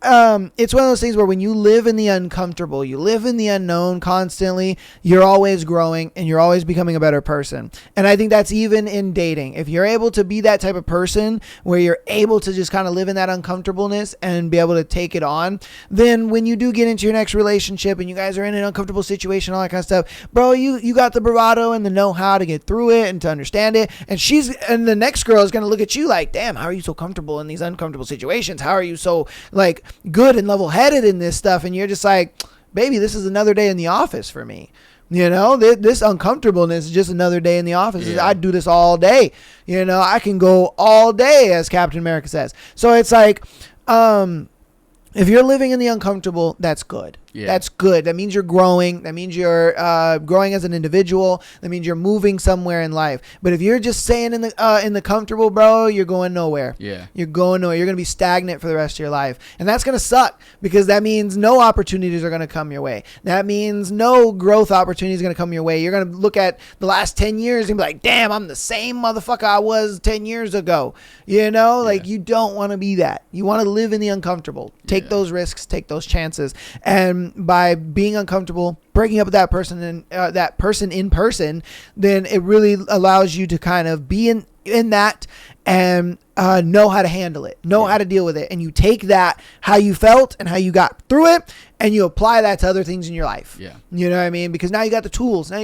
it's one of those things where when you live in the uncomfortable, you live in the unknown constantly, you're always growing and you're always becoming a better person. And I think that's even in dating. If you're able to be that type of person where you're able to just kind of live in that uncomfortableness and be able to take it on, then when you do get into your next relationship and you guys are in an uncomfortable situation, all that kind of stuff, bro, you got the bravado and the know-how to get through it and to understand it. And the next girl is going to look at you like, damn, how are you so comfortable in these uncomfortable situations? How are you so, like, good and level-headed in this stuff? And you're just like, baby, this is another day in the office for me. You know, this uncomfortableness is just another day in the office. Yeah. I do this all day. You know, I can go all day, as Captain America says. So it's like, if you're living in the uncomfortable, that's good. Yeah. That's good. That means you're growing. That means you're growing as an individual. That means you're moving somewhere in life. But if you're just staying in the comfortable, bro, you're going nowhere. Yeah. You're going nowhere. You're going to be stagnant for the rest of your life. And that's going to suck, because that means no opportunities are going to come your way. That means no growth opportunities are going to come your way. You're going to look at the last 10 years and be like, damn, I'm the same motherfucker I was 10 years ago. You know, like, you don't want to be that. You want to live in the uncomfortable. Take those risks, take those chances. And by being uncomfortable, breaking up with that person in person, then it really allows you to kind of be in that and know how to handle it, know how to deal with it. And you take that, how you felt and how you got through it, and you apply that to other things in your life. Yeah. You know what I mean? Because now you got the tools. Now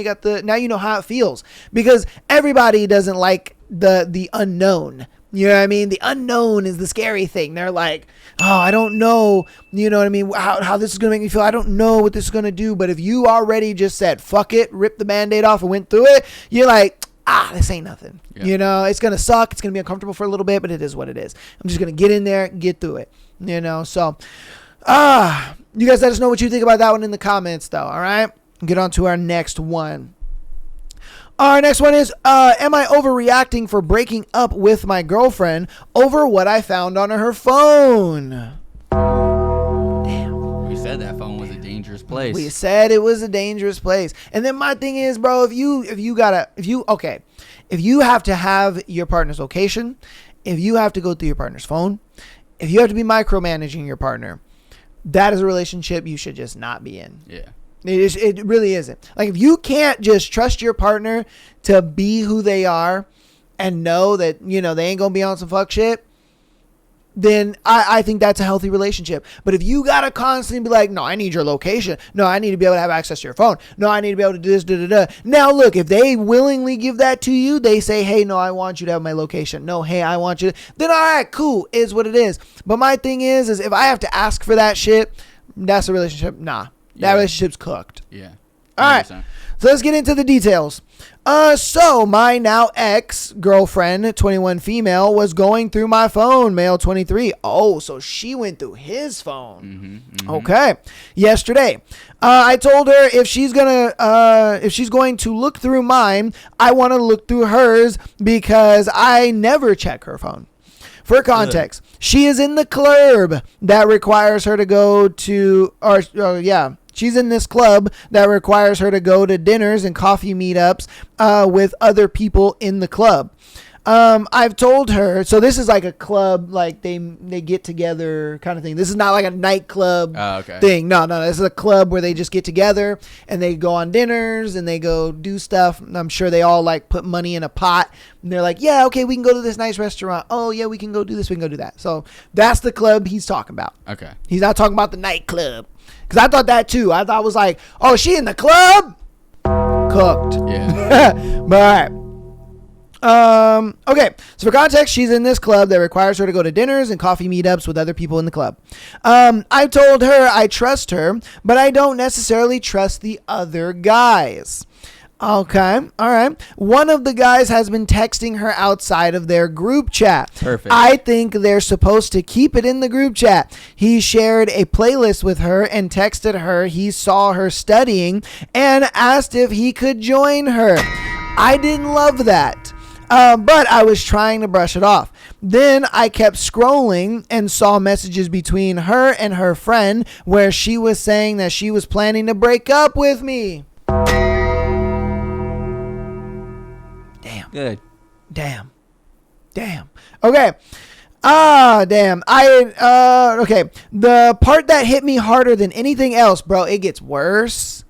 you know how it feels. Because everybody doesn't like the unknown. You know what I mean? The unknown is the scary thing. They're like, oh, I don't know, you know what I mean, how this is going to make me feel. I don't know what this is going to do. But if you already just said, fuck it, ripped the Band-Aid off and went through it, you're like, this ain't nothing. Yeah. You know, it's going to suck. It's going to be uncomfortable for a little bit, but it is what it is. I'm just going to get in there, get through it, you know? So, you guys let us know what you think about that one in the comments, though, all right? Get on to our next one. Our next one is, am I overreacting for breaking up with my girlfriend over what I found on her phone? We said that phone was a dangerous place. We said it was a dangerous place. And then my thing is, bro, if you have to have your partner's location, if you have to go through your partner's phone, if you have to be micromanaging your partner, that is a relationship you should just not be in. Yeah. It really isn't. Like, if you can't just trust your partner to be who they are and know that, you know, they ain't going to be on some fuck shit, then I think that's a healthy relationship. But if you got to constantly be like, no, I need your location. No, I need to be able to have access to your phone. No, I need to be able to do this, da-da-da. Now, look, if they willingly give that to you, they say, hey, no, I want you to have my location. No, hey, I want you to. Then, all right, cool, is what it is. But my thing is if I have to ask for that shit, that's a relationship. Nah. That relationship's cooked. Yeah. 100%. All right. So let's get into the details. So my now ex-girlfriend, 21 female, was going through my phone, male 23. Oh, so she went through his phone. Okay. Yesterday, I told her if she's going to look through mine, I want to look through hers because I never check her phone. For context, she is in the club that requires her to go to, she's in this club that requires her to go to dinners and coffee meetups with other people in the club. I've told her, so this is like a club, like they get together kind of thing. This is not like a nightclub thing. No, this is a club where they just get together and they go on dinners and they go do stuff. I'm sure they all like put money in a pot and they're like, yeah, okay, we can go to this nice restaurant. Oh yeah, we can go do this, we can go do that. So that's the club he's talking about. Okay. He's not talking about the nightclub. Because I thought that too. I thought it was like, oh, she in the club? Cooked. Yeah. But all right. Okay, so for context, she's in this club that requires her to go to dinners and coffee meetups with other people in the club. I told her I trust her, but I don't necessarily trust the other guys. Okay, all right. One of the guys has been texting her outside of their group chat. Perfect. I think they're supposed to keep it in the group chat. He shared a playlist with her and texted her he saw her studying and asked if he could join her. I didn't love that. But I was trying to brush it off. Then I kept scrolling and saw messages between her and her friend where she was saying that she was planning to break up with me. Damn. Good. Damn. Okay. Damn. Okay. The part that hit me harder than anything else, bro, it gets worse.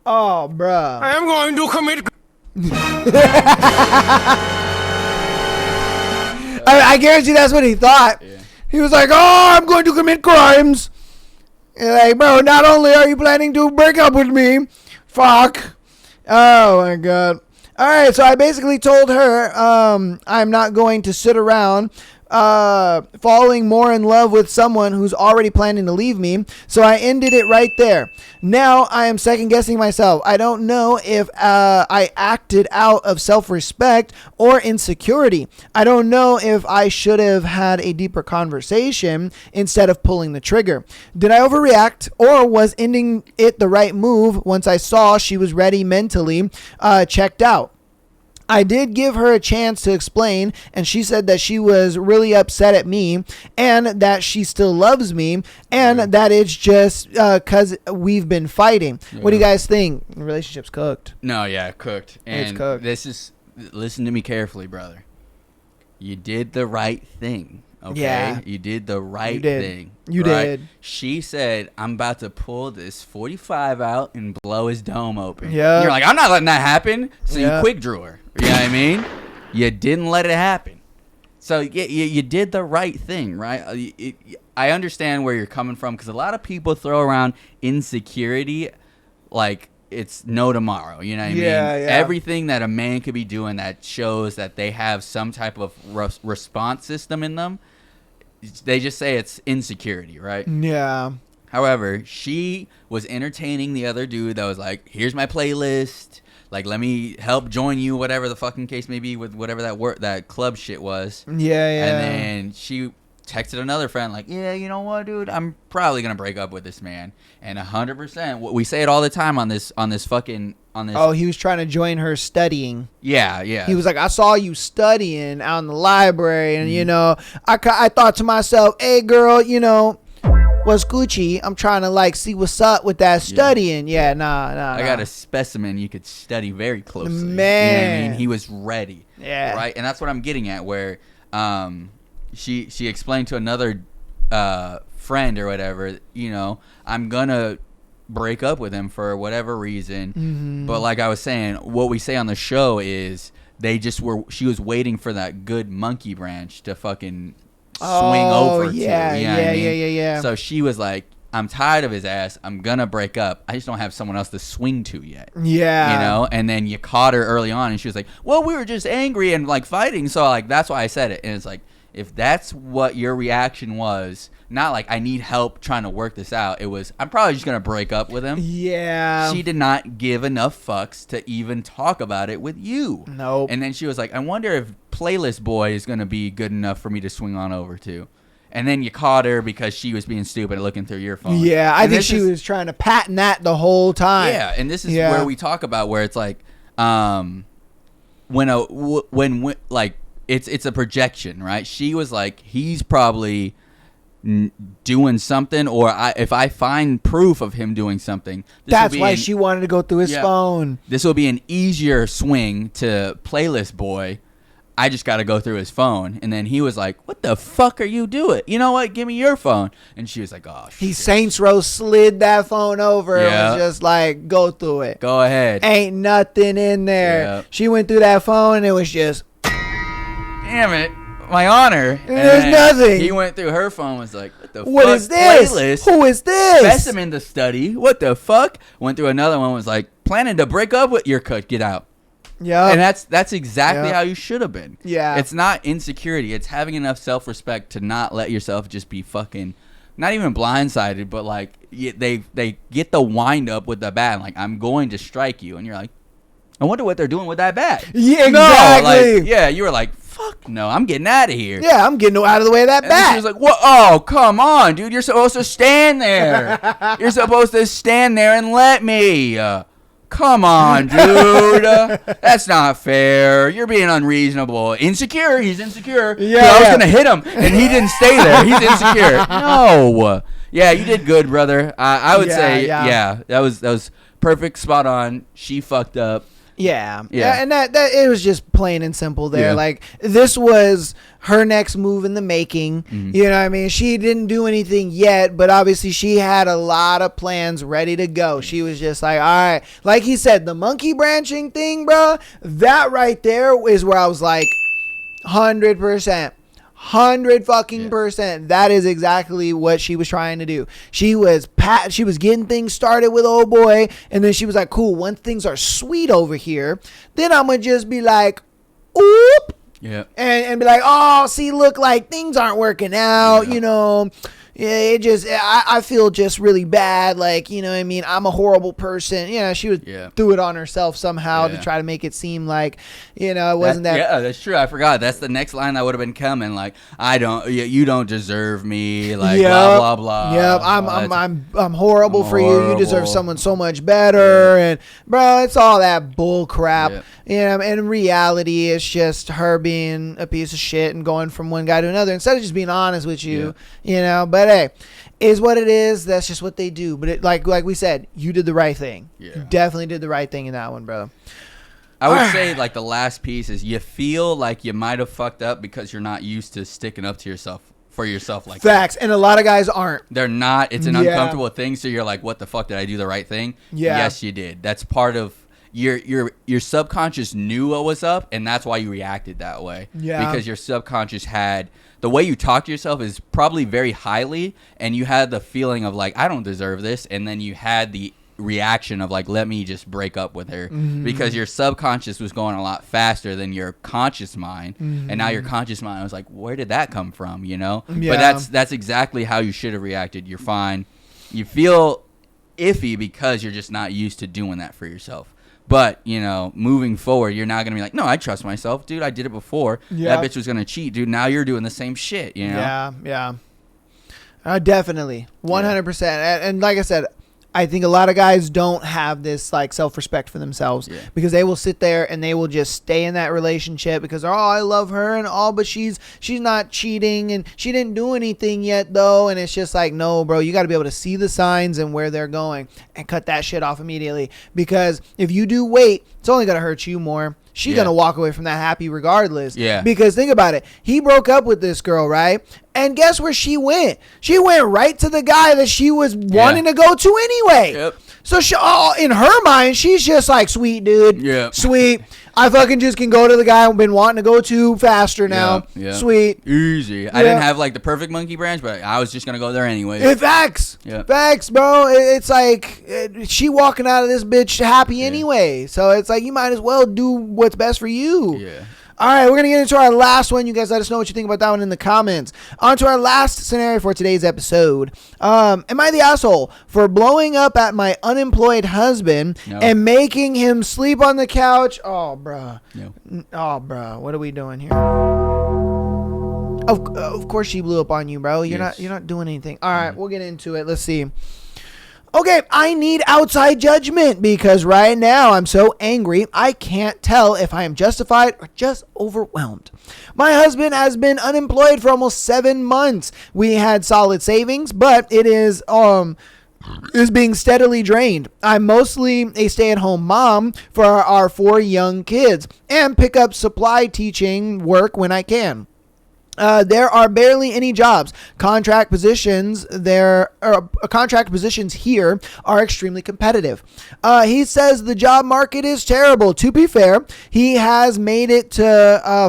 Oh, bro. I am going to commit. I guarantee that's what he thought. Yeah. He was like, oh, I'm going to commit crimes. And like, bro, not only are you planning to break up with me, fuck. Oh, my God. All right, so I basically told her I'm not going to sit around falling more in love with someone who's already planning to leave me. So I ended it right there. Now I am second guessing myself. I don't know if I acted out of self-respect or insecurity. I don't know if I should have had a deeper conversation instead of pulling the trigger. Did I overreact, or was ending it the right move once I saw she was ready mentally, checked out? I did give her a chance to explain, and she said that she was really upset at me and that she still loves me and that it's just because we've been fighting. Yeah. What do you guys think? The relationship's cooked. No, yeah, cooked. And it's cooked. Listen to me carefully, brother. You did the right thing. Okay, yeah. You did the right thing. You did. She said, I'm about to pull this 45 out and blow his dome open. Yeah. You're like, I'm not letting that happen. So you quick drew her. You know what I mean? You didn't let it happen. So you did the right thing, right? I understand where you're coming from, because a lot of people throw around insecurity like it's no tomorrow. You know what I mean? Yeah. Everything that a man could be doing that shows that they have some type of response system in them, they just say it's insecurity, right? Yeah. However, she was entertaining the other dude that was like, here's my playlist. Like, let me help join you, whatever the fucking case may be with whatever that club shit was. Yeah. And then she texted another friend like, yeah, you know what, dude? I'm probably going to break up with this man. And 100%, we say it all the time on this. Oh, he was trying to join her studying. Yeah. He was like, I saw you studying out in the library. And, you know, I thought to myself, hey, girl, you know, what's Gucci? I'm trying to, like, see what's up with that studying. Yeah, nah. I got a specimen you could study very closely. Man. You know what I mean? He was ready. Yeah. Right? And that's what I'm getting at, where she explained to another friend or whatever, you know, I'm going to break up with him for whatever reason. Mm-hmm. But like I was saying, what we say on the show is she was waiting for that good monkey branch to fucking swing over to. Yeah. So she was like, I'm tired of his ass. I'm going to break up. I just don't have someone else to swing to yet. Yeah. You know? And then you caught her early on and she was like, well, we were just angry and like fighting. So like, that's why I said it. And it's like, if that's what your reaction was not like I need help trying to work this out. It was I'm probably just gonna break up with him. Yeah. She did not give enough fucks to even talk about it with you. Nope. And then she was like, I wonder if Playlist Boy is gonna be good enough for me to swing on over to. And then you caught her because she was being stupid looking through your phone. Yeah, I And think this she is- was trying to patent that the whole time. Yeah, and this is where we talk about where it's like, when like it's a projection, right? She was like, he's probably doing something, or if I find proof of him doing something, that's why she wanted to go through his phone. This will be an easier swing to Playlist Boy. I just got to go through his phone. And then he was like, what the fuck are you doing? You know what? Give me your phone. And she was like, oh, shit. He Saints Row slid that phone over. Yeah. It was just like, go through it. Go ahead. Ain't nothing in there. Yeah. She went through that phone and it was just, damn it. My honor. And there's then nothing. He went through her phone, was like, what the what fuck? is this? Playlist? Who is this? Specimen to study. What the fuck? Went through another one, was like, planning to break up with your cut. Get out. Yeah. And that's exactly how you should have been. Yeah. It's not insecurity. It's having enough self-respect to not let yourself just be fucking, not even blindsided, but like they get the wind up with the bat. Like, I'm going to strike you. And you're like, I wonder what they're doing with that bat. Yeah, exactly. No, like, yeah, you were like, fuck no, I'm getting out of here. Yeah, I'm getting out of the way of that And bat. she was like, what? Oh, come on, dude. You're supposed to stand there. You're supposed to stand there and let me. Come on, dude. That's not fair. You're being unreasonable. Insecure. He's insecure. Yeah, I was yeah. going to hit him, and he didn't stay there. He's insecure. No. Yeah, you did good, brother. I would say, yeah, that was perfect, spot on. She fucked up. Yeah. Yeah. And that it was just plain and simple there. Yeah. Like, this was her next move in the making. Mm-hmm. You know what I mean? She didn't do anything yet, but obviously she had a lot of plans ready to go. She was just like, all right. Like he said, the monkey branching thing, bro, that right there is where I was like, 100%. 100% that is exactly what she was trying to do. She was getting things started with old boy, and then she was like, cool, once things are sweet over here, then I'm gonna just be like, oop, Yeah. and be like, oh, see, look, like things aren't working out, you know. Yeah, I feel just really bad. Like, you know what I mean? I'm a horrible person. Yeah, she would do it on herself somehow to try to make it seem like, you know, it wasn't that. Yeah, that's true. I forgot. That's the next line that would have been coming. Like, you don't deserve me. Like, blah, blah, blah. Yep, I'm horrible for you. You deserve someone so much better. And, bro, it's all that bull crap. Yeah. You know, and in reality, it's just her being a piece of shit and going from one guy to another instead of just being honest with you, you know. But hey, is what it is. That's just what they do. But like we said, you did the right thing. Yeah. You definitely did the right thing in that one, bro. I would say, like, the last piece is you feel like you might have fucked up because you're not used to sticking up to yourself for yourself like Facts. that. And a lot of guys aren't. They're not. It's an Yeah. uncomfortable thing. So you're like, what the fuck? Did I do the right thing? Yeah. Yes, you did. That's part of your subconscious knew what was up, and that's why you reacted that way. Yeah. Because your subconscious had the way you talk to yourself is probably very highly, and you had the feeling of like, I don't deserve this, and then you had the reaction of like, let me just break up with her, because your subconscious was going a lot faster than your conscious mind, and now your conscious mind was like, where did that come from, you know? Yeah. But that's exactly how you should have reacted. You're fine. You feel iffy because you're just not used to doing that for yourself. But, you know, moving forward, you're not going to be like, no, I trust myself. Dude, I did it before. Yeah. That bitch was going to cheat. Dude, now you're doing the same shit, you know? Yeah. Definitely. 100%. And like I said, I think a lot of guys don't have this like self-respect for themselves because they will sit there and they will just stay in that relationship because, oh, I love her and all, but she's not cheating and she didn't do anything yet though. And it's just like, no, bro, you got to be able to see the signs and where they're going and cut that shit off immediately, because if you do wait, it's only going to hurt you more. She's going to walk away from that happy regardless. Yeah. Because think about it. He broke up with this girl, right? And guess where she went? She went right to the guy that she was wanting to go to anyway. Yep. So she, in her mind, she's just like, sweet, dude. Yeah. Sweet. I fucking just can go to the guy I've been wanting to go to faster now. Yeah. Sweet. Easy. I didn't have like the perfect monkey branch, but I was just going to go there anyway. Facts. Yeah. Facts, bro. It's like she walking out of this bitch happy anyway. So it's like you might as well do what's best for you. Yeah. All right, we're going to get into our last one. You guys let us know what you think about that one in the comments. On to our last scenario for today's episode. Am I the asshole for blowing up at my unemployed husband and making him sleep on the couch? Oh, bruh. No. Oh, bruh. What are we doing here? Of course she blew up on you, bro. You're not doing anything. All right, we'll get into it. Let's see. Okay, I need outside judgment because right now I'm so angry I can't tell if I am justified or just overwhelmed. My husband has been unemployed for almost 7 months. We had solid savings, but it is being steadily drained. I'm mostly a stay-at-home mom for our 4 young kids and pick up supply teaching work when I can. There are barely any jobs. Contract positions here are extremely competitive. He says the job market is terrible. To be fair, he has made it to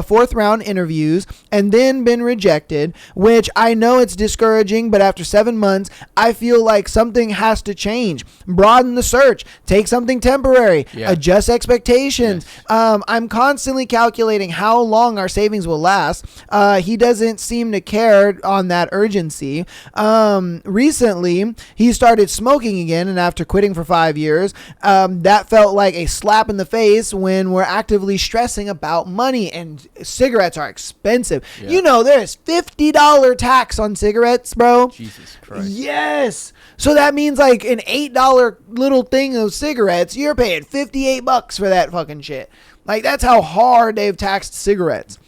4th round interviews and then been rejected, which I know it's discouraging, but after 7 months, I feel like something has to change. Broaden the search. Take something temporary. Adjust expectations. I'm constantly calculating how long our savings will last. He doesn't seem to care on that urgency. Recently, he started smoking again, and after quitting for 5 years, that felt like a slap in the face when we're actively stressing about money, and cigarettes are expensive. You know, there's $50 tax on cigarettes, bro. Jesus Christ. Yes. So that means like an $8 little thing of cigarettes, you're paying $58 for that fucking shit. Like, that's how hard they've taxed cigarettes.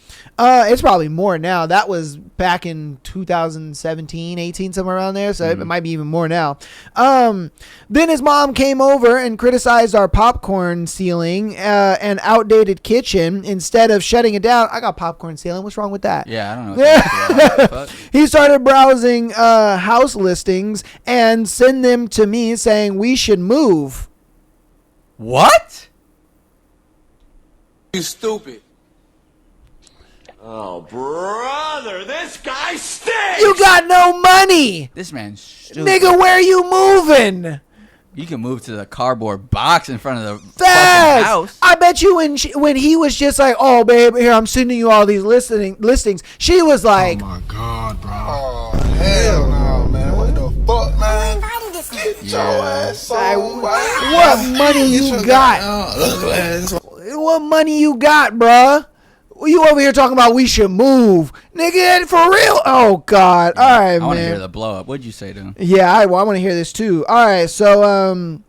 It's probably more now. That was back in 2017, 18, somewhere around there. So it might be even more now. Then his mom came over and criticized our popcorn ceiling and outdated kitchen. Instead of shutting it down, I got popcorn ceiling. What's wrong with that? Yeah, I don't know. What he started browsing house listings and send them to me saying we should move. What? You stupid. Oh, brother, this guy stinks! You got no money! This man's stupid. Nigga, where are you moving? You can move to the cardboard box in front of the Fast. fucking house. I bet you when he was just like, oh, babe, here, I'm sending you all these listings, she was like, Oh my God, bro. Oh, hell no, man. What the fuck, man? Get your ass on, what money you got? What money you got, bruh? You over here talking about we should move. Nigga, for real? Oh, God. All right, man. I want to hear the blow up. What'd you say to him? Yeah, I want to hear this too. All right, so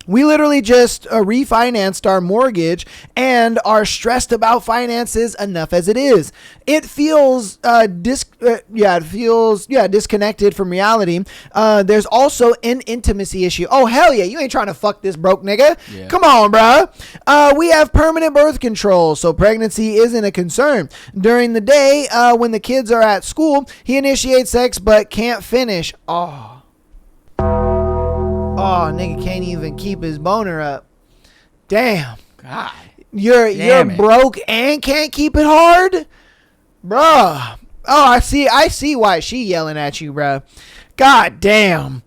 we literally just refinanced our mortgage and are stressed about finances enough as it is. It feels disconnected from reality. There's also an intimacy issue. Oh, hell yeah, you ain't trying to fuck this broke nigga. Yeah. Come on, bro. We have permanent birth control, so pregnancy isn't a concern. During the day, when the kids are at school, he initiates sex but can't finish. Oh, nigga can't even keep his boner up. Damn. God. You're broke and can't keep it hard? Bruh. Oh, I see why she yelling at you, bruh. God damn.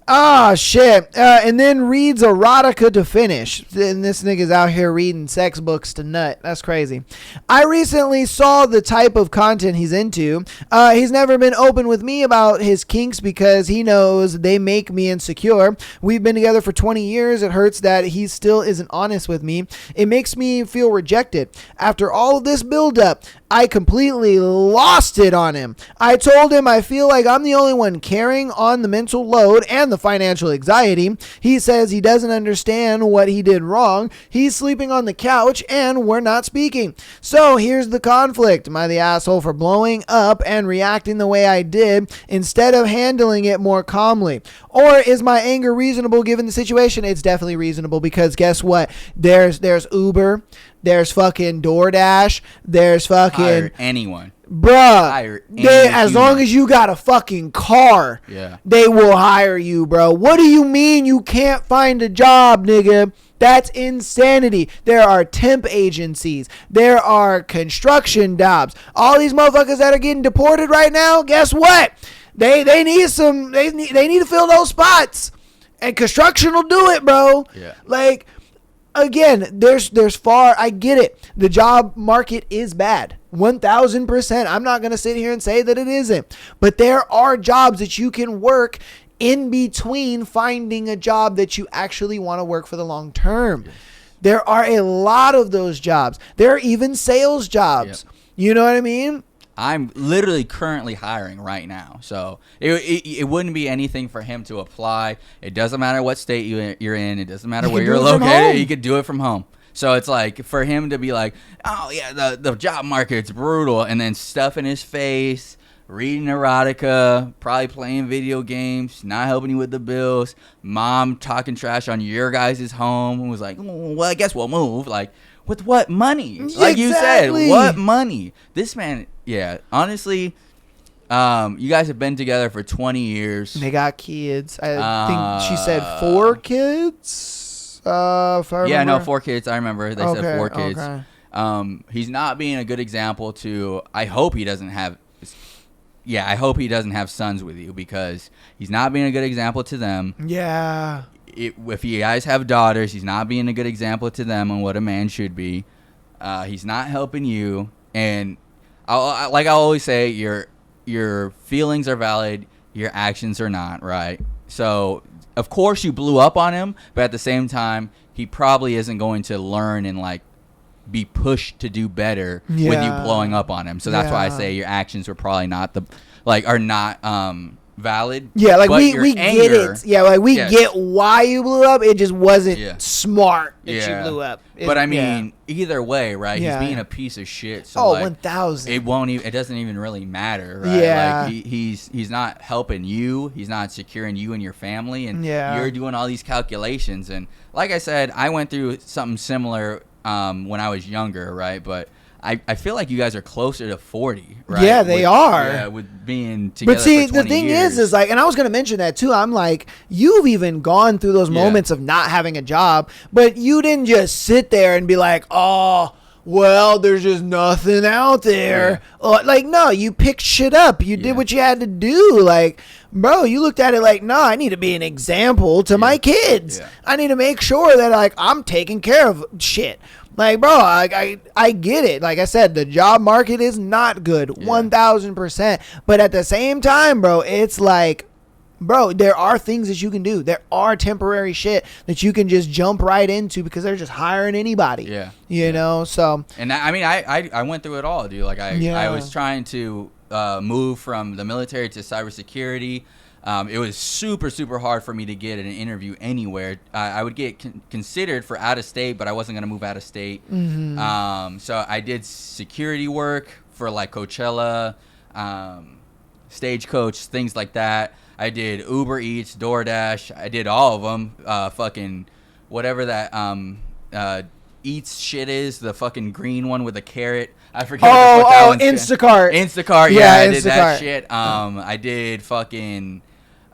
Oh, shit. And then reads erotica to finish. And this nigga's out here reading sex books to nut. That's crazy. I recently saw the type of content he's into. He's never been open with me about his kinks because he knows they make me insecure. We've been together for 20 years. It hurts that he still isn't honest with me. It makes me feel rejected. After all of this buildup, I completely lost it on him. I told him I feel like I'm the only one carrying on the mental load and the financial anxiety. He says he doesn't understand what he did wrong. He's sleeping on the couch and we're not speaking. So here's the conflict. Am I the asshole for blowing up and reacting the way I did instead of handling it more calmly? Or is my anger reasonable given the situation? It's definitely reasonable because guess what? There's Uber. There's fucking DoorDash. There's fucking... Hire anyone. Bruh. Hire as long as you got a fucking car, they will hire you, bro. What do you mean you can't find a job, nigga? That's insanity. There are temp agencies. There are construction jobs. All these motherfuckers that are getting deported right now, guess what? They need to fill those spots. And construction will do it, bro. Yeah. Like... again, there's far. I get it. The job market is bad. 1,000%. I'm not gonna sit here and say that it isn't. But there are jobs that you can work in between finding a job that you actually want to work for the long term. Yes. There are a lot of those jobs. There are even sales jobs. Yep. You know what I mean? I'm literally currently hiring right now. So it wouldn't be anything for him to apply. It doesn't matter what state you're in. It doesn't matter where you're located. He could do it from home. So it's like for him to be like, oh, yeah, the job market's brutal. And then stuff in his face, reading erotica, probably playing video games, not helping you with the bills, mom talking trash on your guys' home and was like, well, I guess we'll move. Like, with what money? Like you said, what money? This man, yeah, honestly, you guys have been together for 20 years. They got kids. I think she said 4 kids. If I remember. Yeah, no, 4 kids. I remember they said 4 kids. Okay. He's not being a good example to. I hope he doesn't have sons with you because he's not being a good example to them. Yeah. If you guys have daughters, he's not being a good example to them on what a man should be. He's not helping you. And I always say, your feelings are valid, your actions are not, right? So, of course, you blew up on him, but at the same time, he probably isn't going to learn and, like, be pushed to do better with you blowing up on him. So that's why I say your actions were probably not are not valid. Yeah, like we get it. Yeah, like we get why you blew up. It just wasn't smart that you blew up. But I mean, either way, right? He's being a piece of shit. So 1,000. It doesn't even really matter, right? Yeah. Like he's not helping you. He's not securing you and your family, and you're doing all these calculations. And like I said, I went through something similar when I was younger, right? But I feel like you guys are closer to 40, right? Yeah, they are. Yeah, with being together. But see, for 20 the thing years. is like, and I was going to mention that too. I'm like, you've even gone through those moments of not having a job, but you didn't just sit there and be like, oh, well, there's just nothing out there. Like, no, you picked shit up. You did what you had to do. Like, bro, you looked at it like, no, I need to be an example to my kids. I need to make sure that, like, I'm taking care of shit. Like, bro, I get it. Like I said, the job market is not good, 1,000%. But at the same time, bro, it's like, bro, there are things that you can do. There are temporary shit that you can just jump right into because they're just hiring anybody. Yeah. You know, so. And I mean, I went through it all, dude. Like, I was trying to move from the military to cybersecurity. It was super, super hard for me to get an interview anywhere. I would get considered for out of state, but I wasn't going to move out of state. Mm-hmm. So I did security work for like Coachella, Stagecoach, things like that. I did Uber Eats, DoorDash. I did all of them. Fucking whatever that Eats shit is, the fucking green one with a carrot. I forget what that one's Instacart. Instacart, yeah, I did that shit. I did fucking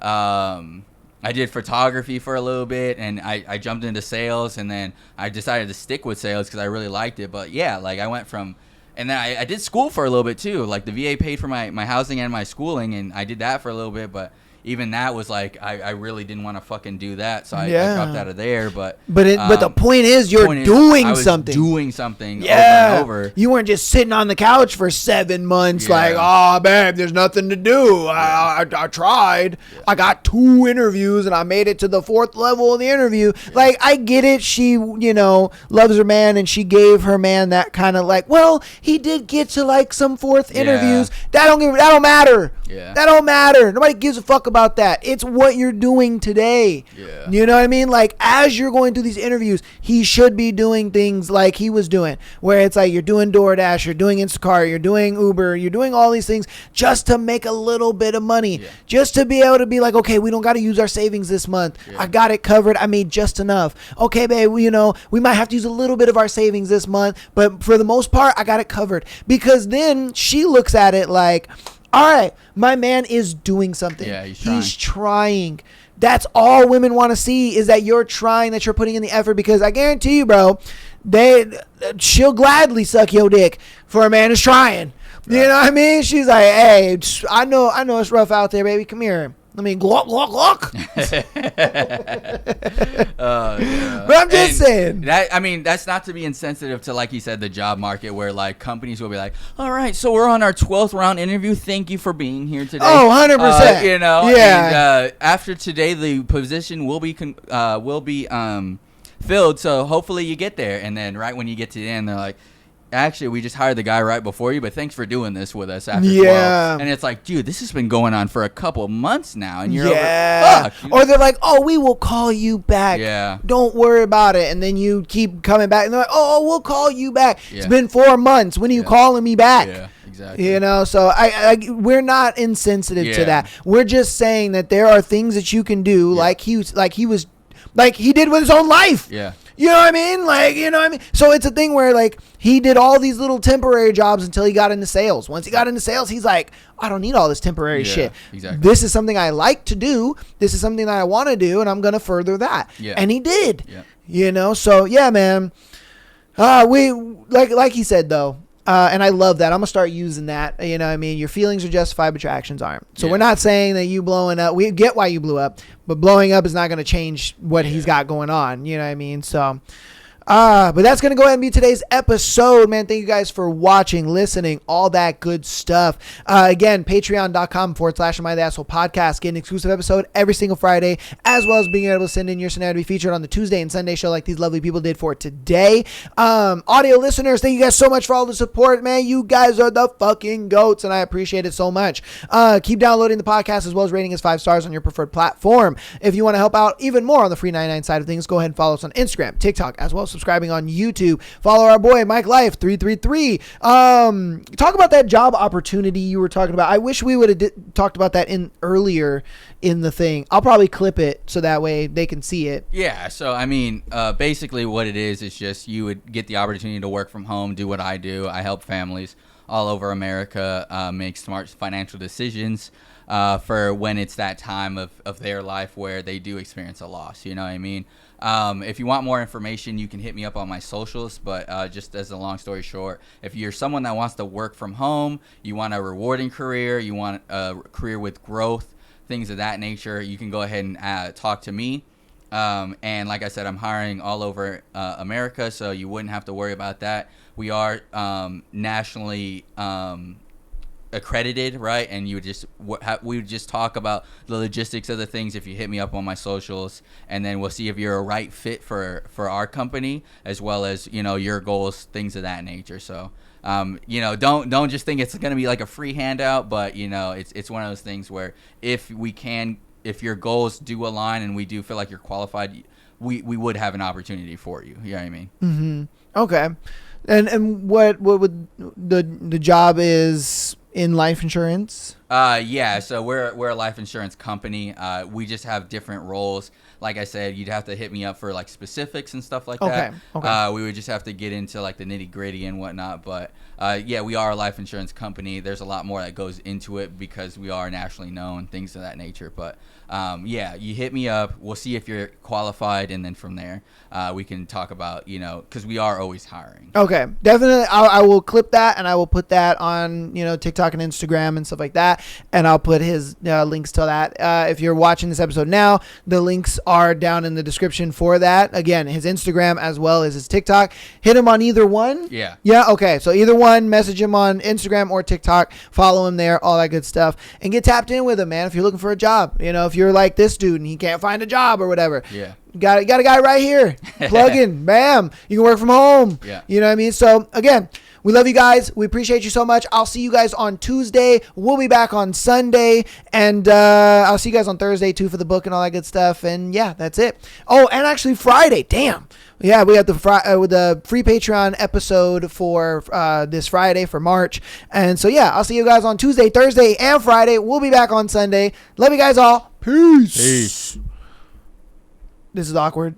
I did photography for a little bit, and I jumped into sales, and then I decided to stick with sales because I really liked it. But yeah, like I went from, and then I did school for a little bit too. Like the VA paid for my housing and my schooling, and I did that for a little bit, but even that was like I really didn't want to fucking do that, so I dropped out of there. But the point is you're doing something. Doing something over and over. You weren't just sitting on the couch for 7 months like, oh, babe, there's nothing to do. I tried. I got 2 interviews and I made it to the 4th level of the interview. Like, I get it. She, loves her man, and she gave her man that kind of like, well, he did get to like some 4th interviews. That don't matter. Yeah. That don't matter. Nobody gives a fuck about that. It's what you're doing today. Yeah. You know what I mean? Like, as you're going through these interviews, he should be doing things like he was doing, where it's like you're doing DoorDash, you're doing Instacart, you're doing Uber, you're doing all these things just to make a little bit of money, just to be able to be like, okay, we don't got to use our savings this month. I got it covered. I made just enough. Okay, babe, we might have to use a little bit of our savings this month, but for the most part, I got it covered. Because then she looks at it like, all right, my man is doing something. Yeah, he's trying. That's all women want to see, is that you're trying, that you're putting in the effort. Because I guarantee you, bro, she'll gladly suck your dick for a man who's trying. Right. You know what I mean? She's like, hey, I know it's rough out there, baby. Come here. I mean, glock, glock, Yeah. But I'm just saying. That, I mean, that's not to be insensitive to, like you said, the job market where, like, companies will be like, all right, so we're on our 12th round interview. Thank you for being here today. Oh, 100%. You know, yeah. And after today, the position will be filled. So hopefully you get there. And then right when you get to the end, they're like, actually, we just hired the guy right before you, but thanks for doing this with us after 12. And it's like, dude, this has been going on for a couple of months now, and you're over. Fuck. Or they're like, oh, we will call you back. Yeah. Don't worry about it. And then you keep coming back, and they're like, oh, we'll call you back. Yeah. It's been 4 months. When are you calling me back? Yeah, exactly. You know, so we're not insensitive to that. We're just saying that there are things that you can do, like he did with his own life. Yeah. You know what I mean? Like, you know what I mean? So it's a thing where, like, he did all these little temporary jobs until he got into sales. Once he got into sales, he's like, I don't need all this temporary shit. Exactly. This is something I like to do. This is something that I want to do, and I'm going to further that. Yeah. And he did. Yeah. You know? So, yeah, man. We like he said, though. And I love that. I'm going to start using that. You know what I mean? Your feelings are justified, but your actions aren't. So we're not saying that you blowing up. We get why you blew up, but blowing up is not going to change what he's got going on. You know what I mean? So, but that's going to go ahead and be today's episode, man. Thank you guys for watching, listening, all that good stuff. Again, patreon.com/Am I the Asshole podcast. Get an exclusive episode every single Friday, as well as being able to send in your scenario to be featured on the Tuesday and Sunday show like these lovely people did for today. Audio listeners, thank you guys so much for all the support, man. You guys are the fucking goats, and I appreciate it so much. Keep downloading the podcast as well as rating us 5 stars on your preferred platform. If you want to help out even more on the free 99 side of things, go ahead and follow us on Instagram, TikTok, as well as subscribing on YouTube. Follow our boy Mike Life 333. Talk about that job opportunity you were talking about. I wish we would have talked about that earlier in the thing. I'll probably clip it so that way they can see it. Yeah, so I mean, basically what it is just you would get the opportunity to work from home, do what I do. I help families all over America make smart financial decisions for when it's that time of their life where they do experience a loss. You know what I mean? If you want more information, you can hit me up on my socials, but just as a long story short, if you're someone that wants to work from home, you want a rewarding career, you want a career with growth, things of that nature, you can go ahead and talk to me. And like I said, I'm hiring all over America, so you wouldn't have to worry about that. We are nationally accredited, right? And we would just talk about the logistics of the things if you hit me up on my socials, and then we'll see if you're a right fit for our company, as well as, you know, your goals, things of that nature. So you know, don't just think it's going to be like a free handout, but you know, it's one of those things where if your goals do align and we do feel like you're qualified, we would have an opportunity for you. You know what I mean? Mm-hmm. Okay. And what would the job is in life insurance? Yeah, so we're a life insurance company. We just have different roles. Like I said, you'd have to hit me up for like specifics and stuff like that. Okay. We would just have to get into like the nitty gritty and whatnot. But yeah, we are a life insurance company. There's a lot more that goes into it because we are nationally known, things of that nature. But yeah, you hit me up. We'll see if you're qualified, and then from there we can talk about, you know, because we are always hiring. Okay, definitely. I will clip that and I will put that on, you know, TikTok and Instagram and stuff like that. And I'll put his links to that. If you're watching this episode now, the links are down in the description for that. Again, his Instagram as well as his TikTok. Hit him on either one. Yeah. Yeah. Okay. So either one, message him on Instagram or TikTok. Follow him there. All that good stuff. And get tapped in with him, man. If you're looking for a job, you know, if you're like this dude and he can't find a job or whatever. Yeah. Got a guy right here. Plug in. Bam. You can work from home. Yeah. You know what I mean? So again, we love you guys. We appreciate you so much. I'll see you guys on Tuesday. We'll be back on Sunday. And I'll see you guys on Thursday, too, for the book and all that good stuff. And, yeah, that's it. Oh, and actually Friday. Damn. Yeah, we have the free Patreon episode for this Friday for March. And so, yeah, I'll see you guys on Tuesday, Thursday, and Friday. We'll be back on Sunday. Love you guys all. Peace. Peace. This is awkward.